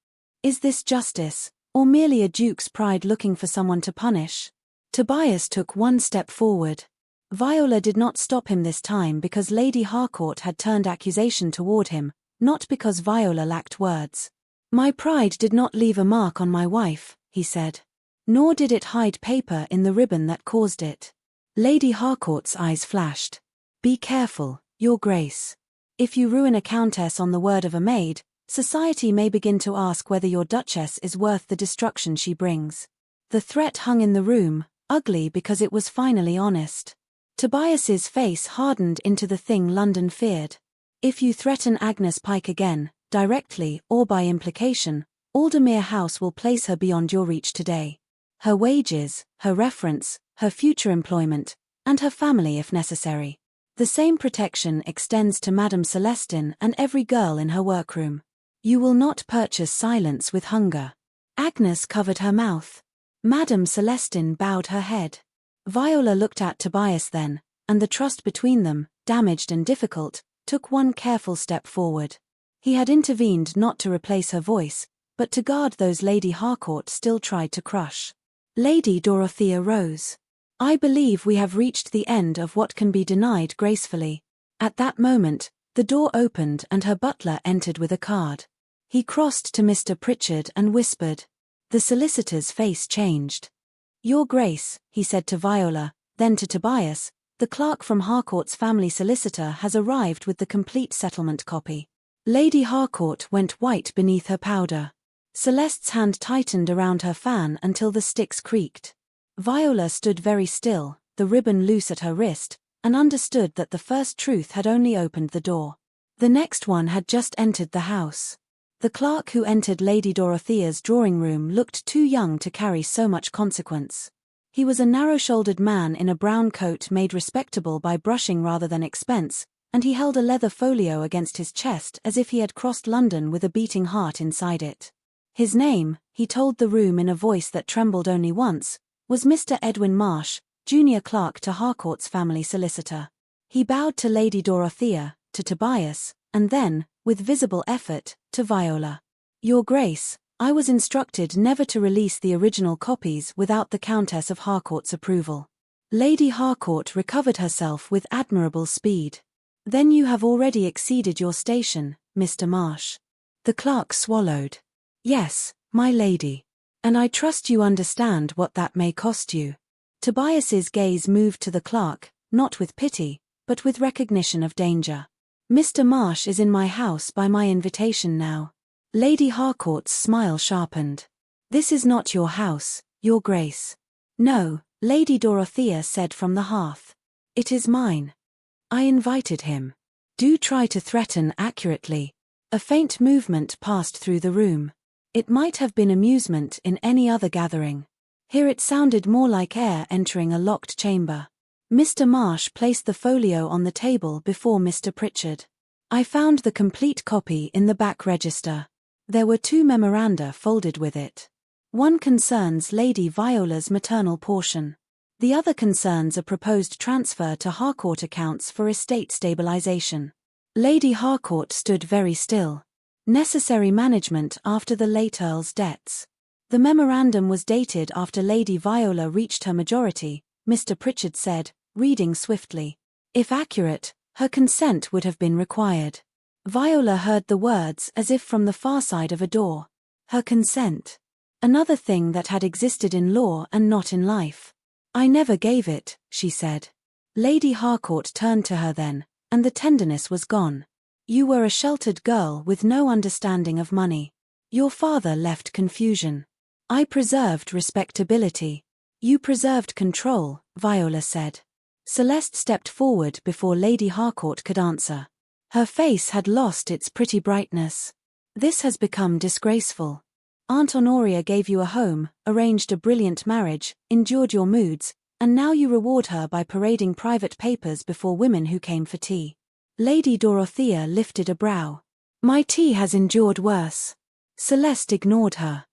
Is this justice, or merely a duke's pride looking for someone to punish? Tobias took one step forward. Viola did not stop him this time because Lady Harcourt had turned accusation toward him, not because Viola lacked words. My pride did not leave a mark on my wife, he said. Nor did it hide paper in the ribbon that caused it. Lady Harcourt's eyes flashed. Be careful, Your Grace. If you ruin a countess on the word of a maid, society may begin to ask whether your duchess is worth the destruction she brings. The threat hung in the room, ugly because it was finally honest. Tobias's face hardened into the thing London feared. If you threaten Agnes Pike again, directly or by implication, Aldermere House will place her beyond your reach today. Her wages, her reference, her future employment, and her family if necessary. The same protection extends to Madame Celestine and every girl in her workroom. You will not purchase silence with hunger. Agnes covered her mouth. Madame Celestine bowed her head. Viola looked at Tobias then, and the trust between them, damaged and difficult, took one careful step forward. He had intervened not to replace her voice, but to guard those Lady Harcourt still tried to crush. Lady Dorothea rose. I believe we have reached the end of what can be denied gracefully. At that moment, the door opened and her butler entered with a card. He crossed to Mr. Pritchard and whispered. The solicitor's face changed. Your Grace, he said to Viola, then to Tobias, the clerk from Harcourt's family solicitor has arrived with the complete settlement copy. Lady Harcourt went white beneath her powder. Celeste's hand tightened around her fan until the sticks creaked. Viola stood very still, the ribbon loose at her wrist, and understood that the first truth had only opened the door. The next one had just entered the house. The clerk who entered Lady Dorothea's drawing-room looked too young to carry so much consequence. He was a narrow-shouldered man in a brown coat made respectable by brushing rather than expense, and he held a leather folio against his chest as if he had crossed London with a beating heart inside it. His name, he told the room in a voice that trembled only once, was Mr. Edwin Marsh, junior clerk to Harcourt's family solicitor. He bowed to Lady Dorothea, to Tobias, and then, with visible effort, to Viola. Your Grace, I was instructed never to release the original copies without the Countess of Harcourt's approval. Lady Harcourt recovered herself with admirable speed. Then you have already exceeded your station, Mr. Marsh. The clerk swallowed. Yes, my lady. And I trust you understand what that may cost you. Tobias's gaze moved to the clerk, not with pity, but with recognition of danger. Mr. Marsh is in my house by my invitation now. Lady Harcourt's smile sharpened. This is not your house, Your Grace. No, Lady Dorothea said from the hearth. It is mine. I invited him. Do try to threaten accurately. A faint movement passed through the room. It might have been amusement in any other gathering. Here it sounded more like air entering a locked chamber. Mr. Marsh placed the folio on the table before Mr. Pritchard. I found the complete copy in the back register. There were 2 memoranda folded with it. One concerns Lady Viola's maternal portion. The other concerns a proposed transfer to Harcourt accounts for estate stabilization. Lady Harcourt stood very still. Necessary management after the late Earl's debts. The memorandum was dated after Lady Viola reached her majority, Mr. Pritchard said, reading swiftly. If accurate, her consent would have been required. Viola heard the words as if from the far side of a door. Her consent. Another thing that had existed in law and not in life. I never gave it, she said. Lady Harcourt turned to her then, and the tenderness was gone. You were a sheltered girl with no understanding of money. Your father left confusion. I preserved respectability. You preserved control, Viola said. Celeste stepped forward before Lady Harcourt could answer. Her face had lost its pretty brightness. This has become disgraceful. Aunt Honoria gave you a home, arranged a brilliant marriage, endured your moods, and now you reward her by parading private papers before women who came for tea. Lady Dorothea lifted a brow. My tea has endured worse. Celeste ignored her.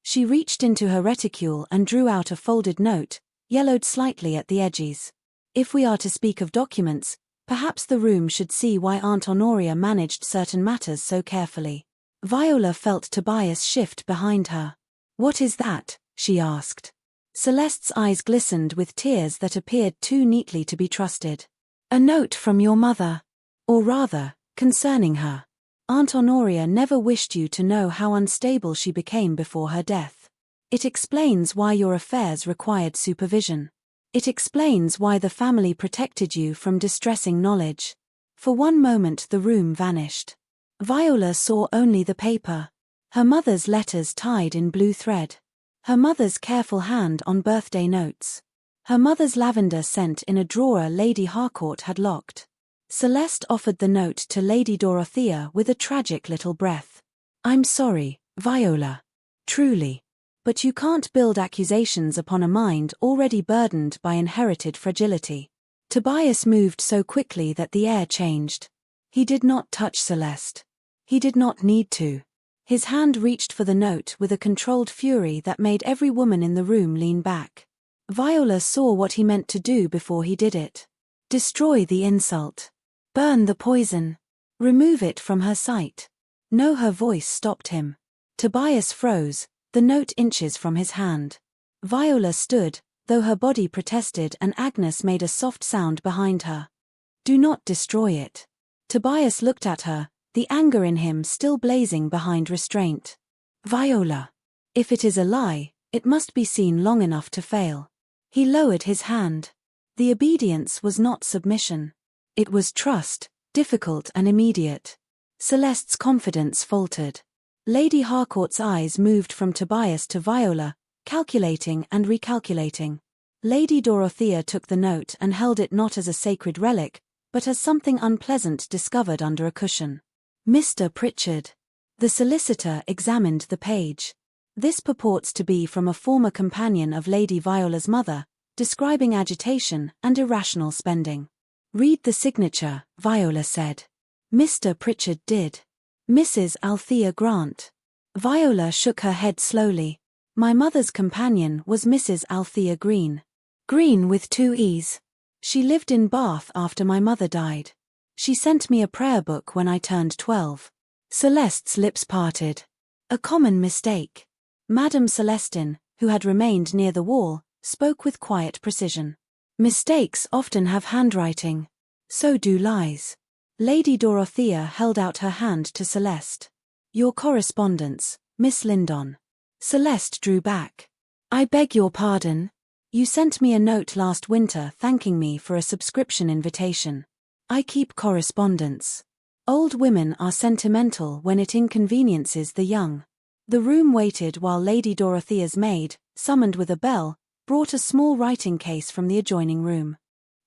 She reached into her reticule and drew out a folded note, yellowed slightly at the edges. If we are to speak of documents, perhaps the room should see why Aunt Honoria managed certain matters so carefully. Viola felt Tobias shift behind her. What is that? She asked. Celeste's eyes glistened with tears that appeared too neatly to be trusted. A note from your mother. Or rather, concerning her. Aunt Honoria never wished you to know how unstable she became before her death. It explains why your affairs required supervision. It explains why the family protected you from distressing knowledge. For one moment the room vanished. Viola saw only the paper. Her mother's letters tied in blue thread. Her mother's careful hand on birthday notes. Her mother's lavender scent in a drawer Lady Harcourt had locked. Celeste offered the note to Lady Dorothea with a tragic little breath. "I'm sorry, Viola. Truly. But you can't build accusations upon a mind already burdened by inherited fragility." Tobias moved so quickly that the air changed. He did not touch Celeste. He did not need to. His hand reached for the note with a controlled fury that made every woman in the room lean back. Viola saw what he meant to do before he did it. Destroy the insult. Burn the poison. Remove it from her sight. No, her voice stopped him. Tobias froze, the note inches from his hand. Viola stood, though her body protested, and Agnes made a soft sound behind her. "Do not destroy it." Tobias looked at her, the anger in him still blazing behind restraint. "Viola. If it is a lie, it must be seen long enough to fail." He lowered his hand. The obedience was not submission. It was trust, difficult and immediate. Celeste's confidence faltered. Lady Harcourt's eyes moved from Tobias to Viola, calculating and recalculating. Lady Dorothea took the note and held it not as a sacred relic, but as something unpleasant discovered under a cushion. "Mr. Pritchard." The solicitor examined the page. This purports to be from a former companion of Lady Viola's mother, describing agitation and irrational spending. "Read the signature," Viola said. Mr. Pritchard did. "Mrs. Althea Grant." Viola shook her head slowly. "My mother's companion was Mrs. Althea Green. Green with 2 E's. She lived in Bath after my mother died. She sent me a prayer book when I turned 12. Celeste's lips parted. "A common mistake." Madame Celestine, who had remained near the wall, spoke with quiet precision. "Mistakes often have handwriting. So do lies." Lady Dorothea held out her hand to Celeste. "Your correspondence, Miss Lindon." Celeste drew back. "I beg your pardon. You sent me a note last winter thanking me for a subscription invitation. I keep correspondence. Old women are sentimental when it inconveniences the young." The room waited while Lady Dorothea's maid, summoned with a bell, brought a small writing case from the adjoining room.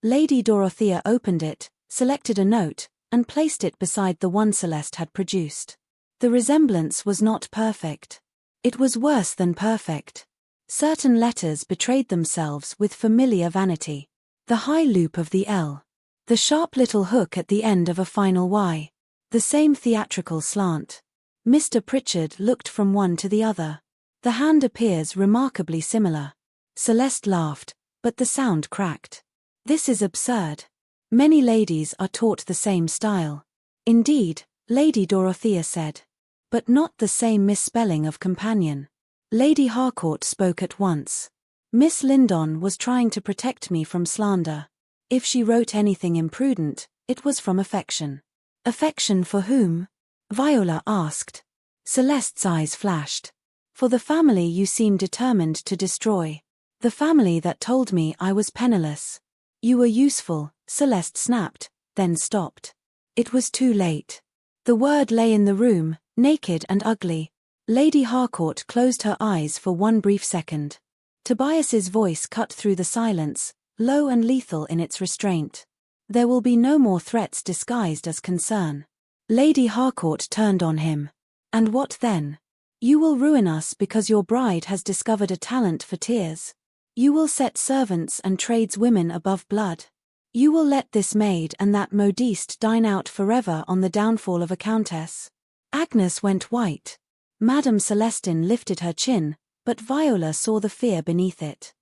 Lady Dorothea opened it, selected a note, and placed it beside the one Celeste had produced. The resemblance was not perfect. It was worse than perfect. Certain letters betrayed themselves with familiar vanity. The high loop of the L. The sharp little hook at the end of a final Y. The same theatrical slant. Mr. Pritchard looked from one to the other. "The hand appears remarkably similar." Celeste laughed, but the sound cracked. "This is absurd. Many ladies are taught the same style." "Indeed," Lady Dorothea said. "But not the same misspelling of companion." Lady Harcourt spoke at once. "Miss Lindon was trying to protect me from slander. If she wrote anything imprudent, it was from affection." "Affection for whom?" Viola asked. Celeste's eyes flashed. "For the family you seem determined to destroy. The family that told me I was penniless." "You were useful," Celeste snapped, then stopped. It was too late. The word lay in the room, naked and ugly. Lady Harcourt closed her eyes for one brief second. Tobias's voice cut through the silence, low and lethal in its restraint. "There will be no more threats disguised as concern." Lady Harcourt turned on him. "And what then? You will ruin us because your bride has discovered a talent for tears. You will set servants and tradeswomen above blood. You will let this maid and that modiste dine out forever on the downfall of a countess." Agnes went white. Madame Celestine lifted her chin, but Viola saw the fear beneath it.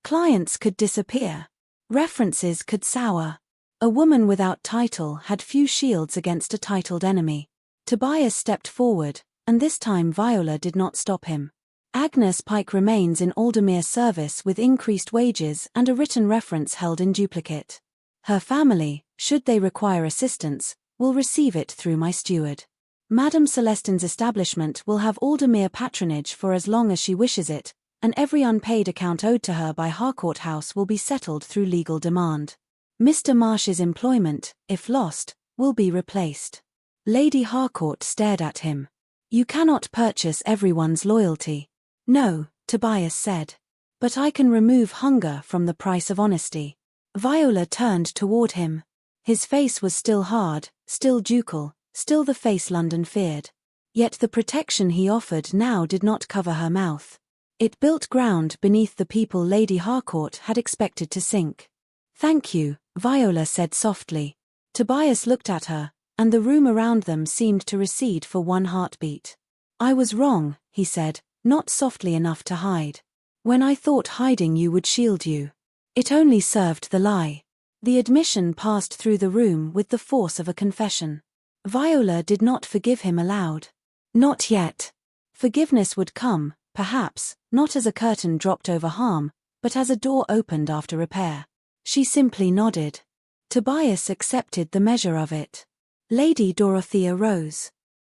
Clients could disappear. References could sour. A woman without title had few shields against a titled enemy. Tobias stepped forward, and this time Viola did not stop him. "Agnes Pike remains in Aldermere service with increased wages and a written reference held in duplicate. Her family, should they require assistance, will receive it through my steward. Madame Celestine's establishment will have Aldermere patronage for as long as she wishes it, and every unpaid account owed to her by Harcourt House will be settled through legal demand. Mr. Marsh's employment, if lost, will be replaced." Lady Harcourt stared at him. "You cannot purchase everyone's loyalty." "No," Tobias said. But I can remove hunger from the price of honesty. Viola turned toward him. His face was still hard, still ducal, still the face London feared. Yet the protection he offered now did not cover her mouth. It built ground beneath the people Lady Harcourt had expected to sink. Thank you, Viola said softly. Tobias looked at her, and the room around them seemed to recede for one heartbeat. I was wrong, he said, not softly enough to hide. When I thought hiding you would shield you. It only served the lie. The admission passed through the room with the force of a confession. Viola did not forgive him aloud. Not yet. Forgiveness would come, perhaps, not as a curtain dropped over harm, but as a door opened after repair. She simply nodded. Tobias accepted the measure of it. Lady Dorothea rose.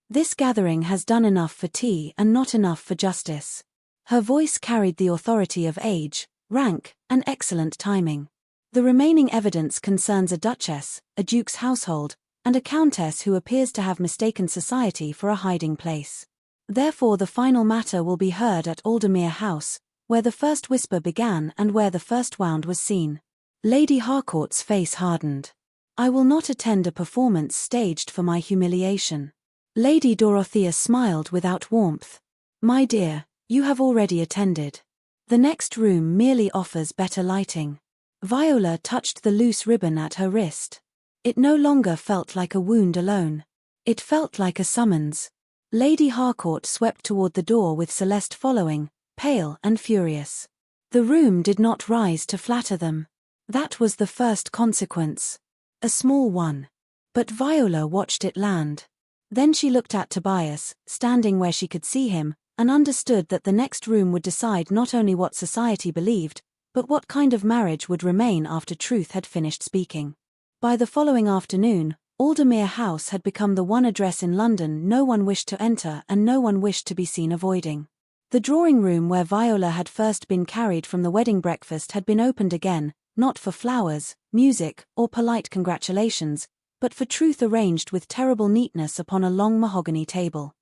This gathering has done enough for tea and not enough for justice. Her voice carried the authority of age, rank, and excellent timing. The remaining evidence concerns a duchess, a duke's household, and a countess who appears to have mistaken society for a hiding place. Therefore the final matter will be heard at Aldermere House, where the first whisper began and where the first wound was seen. Lady Harcourt's face hardened. I will not attend a performance staged for my humiliation. Lady Dorothea smiled without warmth. My dear, you have already attended. The next room merely offers better lighting. Viola touched the loose ribbon at her wrist. It no longer felt like a wound alone. It felt like a summons. Lady Harcourt swept toward the door with Celeste following, pale and furious. The room did not rise to flatter them. That was the first consequence. A small one. But Viola watched it land. Then she looked at Tobias, standing where she could see him, and understood that the next room would decide not only what society believed, but what kind of marriage would remain after truth had finished speaking. By the following afternoon, Aldermere House had become the one address in London no one wished to enter and no one wished to be seen avoiding. The drawing room where Viola had first been carried from the wedding breakfast had been opened again, not for flowers, music, or polite congratulations, but for truth arranged with terrible neatness upon a long mahogany table.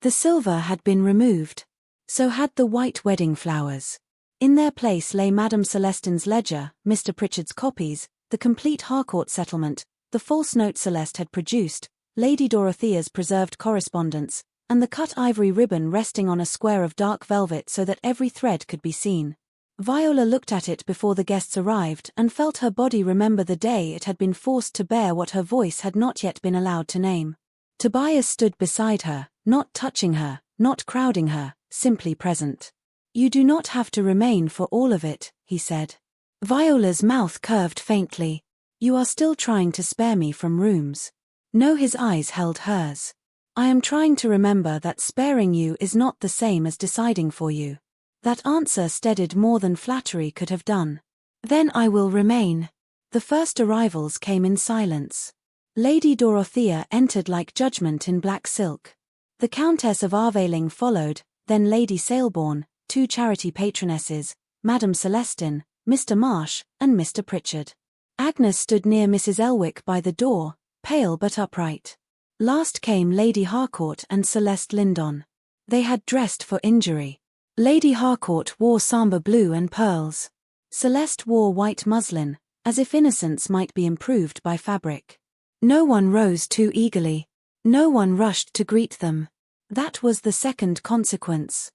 The silver had been removed. So had the white wedding flowers. In their place lay Madame Celestine's ledger, Mr. Pritchard's copies, the complete Harcourt settlement, the false note Celeste had produced, Lady Dorothea's preserved correspondence, and the cut ivory ribbon resting on a square of dark velvet so that every thread could be seen. Viola looked at it before the guests arrived and felt her body remember the day it had been forced to bear what her voice had not yet been allowed to name. Tobias stood beside her, not touching her, not crowding her, simply present. You do not have to remain for all of it, he said. Viola's mouth curved faintly. You are still trying to spare me from rooms. No, his eyes held hers. I am trying to remember that sparing you is not the same as deciding for you. That answer steadied more than flattery could have done. Then I will remain. The first arrivals came in silence. Lady Dorothea entered like judgment in black silk. The Countess of Arveling followed, then Lady Saleborn, two charity patronesses, Madame Celestine, Mr. Marsh, and Mr. Pritchard. Agnes stood near Mrs. Elwick by the door, pale but upright. Last came Lady Harcourt and Celeste Lindon. They had dressed for injury. Lady Harcourt wore sambre blue and pearls. Celeste wore white muslin, as if innocence might be improved by fabric. No one rose too eagerly. No one rushed to greet them. That was the second consequence.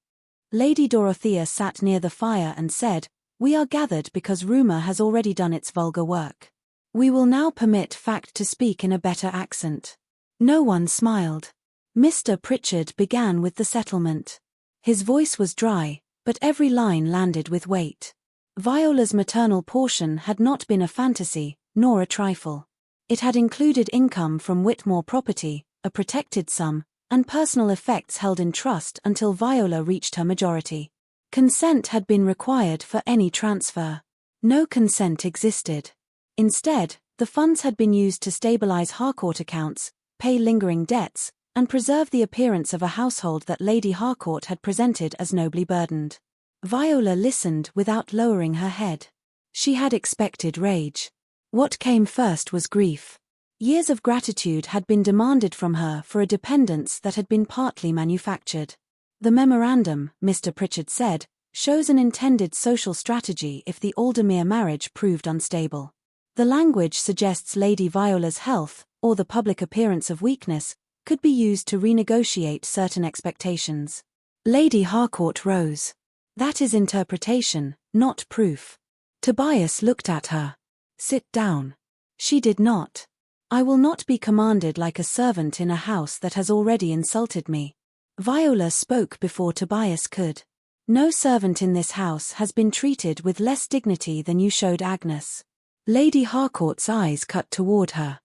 Lady Dorothea sat near the fire and said, "We are gathered because rumour has already done its vulgar work. We will now permit fact to speak in a better accent." No one smiled. Mr. Pritchard began with the settlement. His voice was dry, but every line landed with weight. Viola's maternal portion had not been a fantasy, nor a trifle. It had included income from Whitmore property, a protected sum, and personal effects held in trust until Viola reached her majority. Consent had been required for any transfer. No consent existed. Instead, the funds had been used to stabilize Harcourt accounts, pay lingering debts, and preserve the appearance of a household that Lady Harcourt had presented as nobly burdened. Viola listened without lowering her head. She had expected rage. What came first was grief. Years of gratitude had been demanded from her for a dependence that had been partly manufactured. The memorandum, Mr. Pritchard said, shows an intended social strategy if the Aldermere marriage proved unstable. The language suggests Lady Viola's health, or the public appearance of weakness, could be used to renegotiate certain expectations. Lady Harcourt rose. That is interpretation, not proof. Tobias looked at her. Sit down. She did not. I will not be commanded like a servant in a house that has already insulted me. Viola spoke before Tobias could. No servant in this house has been treated with less dignity than you showed Agnes. Lady Harcourt's eyes cut toward her.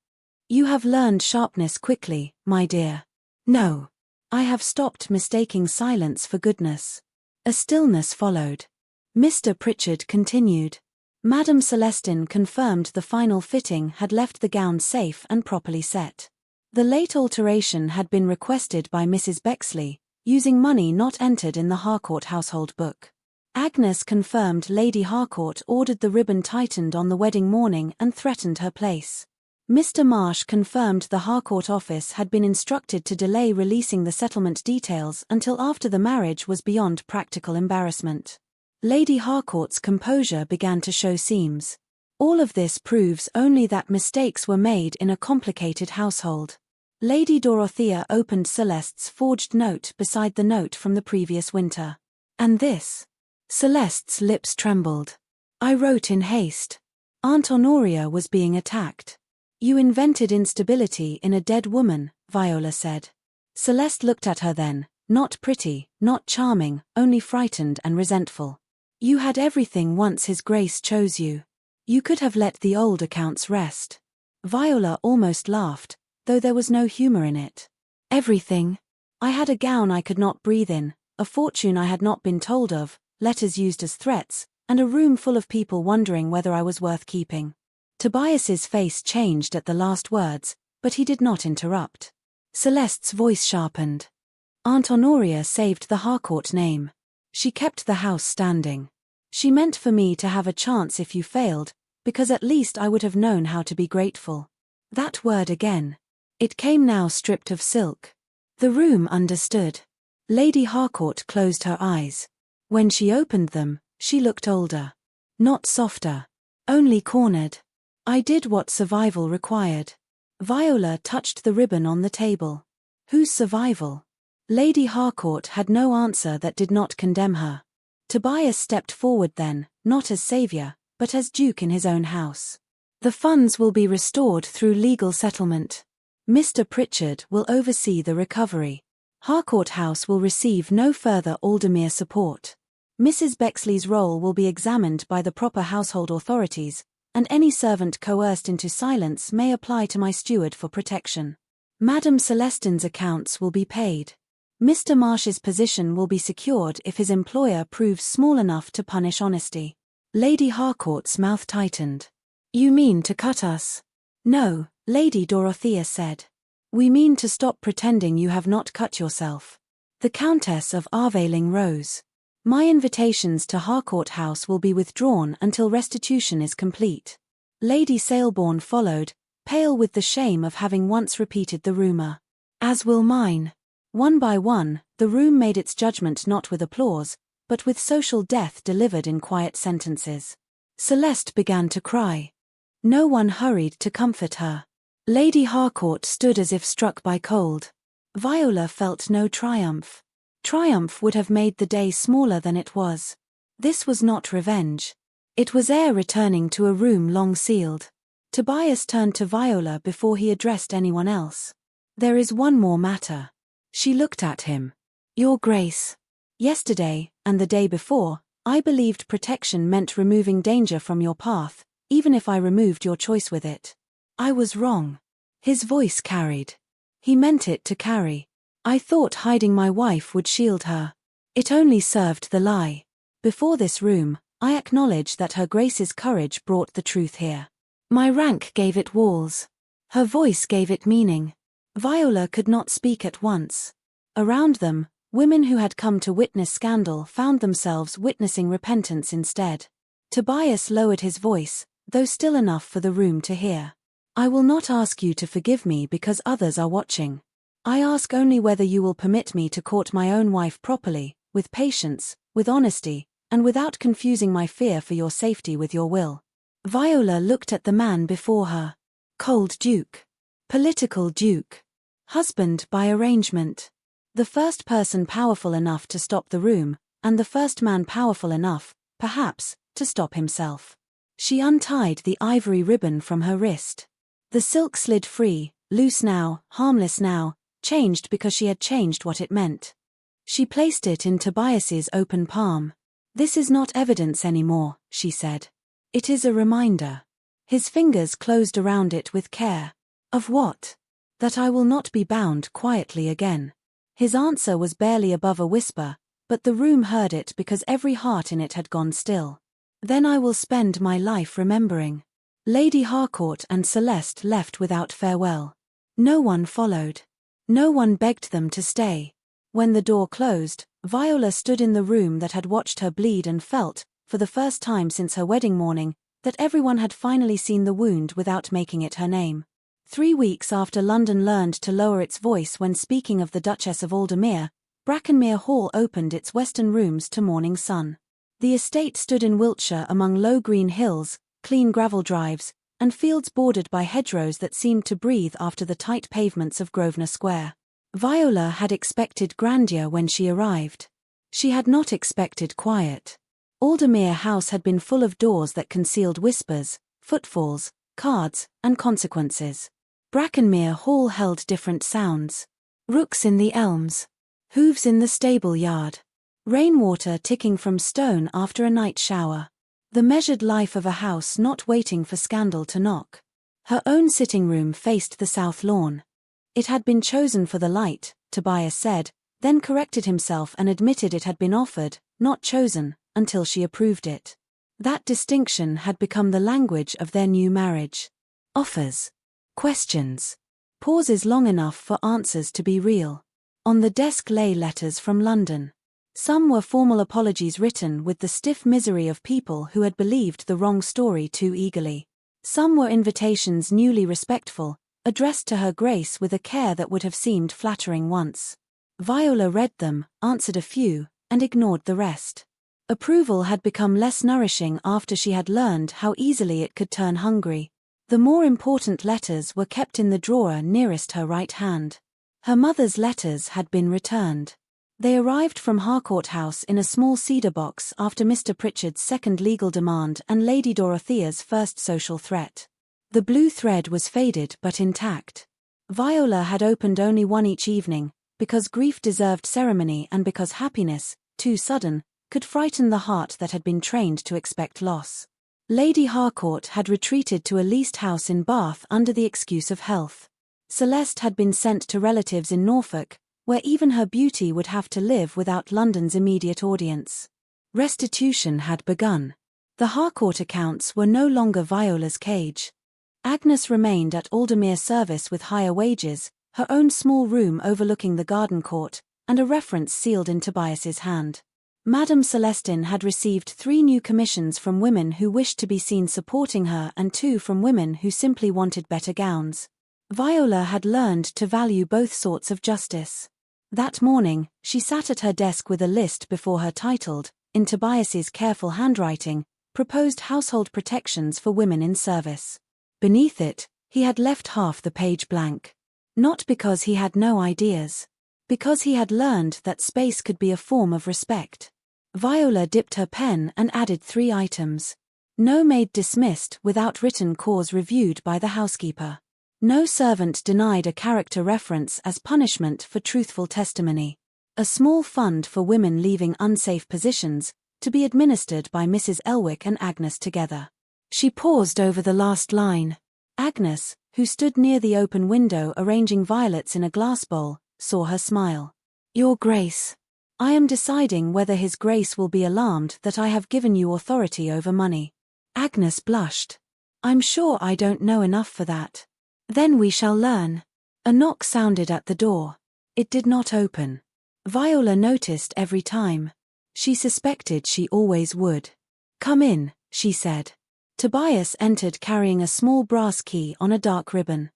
You have learned sharpness quickly, my dear. No. I have stopped mistaking silence for goodness. A stillness followed. Mr. Pritchard continued. Madame Celestine confirmed the final fitting had left the gown safe and properly set. The late alteration had been requested by Mrs. Bexley, using money not entered in the Harcourt household book. Agnes confirmed Lady Harcourt ordered the ribbon tightened on the wedding morning and threatened her place. Mr. Marsh confirmed the Harcourt office had been instructed to delay releasing the settlement details until after the marriage was beyond practical embarrassment. Lady Harcourt's composure began to show seams. All of this proves only that mistakes were made in a complicated household. Lady Dorothea opened Celeste's forged note beside the note from the previous winter. And this? Celeste's lips trembled. I wrote in haste. Aunt Honoria was being attacked. You invented instability in a dead woman, Viola said. Celeste looked at her then, not pretty, not charming, only frightened and resentful. You had everything once His Grace chose you. You could have let the old accounts rest. Viola almost laughed, though there was no humor in it. Everything. I had a gown I could not breathe in, a fortune I had not been told of, letters used as threats, and a room full of people wondering whether I was worth keeping. Tobias's face changed at the last words, but he did not interrupt. Celeste's voice sharpened. Aunt Honoria saved the Harcourt name. She kept the house standing. She meant for me to have a chance if you failed, because at least I would have known how to be grateful. That word again. It came now stripped of silk. The room understood. Lady Harcourt closed her eyes. When she opened them, she looked older. Not softer. Only cornered. I did what survival required. Viola touched the ribbon on the table. Whose survival? Lady Harcourt had no answer that did not condemn her. Tobias stepped forward then, not as savior, but as duke in his own house. The funds will be restored through legal settlement. Mr. Pritchard will oversee the recovery. Harcourt House will receive no further Aldermere support. Mrs. Bexley's role will be examined by the proper household authorities, and any servant coerced into silence may apply to my steward for protection. Madame Celestine's accounts will be paid. Mr. Marsh's position will be secured if his employer proves small enough to punish honesty. Lady Harcourt's mouth tightened. You mean to cut us? No, Lady Dorothea said. We mean to stop pretending you have not cut yourself. The Countess of Arvaling rose. My invitations to Harcourt House will be withdrawn until restitution is complete. Lady Saleborn followed, pale with the shame of having once repeated the rumour. As will mine. One by one, the room made its judgment not with applause, but with social death delivered in quiet sentences. Celeste began to cry. No one hurried to comfort her. Lady Harcourt stood as if struck by cold. Viola felt no triumph. Triumph would have made the day smaller than it was. This was not revenge. It was air returning to a room long sealed. Tobias turned to Viola before he addressed anyone else. There is one more matter. She looked at him. Your Grace. Yesterday, and the day before, I believed protection meant removing danger from your path, even if I removed your choice with it. I was wrong. His voice carried. He meant it to carry. I thought hiding my wife would shield her. It only served the lie. Before this room, I acknowledge that Her Grace's courage brought the truth here. My rank gave it walls. Her voice gave it meaning. Viola could not speak at once. Around them, women who had come to witness scandal found themselves witnessing repentance instead. Tobias lowered his voice, though still enough for the room to hear. I will not ask you to forgive me because others are watching. I ask only whether you will permit me to court my own wife properly, with patience, with honesty, and without confusing my fear for your safety with your will." Viola looked at the man before her. Cold duke. Political duke. Husband by arrangement. The first person powerful enough to stop the room, and the first man powerful enough, perhaps, to stop himself. She untied the ivory ribbon from her wrist. The silk slid free, loose now, harmless now, changed because she had changed what it meant. She placed it in Tobias's open palm. "This is not evidence anymore," she said. "It is a reminder." His fingers closed around it with care. "Of what?" "That I will not be bound quietly again." His answer was barely above a whisper, but the room heard it because every heart in it had gone still. "Then I will spend my life remembering." Lady Harcourt and Celeste left without farewell. No one followed. No one begged them to stay. When the door closed, Viola stood in the room that had watched her bleed and felt, for the first time since her wedding morning, that everyone had finally seen the wound without making it her name. 3 weeks after London learned to lower its voice when speaking of the Duchess of Aldermere, Brackenmere Hall opened its western rooms to morning sun. The estate stood in Wiltshire among low green hills, clean gravel drives, and fields bordered by hedgerows that seemed to breathe after the tight pavements of Grosvenor Square. Viola had expected grandeur when she arrived. She had not expected quiet. Aldermere House had been full of doors that concealed whispers, footfalls, cards, and consequences. Brackenmere Hall held different sounds. Rooks in the elms. Hooves in the stable yard. Rainwater ticking from stone after a night shower. The measured life of a house not waiting for scandal to knock. Her own sitting room faced the south lawn. It had been chosen for the light, Tobias said, then corrected himself and admitted it had been offered, not chosen, until she approved it. That distinction had become the language of their new marriage. Offers. Questions. Pauses long enough for answers to be real. On the desk lay letters from London. Some were formal apologies written with the stiff misery of people who had believed the wrong story too eagerly. Some were invitations newly respectful, addressed to Her Grace with a care that would have seemed flattering once. Viola read them, answered a few, and ignored the rest. Approval had become less nourishing after she had learned how easily it could turn hungry. The more important letters were kept in the drawer nearest her right hand. Her mother's letters had been returned. They arrived from Harcourt House in a small cedar box after Mr. Pritchard's second legal demand and Lady Dorothea's first social threat. The blue thread was faded but intact. Viola had opened only one each evening, because grief deserved ceremony and because happiness, too sudden, could frighten the heart that had been trained to expect loss. Lady Harcourt had retreated to a leased house in Bath under the excuse of health. Celeste had been sent to relatives in Norfolk, where even her beauty would have to live without London's immediate audience. Restitution had begun. The Harcourt accounts were no longer Viola's cage. Agnes remained at Aldermere service with higher wages, her own small room overlooking the garden court, and a reference sealed in Tobias's hand. Madame Celestine had received 3 new commissions from women who wished to be seen supporting her and 2 from women who simply wanted better gowns. Viola had learned to value both sorts of justice. That morning, she sat at her desk with a list before her titled, in Tobias's careful handwriting, Proposed Household Protections for Women in Service. Beneath it, he had left half the page blank. Not because he had no ideas. Because he had learned that space could be a form of respect. Viola dipped her pen and added 3 items. No maid dismissed without written cause reviewed by the housekeeper. No servant denied a character reference as punishment for truthful testimony. A small fund for women leaving unsafe positions, to be administered by Mrs. Elwick and Agnes together. She paused over the last line. Agnes, who stood near the open window arranging violets in a glass bowl, saw her smile. Your Grace. I am deciding whether His Grace will be alarmed that I have given you authority over money. Agnes blushed. I'm sure I don't know enough for that. Then we shall learn. A knock sounded at the door. It did not open. Viola noticed every time. She suspected she always would. Come in, she said. Tobias entered carrying a small brass key on a dark ribbon.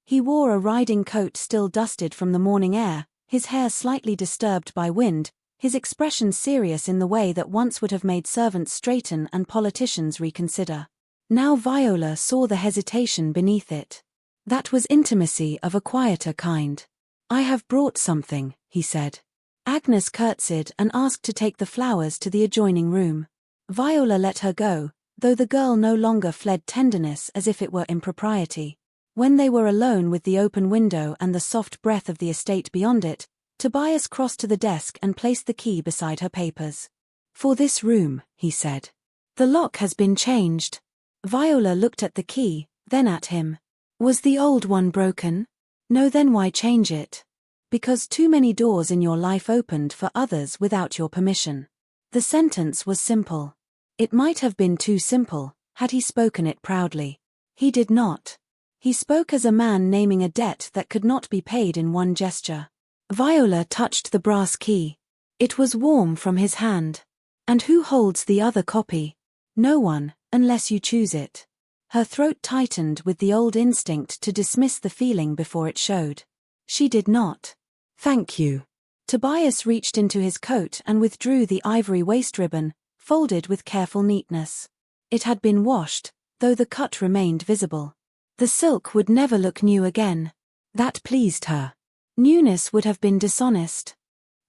He wore a riding coat still dusted from the morning air, his hair slightly disturbed by wind, his expression serious in the way that once would have made servants straighten and politicians reconsider. Now Viola saw the hesitation beneath it. That was intimacy of a quieter kind. "I have brought something," he said. Agnes curtsied and asked to take the flowers to the adjoining room. Viola let her go, though the girl no longer fled tenderness as if it were impropriety. When they were alone with the open window and the soft breath of the estate beyond it, Tobias crossed to the desk and placed the key beside her papers. "For this room," he said. "The lock has been changed." Viola looked at the key, then at him. "Was the old one broken?" "No, then why change it?" "Because too many doors in your life opened for others without your permission." The sentence was simple. It might have been too simple, had he spoken it proudly. He did not. He spoke as a man naming a debt that could not be paid in one gesture. Viola touched the brass key. It was warm from his hand. "And who holds the other copy?" "No one, unless you choose it." Her throat tightened with the old instinct to dismiss the feeling before it showed. She did not. "Thank you." Tobias reached into his coat and withdrew the ivory waist ribbon, folded with careful neatness. It had been washed, though the cut remained visible. The silk would never look new again. That pleased her. Newness would have been dishonest.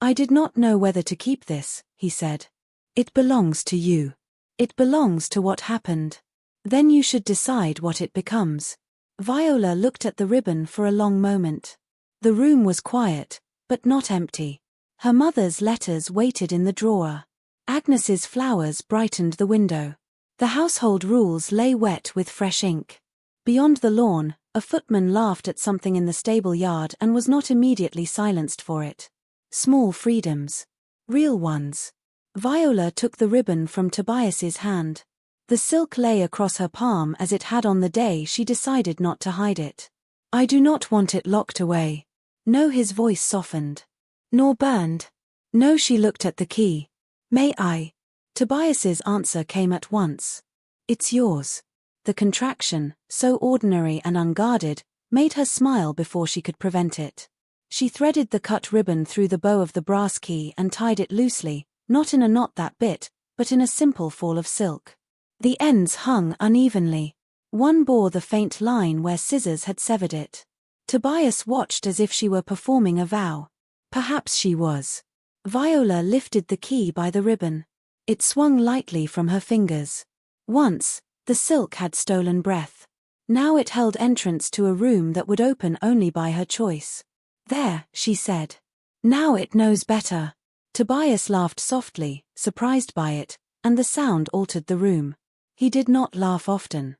"I did not know whether to keep this," he said. "It belongs to you. It belongs to what happened. Then you should decide what it becomes." Viola looked at the ribbon for a long moment. The room was quiet, but not empty. Her mother's letters waited in the drawer. Agnes's flowers brightened the window. The household rules lay wet with fresh ink. Beyond the lawn, a footman laughed at something in the stable yard and was not immediately silenced for it. Small freedoms. Real ones. Viola took the ribbon from Tobias's hand. The silk lay across her palm as it had on the day she decided not to hide it. "I do not want it locked away." "No," his voice softened. "Nor burned." "No." She looked at the key. "May I?" Tobias's answer came at once. "It's yours." The contraction, so ordinary and unguarded, made her smile before she could prevent it. She threaded the cut ribbon through the bow of the brass key and tied it loosely, not in a knot that bit, but in a simple fall of silk. The ends hung unevenly. One bore the faint line where scissors had severed it. Tobias watched as if she were performing a vow. Perhaps she was. Viola lifted the key by the ribbon. It swung lightly from her fingers. Once, the silk had stolen breath. Now it held entrance to a room that would open only by her choice. "There," she said. "Now it knows better." Tobias laughed softly, surprised by it, and the sound altered the room. He did not laugh often.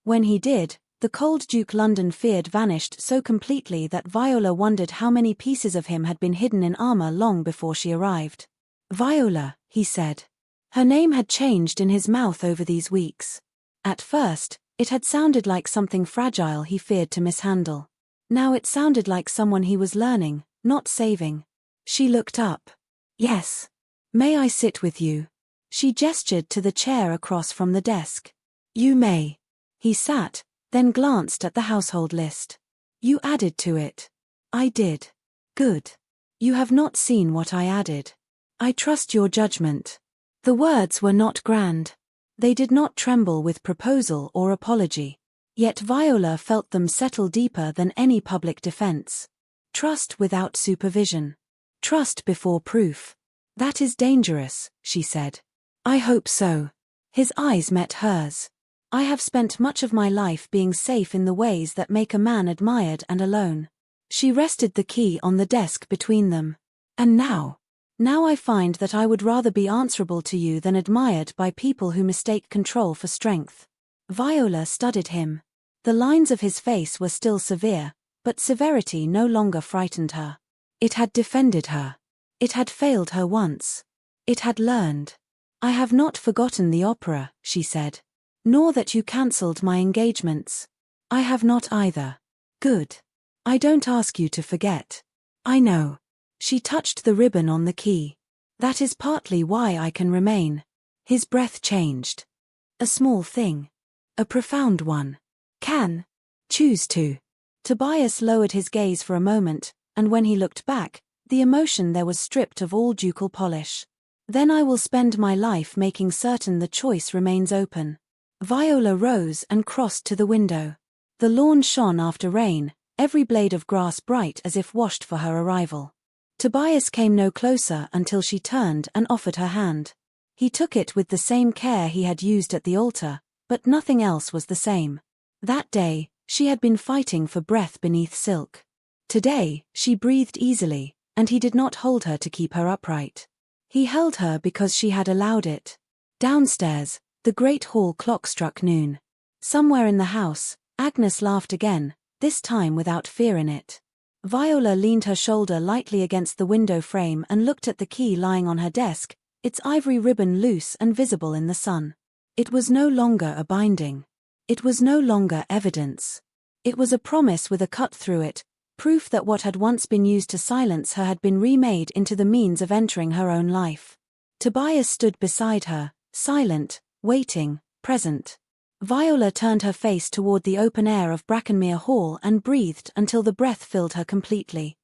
When he did, the cold Duke London feared vanished so completely that Viola wondered how many pieces of him had been hidden in armor long before she arrived. "Viola," he said. Her name had changed in his mouth over these weeks. At first, it had sounded like something fragile he feared to mishandle. Now it sounded like someone he was learning, not saving. She looked up. "Yes. May I sit with you?" She gestured to the chair across from the desk. "You may." He sat, then glanced at the household list. "You added to it." "I did." "Good. You have not seen what I added. I trust your judgment." The words were not grand. They did not tremble with proposal or apology. Yet Viola felt them settle deeper than any public defense. Trust without supervision. Trust before proof. "That is dangerous," she said. "I hope so." His eyes met hers. "I have spent much of my life being safe in the ways that make a man admired and alone." She rested the key on the desk between them. "And now I find that I would rather be answerable to you than admired by people who mistake control for strength." Viola studied him. The lines of his face were still severe, but severity no longer frightened her. It had defended her. It had failed her once. It had learned. "I have not forgotten the opera," she said. "Nor that you cancelled my engagements." "I have not either." "Good. I don't ask you to forget." "I know." She touched the ribbon on the key. "That is partly why I can remain." His breath changed. "A small thing. A profound one. Can. Choose to." Tobias lowered his gaze for a moment, and when he looked back, The emotion there was stripped of all ducal polish. Then I will spend my life making certain the choice remains open. Viola rose and crossed to the window. The lawn shone after rain, every blade of grass bright as if washed for her arrival. Tobias came no closer until she turned and offered her hand. He took it with the same care he had used at the altar, but nothing else was the same. That day, she had been fighting for breath beneath silk. Today, she breathed easily, and he did not hold her to keep her upright. He held her because she had allowed it. Downstairs, the great hall clock struck noon. Somewhere in the house, Agnes laughed again, this time without fear in it. Viola leaned her shoulder lightly against the window frame and looked at the key lying on her desk, its ivory ribbon loose and visible in the sun. It was no longer a binding. It was no longer evidence. It was a promise with a cut through it, proof that what had once been used to silence her had been remade into the means of entering her own life. Tobias stood beside her, silent, waiting, present. Viola turned her face toward the open air of Brackenmere Hall and breathed until the breath filled her completely.